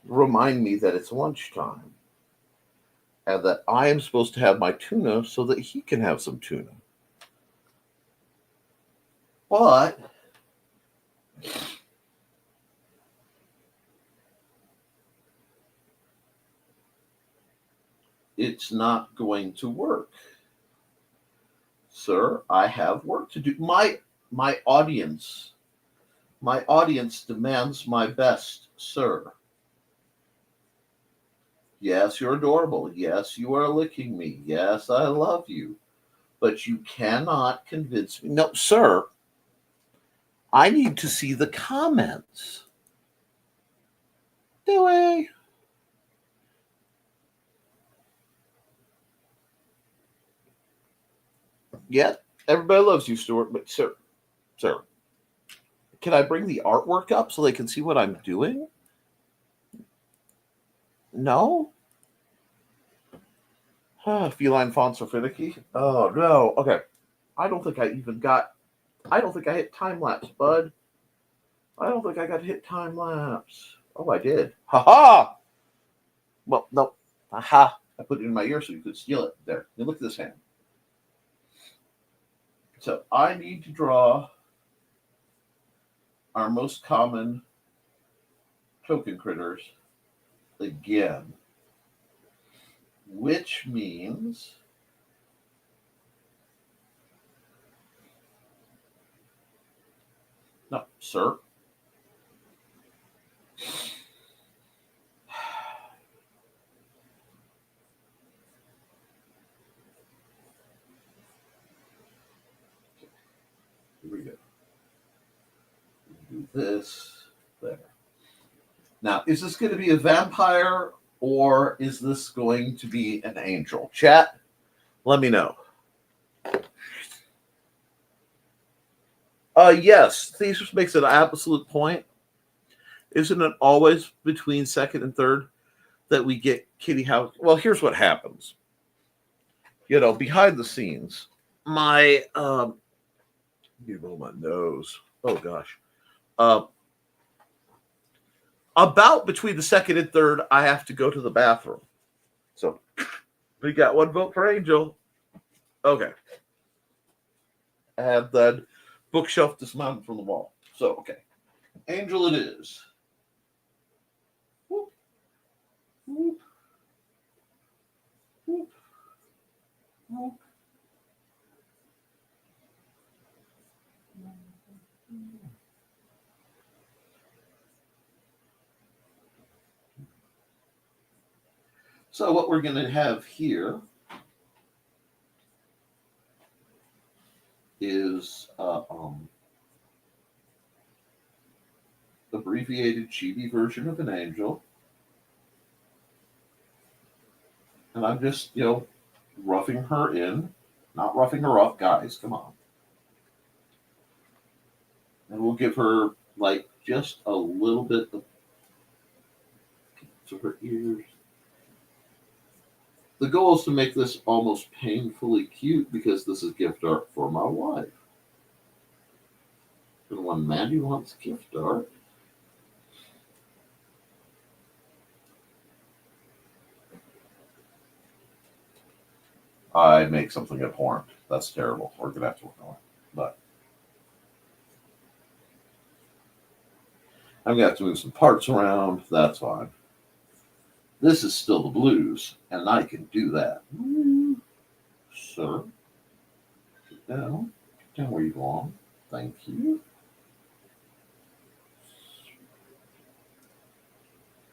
remind me that it's lunchtime and that I am supposed to have my tuna so that he can have some tuna. But it's not going to work. Sir, I have work to do. My audience demands my best, sir. Yes, you're adorable. Yes, you are licking me. Yes, I love you. But you cannot convince me. No, sir. I need to see the comments. Dewey. Yeah, everybody loves you, Stuart. But sir, can I bring the artwork up so they can see what I'm doing? No? Feline fonts are finicky. Oh, no. Okay. I don't think I hit time lapse, bud. I don't think I got to hit time lapse. Oh, I did. Ha ha! Well, no. Aha. I put it in my ear so you could steal it. There. Now look at this hand. So I need to draw our most common token critters again, which means no, sir. Here we go. Do this there. Now, is this going to be a vampire or is this going to be an angel? Chat, let me know. Yes, Thesis makes an absolute point. Isn't it always between second and third that we get Kitty House? Well, here's what happens. Behind the scenes, my my nose. Oh gosh. About between the second and third, I have to go to the bathroom. So we got one vote for Angel. Okay. And then bookshelf dismounted from the wall. So, okay. Angel it is. Whoop, whoop, whoop, whoop. So what we're going to have here is abbreviated chibi version of an angel. And I'm just, roughing her in, not roughing her up, guys, come on. And we'll give her, like, just a little bit of to her ears. The goal is to make this almost painfully cute because this is gift art for my wife. And when Mandy wants gift art, I make something abhorrent. That's terrible. We're going to have to work on it. But I'm going to have to move some parts around. That's fine. This is still the blues, and I can do that. Sir, sit down. Sit down where you belong. Thank you.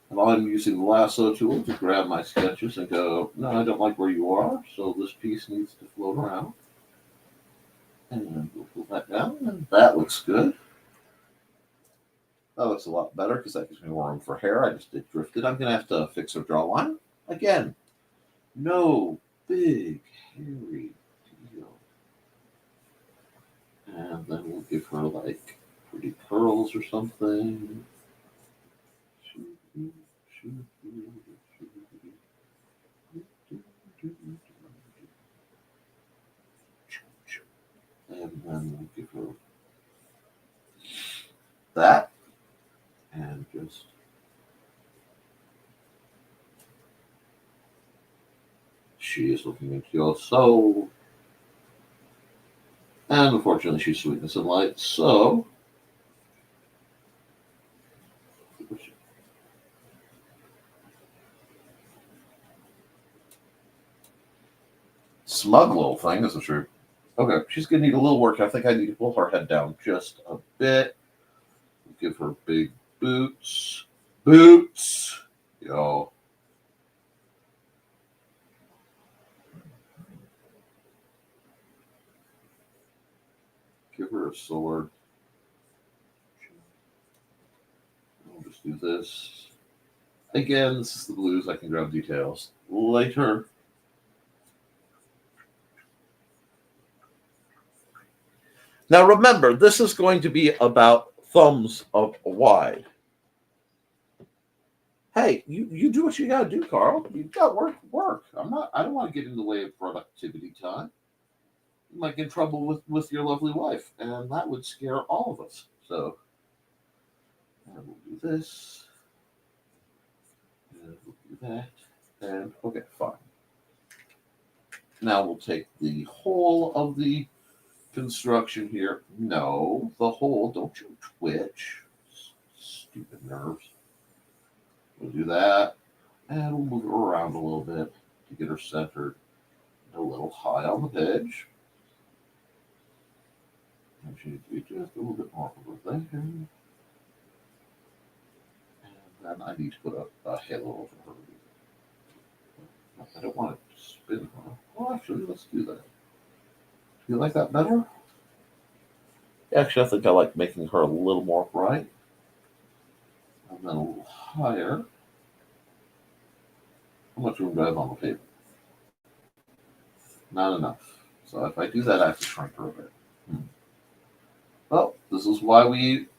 And I'm using the lasso tool to grab my sketches and go, no, I don't like where you are, so this piece needs to float around. And we'll pull that down, and that looks good. That looks a lot better because that gives me more room for hair. I just did drifted. I'm going to have to fix her jawline. Again, no big, hairy deal. And then we'll give her, like, pretty curls or something. And then we'll give her that. And just she is looking into your soul. And unfortunately, she's sweetness and light. So smug little thing, isn't she? Okay, she's gonna need a little work. I think I need to pull her head down just a bit. Give her big boots. Boots! Yo. Give her a sword. I'll just do this. Again, this is the blues. I can grab details later. Now remember, this is going to be about thumbs up wide. Hey, you do what you gotta do, Carl. You got work. I don't want to get in the way of productivity time. You might get in trouble with your lovely wife, and that would scare all of us. So and we'll do this. And we'll do that. And okay, fine. Now we'll take the whole of the construction here. No, the whole. Don't you twitch. Stupid nerves. We'll do that. And we'll move her around a little bit to get her centered a little high on the page. And she needs to be just a little bit more over there. And then I need to put a halo over her. I don't want it to spin her. Well, actually, let's do that. Do you like that better? Actually, I think I like making her a little more bright. And then a little higher. How much room do I have on the paper? Not enough. So if I do that, I have to shrink her a bit. Well, this is why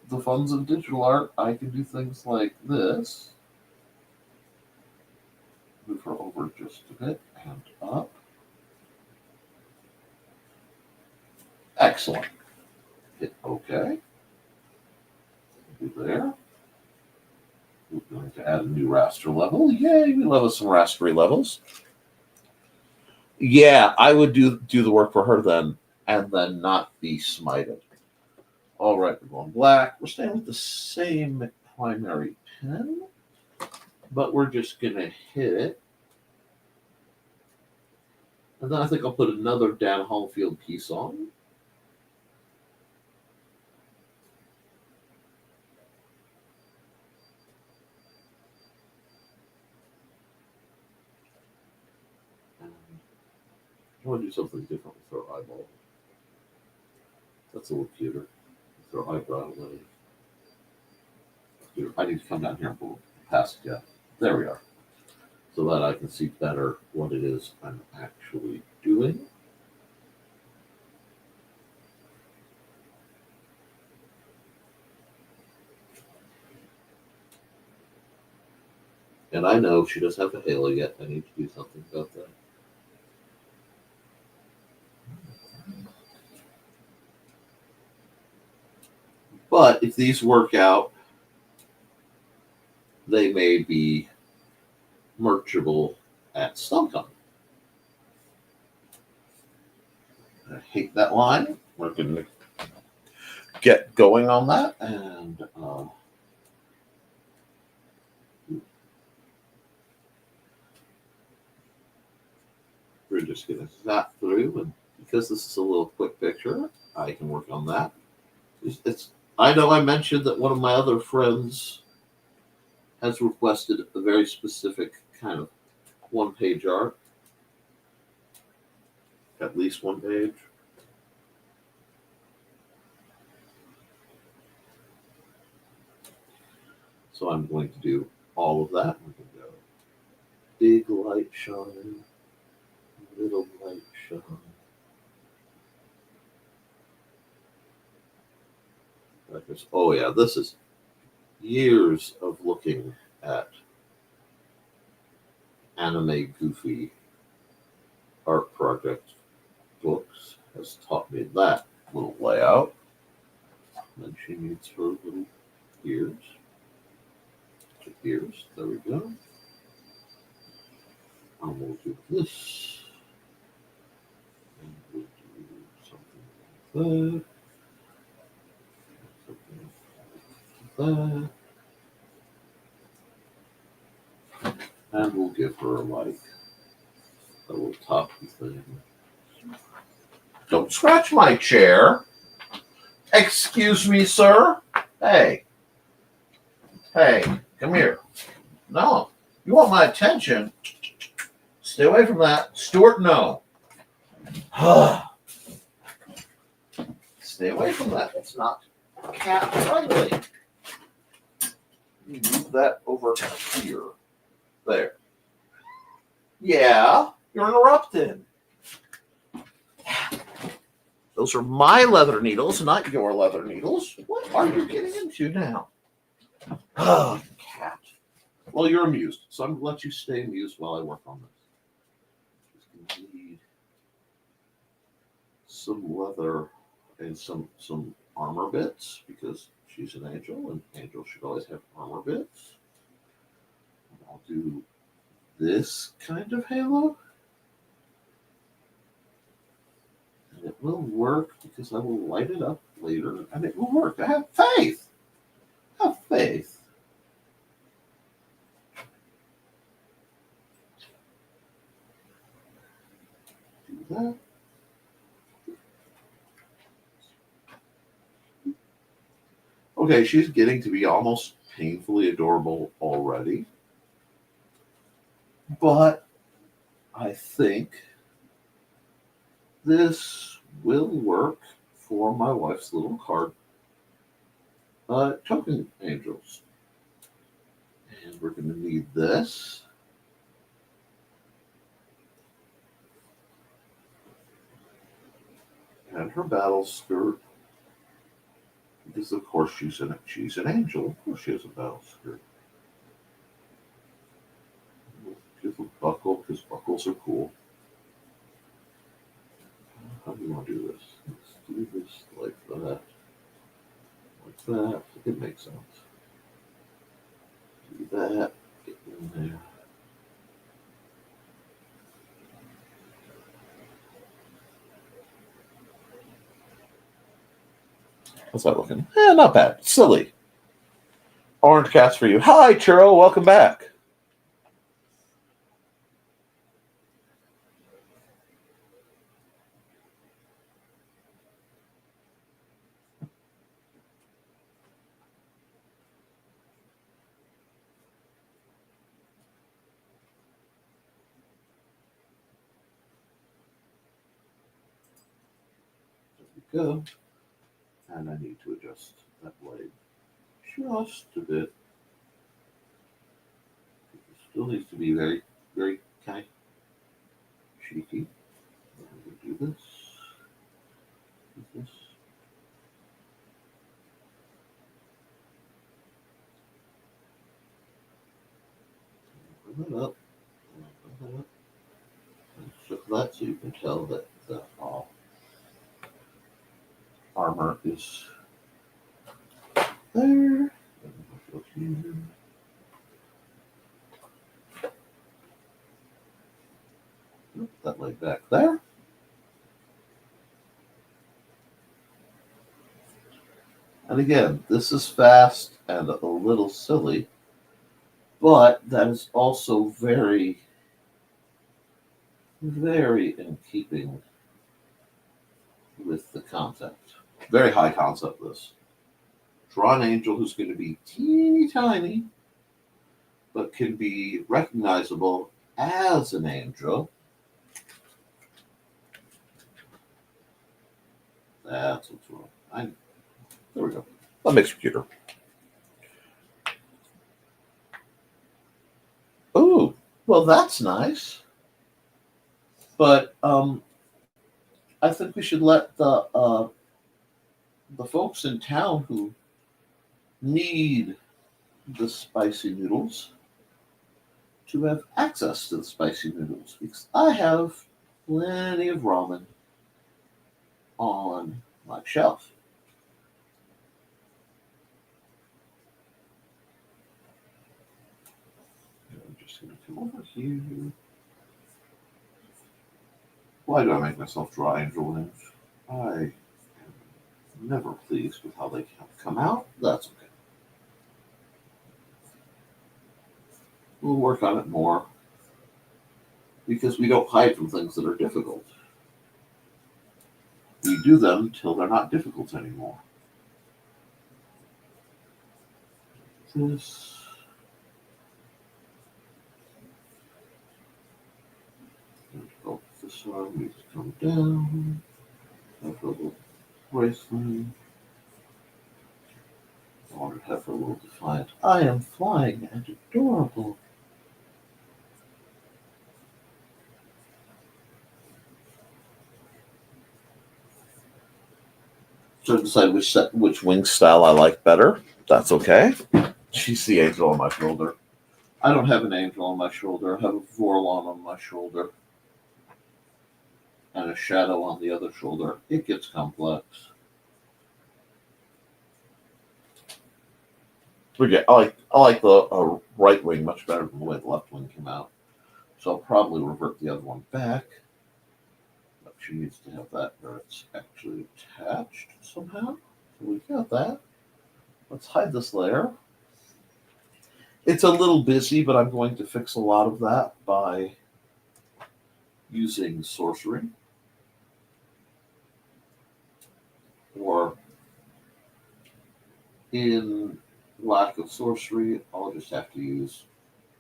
the funds of digital art, I can do things like this. Move her over just a bit and up. Excellent. Hit OK. Do there. We're going to add a new raster level. Yay, we love us some rastery levels. Yeah, I would do the work for her then, and then not be smited. All right, we're going black. We're staying with the same primary pen, but we're just gonna hit it. And then I think I'll put another Dan Homefield piece on. And I want to do something different with her eyeball. That's a little cuter. With her eyebrow. I need to come down here and pull past it. Yeah. There we are. So that I can see better what it is I'm actually doing. And I know she doesn't have a halo yet. I need to do something about that. But if these work out, they may be merchable at StumpCon. I hate that line. We're going to get going on that. And we're just going to zap through. And because this is a little quick picture, I can work on that. I know I mentioned that one of my other friends has requested a very specific kind of one-page art. At least one page. So I'm going to do all of that. I'm going to go big light shine, little light shine. Oh yeah, this is years of looking at anime goofy art project books has taught me that little layout. And then she needs her little ears. Ears, there we go. And we'll do this. And we'll do something like that. Something like that. And we'll give her like a little toppy thing. Don't scratch my chair. Excuse me, sir. Hey. Hey, come here. No. You want my attention? Stay away from that. Stuart, no. Stay away from that. It's not cat friendly. You move that over here. There. Yeah, you're interrupted. Those are my leather needles, not your leather needles. What are you getting into now? Oh, cat. Well, you're amused, so I'm going to let you stay amused while I work on this. Just going to need some leather and some armor bits, because she's an angel, and angels should always have armor bits. And I'll do this kind of halo. And it will work because I will light it up later, and it will work. I have faith. Have faith. Do that. Okay, she's getting to be almost painfully adorable already. But I think this will work for my wife's little card token angels. And we're going to need this. And her battle skirt. Because of course she's an angel. Of course she has a battle skirt. She's a buckle, because buckles are cool. How do you want to do this? Let's do this like that. Like that. It makes sense. Do that. Get in there. How's that looking? Not bad. Silly. Orange cats for you. Hi, Churro. Welcome back. There we go. And I need to adjust that blade just a bit. It still needs to be very, very kind of cheeky. Do this. Do this. Bring that up. Bring that up. And shift that so you can tell that the armor is there. That leg back there. And again, this is fast and a little silly, but that is also very, very in keeping with the concept. Very high concept, this. Draw an angel who's going to be teeny tiny, but can be recognizable as an angel. That's what's wrong. There we go. A mixed computer. Oh, well, that's nice. But I think we should let the folks in town who need the spicy noodles to have access to the spicy noodles, because I have plenty of ramen on my shelf. I'm just going to come over here. Why do I make myself draw angel wings? I am never pleased with how they come out. That's okay. We'll work on it more because we don't hide from things that are difficult. We do them till they're not difficult anymore. This. Oh, this one needs to come down. Have a little bracelet. I want to have her a little defiant. I am flying and adorable. So decide which wing style I like better. That's okay. She's the angel on my shoulder. I don't have an angel on my shoulder. I have a Vorlon on my shoulder. And a shadow on the other shoulder. It gets complex. I like the right wing much better than the way the left wing came out. So I'll probably revert the other one back. But she needs to have that where it's actually attached somehow. So we've got that. Let's hide this layer. It's a little busy, but I'm going to fix a lot of that by using sorcery. Or in lack of sorcery, I'll just have to use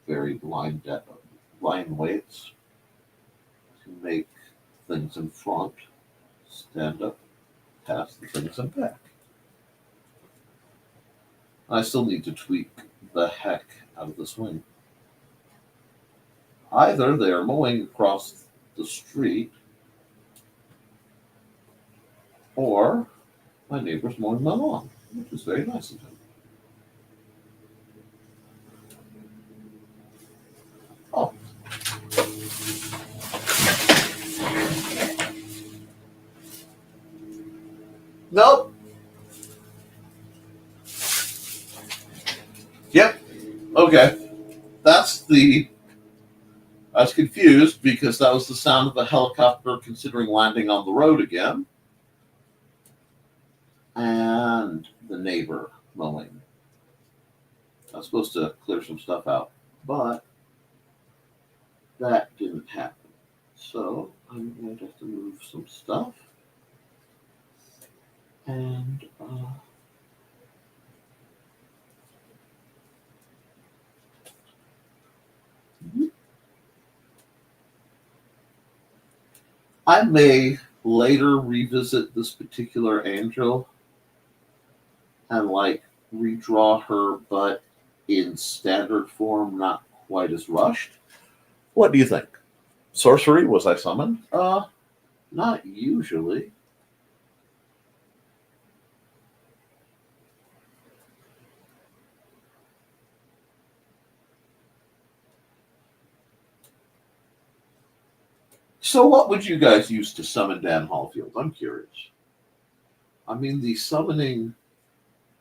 very blind weights to make things in front stand up past the things in back. I still need to tweak the heck out of this wing. Either they are mowing across the street, or my neighbor's mowing my lawn, which is very nice of him. Oh. Nope. Yep. Okay. I was confused because that was the sound of a helicopter considering landing on the road again. and the neighbor mowing. I was supposed to clear some stuff out, but that didn't happen. So I'm going to have to move some stuff. And I may later revisit this particular angel and like redraw her, but in standard form, not quite as rushed. What do you think? Sorcery? Was I summoned? Not usually. So what would you guys use to summon Dan Hallfield? I'm curious. I mean, the summoning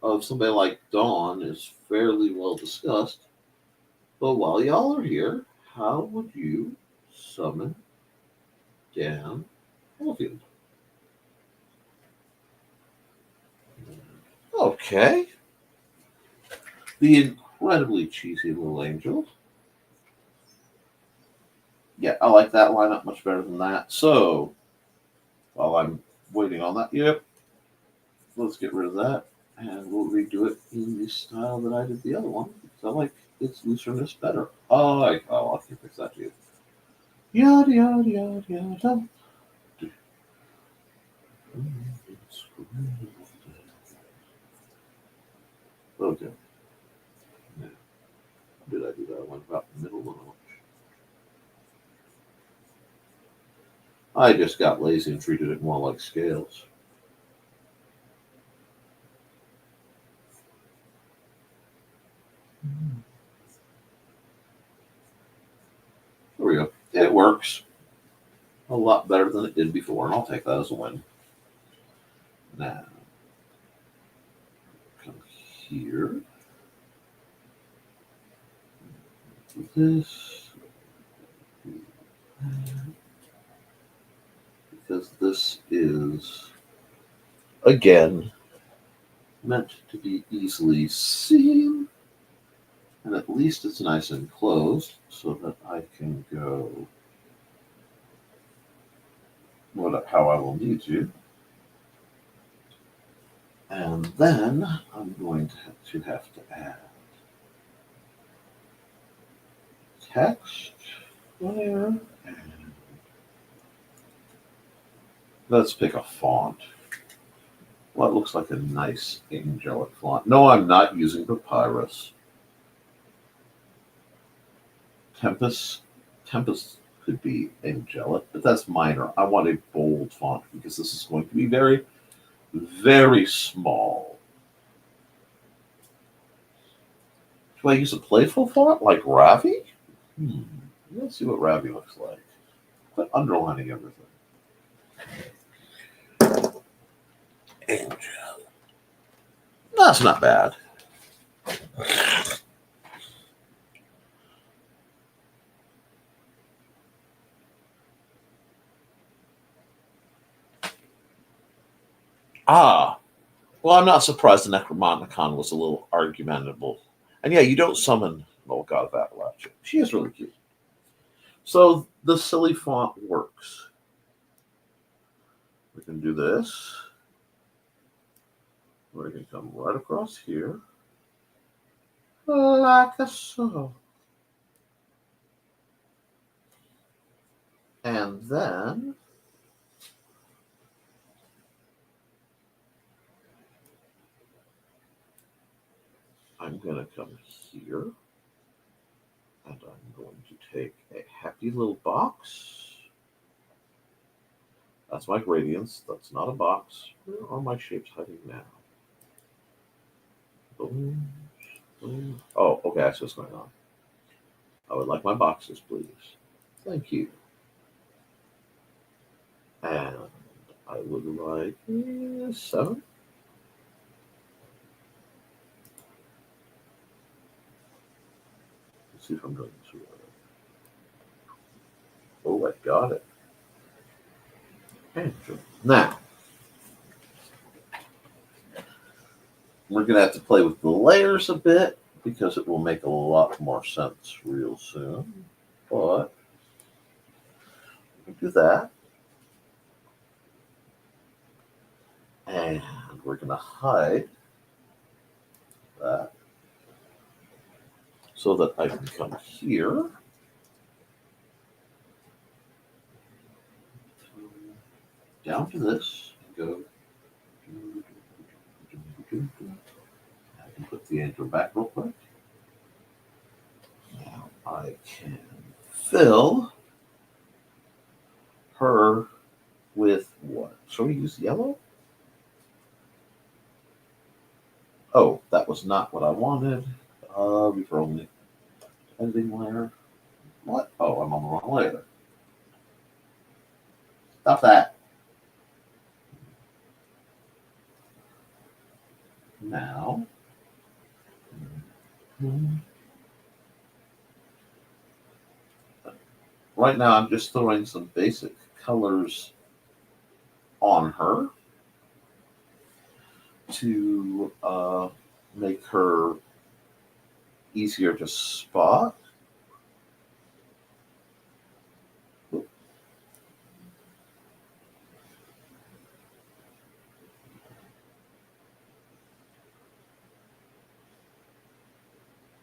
of somebody like Dawn is fairly well discussed. But while y'all are here, how would you summon Dan Hallfield? Okay. The incredibly cheesy little angel. Yeah, I like that lineup much better than that. So, while I'm waiting on that, yep, let's get rid of that. And we'll redo it in the style that I did the other one. Because I like its looserness better. Oh, I can fix that too. Yada, yada, yada, yada. Okay. Yeah. Did I do that? I went about the middle of the notch. I just got lazy and treated it more like scales. There we go. It works a lot better than it did before, and I'll take that as a win. Now, come here. Do this. Do that. Because this is, again, meant to be easily seen. And at least it's nice and closed so that I can go how I will need to. And then I'm going to have to add text there. And let's pick a font. What looks like a nice angelic font. No, I'm not using Papyrus. Tempest could be angelic, but that's minor. I want a bold font because this is going to be very, very small. Do I use a playful font like Ravi? Let's see what Ravi looks like. Quit underlining everything. Angel. That's not bad. Well, I'm not surprised the Necromonicon was a little argumentable. And yeah, you don't summon Old God of Appalachia. She is really cute. So the silly font works. We can do this. We can come right across here. Like so. And then I'm going to come here. And I'm going to take a happy little box. That's my gradients. That's not a box. Where are my shapes hiding now? Boom, boom. Oh, okay, that's what's going on. I would like my boxes, please. Thank you. And I would like 7. Let's see if I'm doing this right. Oh, I got it. Now, We're going to have to play with the layers a bit because it will make a lot more sense real soon. But we do that. And we're going to hide that so that I can come here. Down to this. Go. I can put the anchor back real quick. Now I can fill her with what? Shall we use yellow? Oh, that was not what I wanted. Before only editing layer. What? Oh, I'm on the wrong layer. Stop that. Now. Right now, I'm just throwing some basic colors on her to make her easier to spot.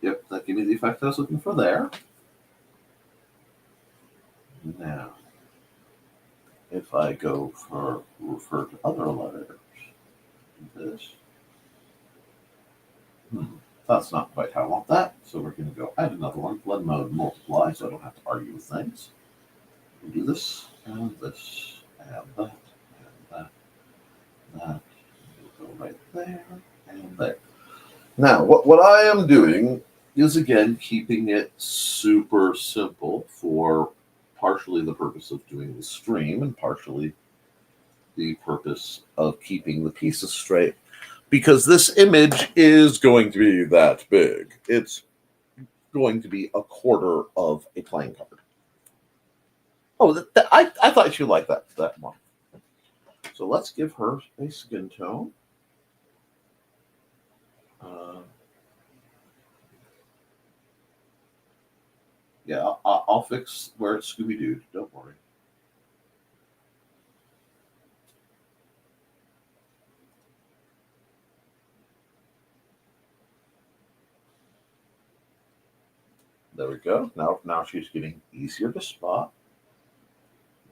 Yep, that gave me the effect I was looking for there. Now, if I go for refer to other letters, this, that's not quite how I want that. So we're going to go add another one, blend mode, multiply, so I don't have to argue with things. We'll do this, and this, and that, and that, and that. We'll go right there, and there. Now, what I am doing is, again, keeping it super simple for partially the purpose of doing the stream and partially the purpose of keeping the pieces straight. Because this image is going to be that big. It's going to be a quarter of a playing card. Oh, I thought you liked that one. So let's give her a skin tone. Yeah, I'll fix where it's Scooby-Doo. Don't worry. There we go. Now she's getting easier to spot.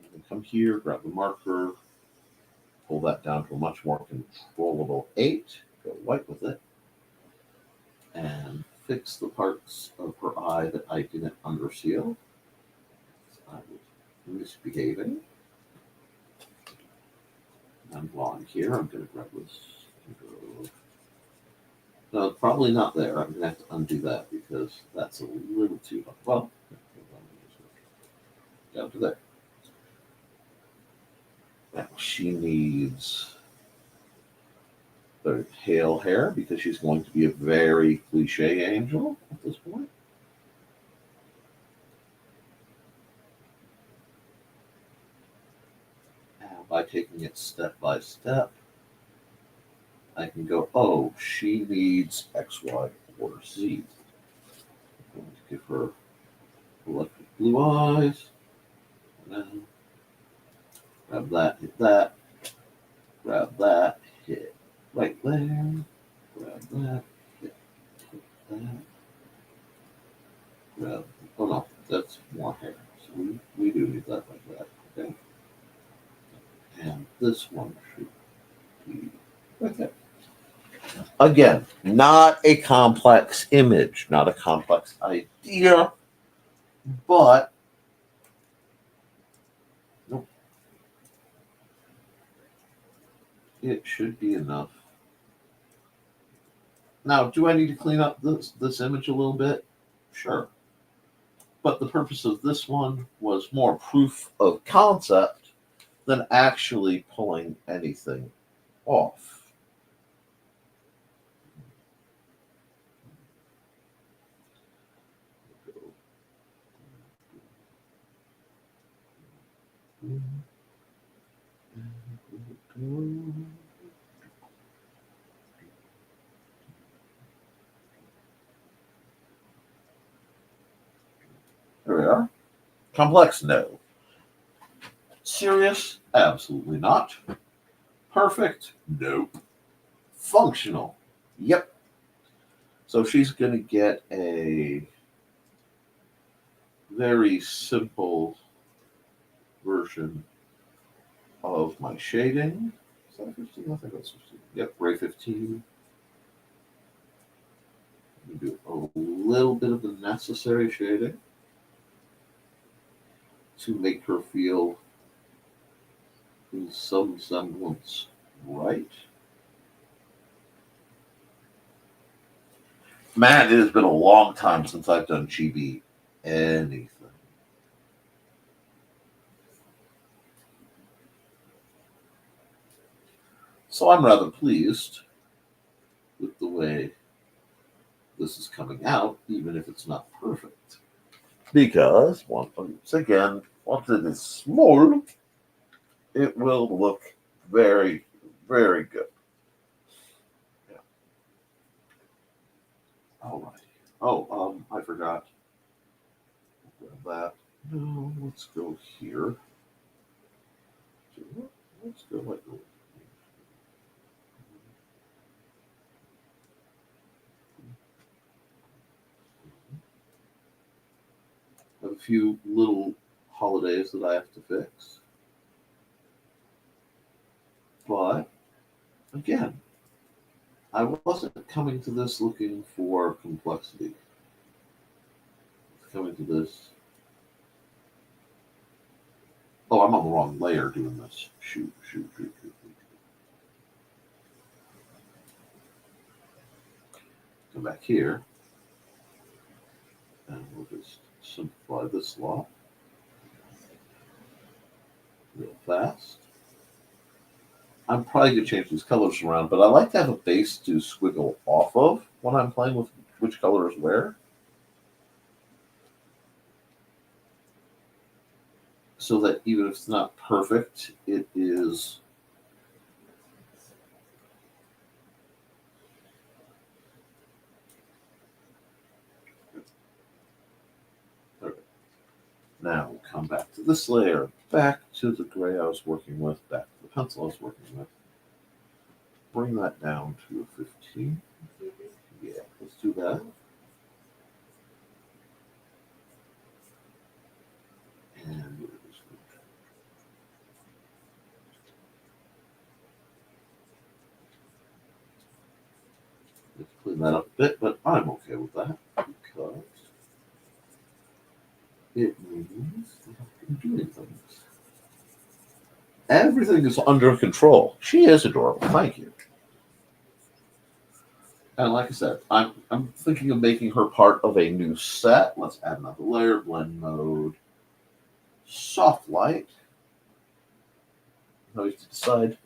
You can come here, grab the marker, pull that down to a much more controllable 8. Go white with it. And fix the parts of her eye that I didn't underseal. I was misbehaving. And while I'm here, I'm going to grab this. No, probably not there. I'm going to have to undo that because that's a little too hard. Well, down to there. Now she needs the pale hair because she's going to be a very cliche angel at this point. Now, by taking it step by step, I can go, oh, she needs X, Y, or Z. I'm going to give her electric blue eyes. And then grab that, hit that. Grab that, hit right there. Grab that, hit that. Grab, oh no, that's more hair. So we do need that like that. Okay. And this one should be right there. Again, not a complex image, not a complex idea, but nope, it should be enough. Now, do I need to clean up this image a little bit? Sure. But the purpose of this one was more proof of concept than actually pulling anything off. There we are. Complex? No. Serious? Absolutely not. Perfect? Nope. Functional? Yep. So she's going to get a very simple version of my shading. Is that 15? I think that's 15. Yep, Ray 15. Do a little bit of the necessary shading to make her feel in some semblance right. Man, it has been a long time since I've done chibi anything. So I'm rather pleased with the way this is coming out, even if it's not perfect. Because, once again, once it is small, it will look very, very good. Yeah. All right. Oh, I forgot. That. No, let's go here. Let's go like that. I have a few little holidays that I have to fix. But, again, I wasn't coming to this looking for complexity. Coming to this. Oh, I'm on the wrong layer doing this. Shoot. Come back here. And we'll just simplify this lot real fast. I'm probably going to change these colors around, but I like to have a base to squiggle off of when I'm playing with which color is where. So that even if it's not perfect, it is okay. Now we'll come back to this layer, back to the gray I was working with, back to the pencil I was working with. Bring that down to a 15. Yeah, let's do that. And let's clean that up a bit, but I'm okay with that because it means that I'm doing things. Everything is under control. She is adorable. Thank you. And like I said, I'm thinking of making her part of a new set. Let's add another layer, blend mode, soft light. Now we have to decide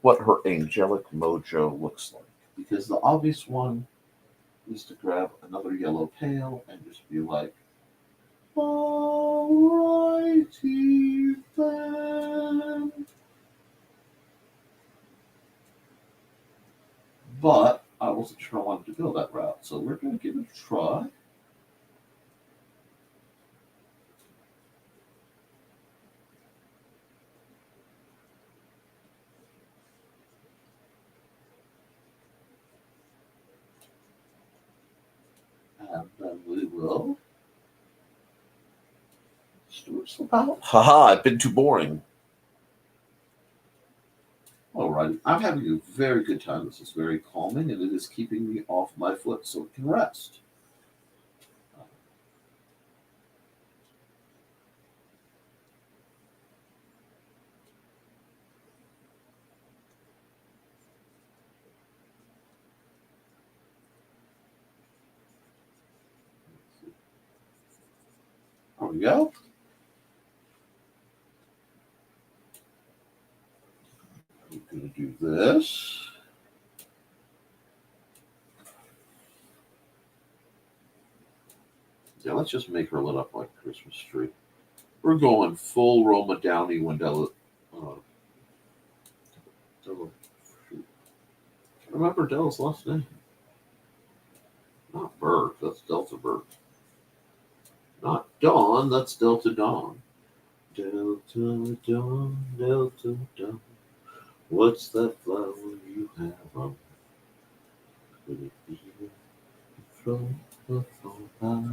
what her angelic mojo looks like. Because the obvious one is to grab another yellow pail and just be like, alrighty then. But I wasn't sure I wanted to go that route, so we're going to give it a try. And then we will slip out. Haha, I've been too boring. Alrighty, I'm having a very good time. This is very calming, and it is keeping me off my foot so it can rest. There we go. I'm going to do this. Yeah, let's just make her lit up like a Christmas tree. We're going full Roma Downey Wendell. Remember Dell's last name? Not Berg. That's Delta Berg. Not Dawn, that's Delta Dawn. Delta Dawn, Delta Dawn. What's that flower you have on? Could it be from the high?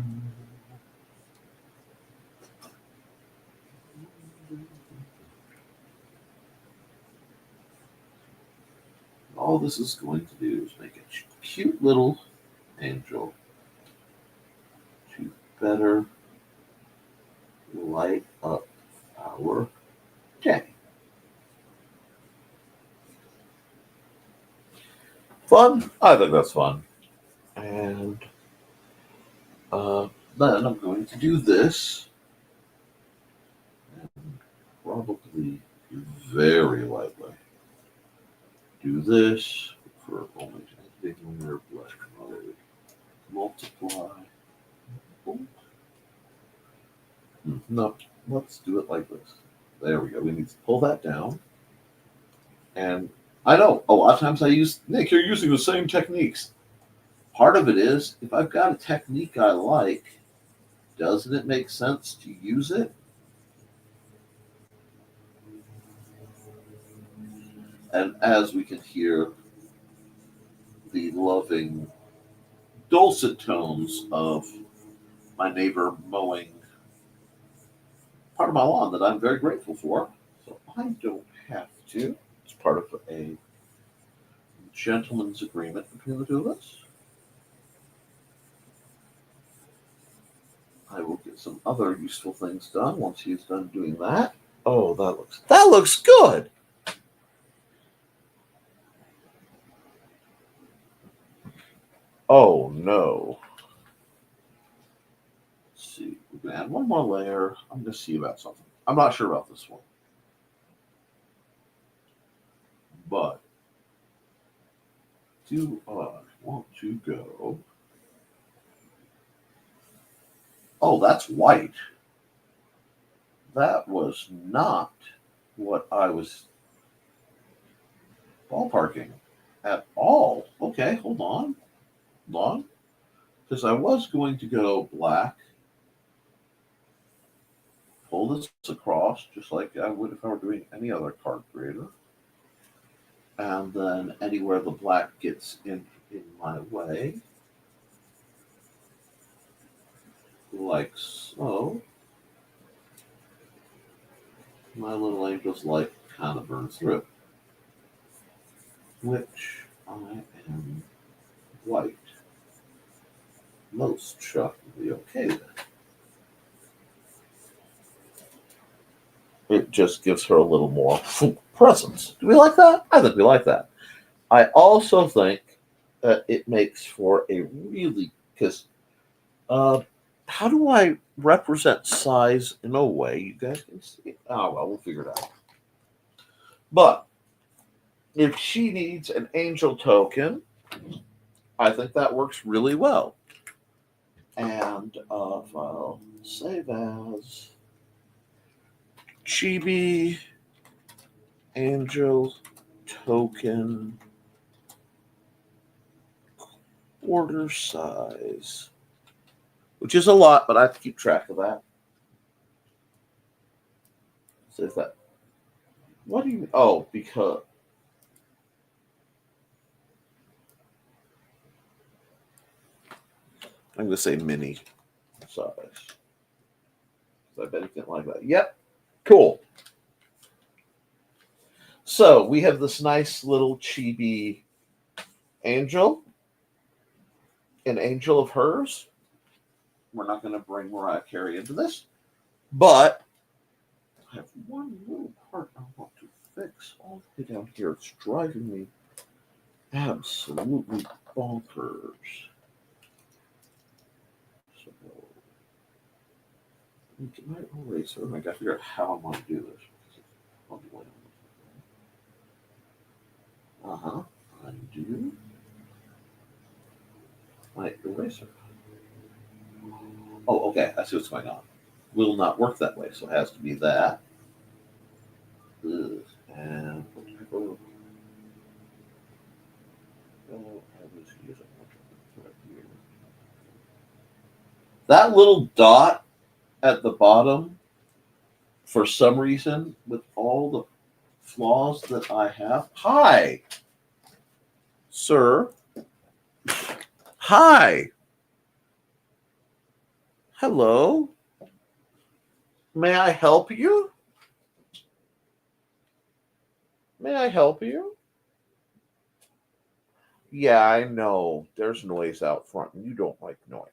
All this is going to do is make a cute little angel to better light up our day. Fun? I think that's fun. And then I'm going to do this, and probably very lightly. Do this for only anything near black mode. Multiply. No, let's do it like this. There we go. We need to pull that down. And I know a lot of times Nick, you're using the same techniques. Part of it is, if I've got a technique I like, doesn't it make sense to use it? And as we can hear the loving, dulcet tones of my neighbor mowing part of my lawn that I'm very grateful for, so I don't have to. It's part of a gentleman's agreement between the two of us. I will get some other useful things done once he's done doing that. Oh, that looks good. Oh no. Let's see. We're gonna add one more layer. I'm gonna see about something. I'm not sure about this one. But do I want to go? Oh, that's white. That was not what I was ballparking at all. Okay, hold on. Because I was going to go black, pull this across just like I would if I were doing any other card creator. And then anywhere the black gets in my way, like so, my little angel's light kind of burns through, which I am white most shockingly okay with. It just gives her a little more presence. Do we like that? I think we like that. I also think that it makes for a really, because how do I represent size in a way you guys can see? Oh, well, we'll figure it out. But if she needs an angel token, I think that works really well. And if I'll save as Chibi Angel Token quarter size, which is a lot, but I have to keep track of that. Save that. What do you mean? Oh, because I'm going to say mini size. I bet you didn't like that. Yep. Cool. So we have this nice little chibi angel, an angel of hers. We're not going to bring Mariah Carey into this, but I have one little part I want to fix all the way down here. It's driving me absolutely bonkers. So, get my eraser. I got to figure out how I'm going to do this. Undo my eraser. Oh, okay. I see what's going on. Will not work that way, so it has to be that. And that little dot at the bottom, for some reason, with all the flaws that I have. Hi, sir. Hi. Hello. May I help you? May I help you? Yeah, I know. There's noise out front, and you don't like noise.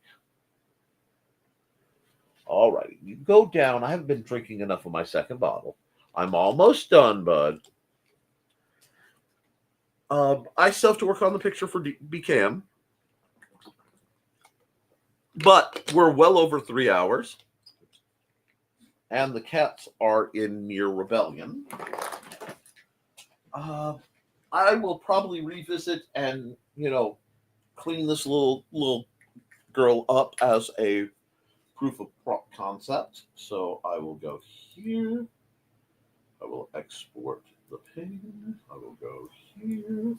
All right, you go down. I haven't been drinking enough of my second bottle. I'm almost done, bud. I still have to work on the picture for BCAM, but we're well over 3 hours, and the cats are in near rebellion. I will probably revisit and clean this little girl up as a proof of concept. So I will go here. I will export the pin. I will go here.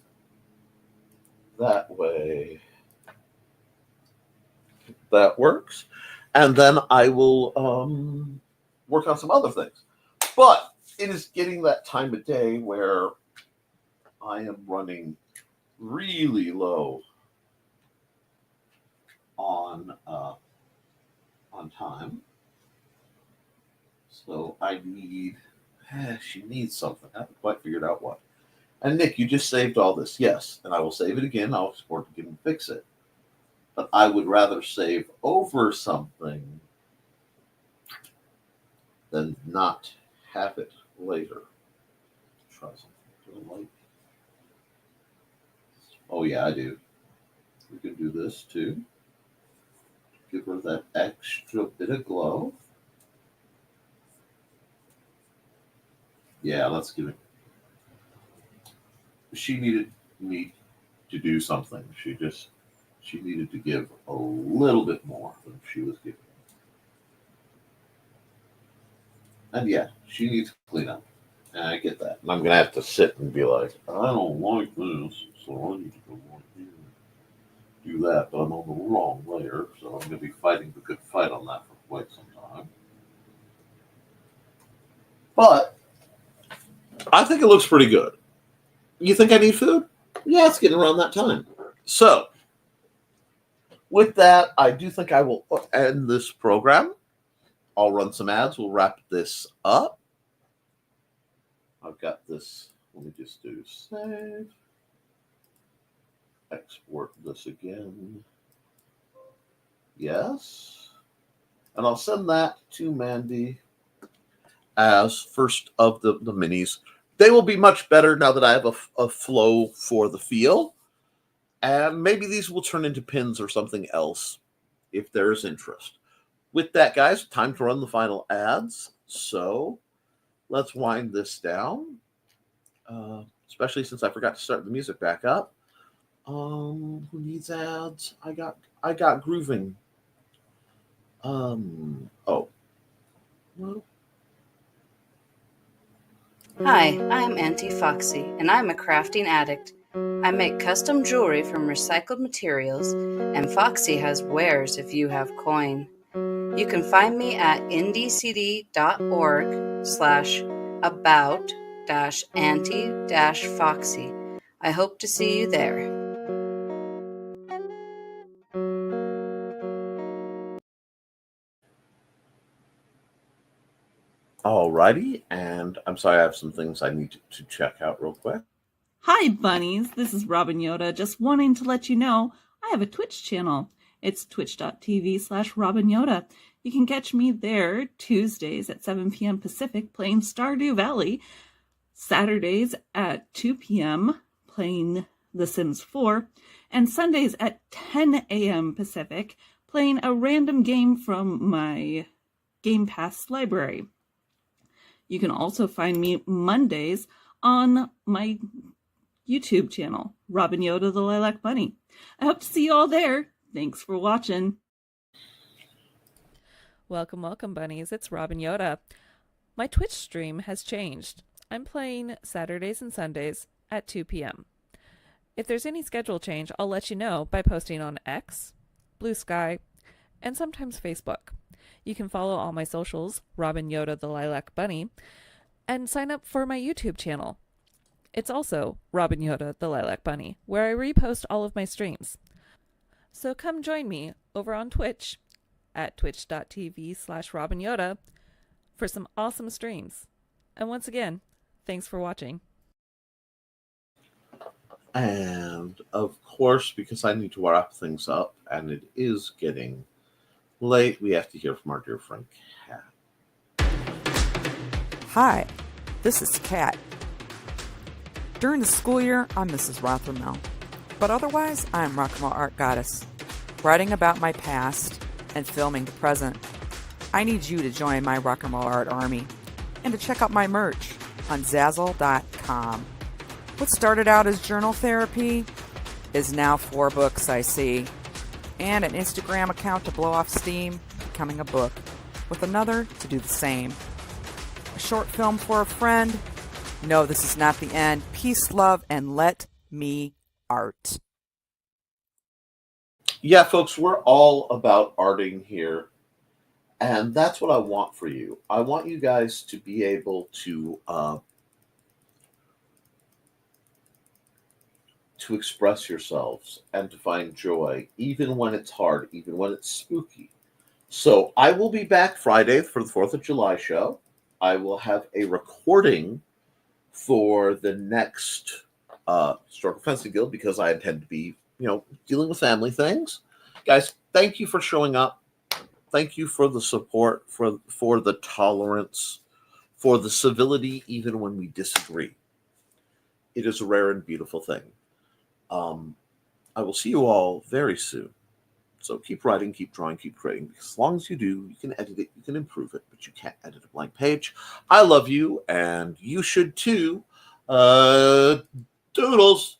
That way. That works. And then I will work on some other things. But it is getting that time of day where I am running really low on time. So I need, she needs something. I haven't quite figured out what. And Nick, you just saved all this. Yes, and I will save it again. I'll export it again and fix it. But I would rather save over something than not have it later. Try something like. Oh yeah, I do. We can do this too. Give her that extra bit of glow. Yeah, let's give it. She needed me to do something. She needed to give a little bit more than she was giving. And yeah, she needs to clean up. And I get that. And I'm going to have to sit and be like, I don't like this, so I need to go on here. Do that, but I'm on the wrong layer, so I'm going to be fighting the good fight on that for quite some time. But I think it looks pretty good. You think I need food? Yeah, it's getting around that time. So, with that, I do think I will end this program. I'll run some ads. We'll wrap this up. I've got this. Let me just do save. Export this again. Yes. And I'll send that to Mandy as first of the minis. They will be much better now that I have a flow for the feel. And maybe these will turn into pins or something else if there's interest. With that, guys, time to run the final ads. So let's wind this down, especially since I forgot to start the music back up. Who needs ads? I got grooving. Oh. Well. Hi, I'm Auntie Foxy, and I'm a crafting addict. I make custom jewelry from recycled materials, and Foxy has wares if you have coin. You can find me at ndcd.org/about-auntie-foxy. I hope to see you there. Alrighty, and I'm sorry, I have some things I need to check out real quick. Hi, bunnies. This is Robin Yoda. Just wanting to let you know I have a Twitch channel. It's twitch.tv/Robin Yoda. You can catch me there Tuesdays at 7 p.m. Pacific playing Stardew Valley, Saturdays at 2 p.m. playing The Sims 4, and Sundays at 10 a.m. Pacific playing a random game from my Game Pass library. You can also find me Mondays on my YouTube channel, Robin Yoda the Lilac Bunny. I hope to see you all there. Thanks for watching. Welcome, welcome, bunnies. It's Robin Yoda. My Twitch stream has changed. I'm playing Saturdays and Sundays at 2 p.m. If there's any schedule change, I'll let you know by posting on X, Blue Sky, and sometimes Facebook. You can follow all my socials, Robin Yoda the Lilac Bunny, and sign up for my YouTube channel. It's also Robin Yoda the Lilac Bunny, where I repost all of my streams. So come join me over on Twitch at twitch.tv/Robin Yoda for some awesome streams. And once again, thanks for watching. And of course, because I need to wrap things up, and it is getting late, we have to hear from our dear friend Kat. Hi, this is Kat. During the school year, I'm Mrs. Rothermel, but otherwise, I'm Rock and Roll Art Goddess, writing about my past and filming the present. I need you to join my Rock and Roll Art army and to check out my merch on Zazzle.com. What started out as journal therapy is now 4 books, I see, and an Instagram account to blow off steam, becoming a book, with another to do the same. A short film for a friend. No, this is not the end. Peace, love, and let me art. Yeah, folks, we're all about arting here, and that's what I want for you. I want you guys to be able to express yourselves and to find joy, even when it's hard, even when it's spooky. So I will be back Friday for the 4th of July show. I will have a recording for the next Historical Fencing Guild because I intend to be, dealing with family things. Guys, thank you for showing up. Thank you for the support, for the tolerance, for the civility, even when we disagree. It is a rare and beautiful thing. I will see you all very soon. So keep writing, keep drawing, keep creating. Because as long as you do, you can edit it, you can improve it, but you can't edit a blank page. I love you, and you should too. Doodles.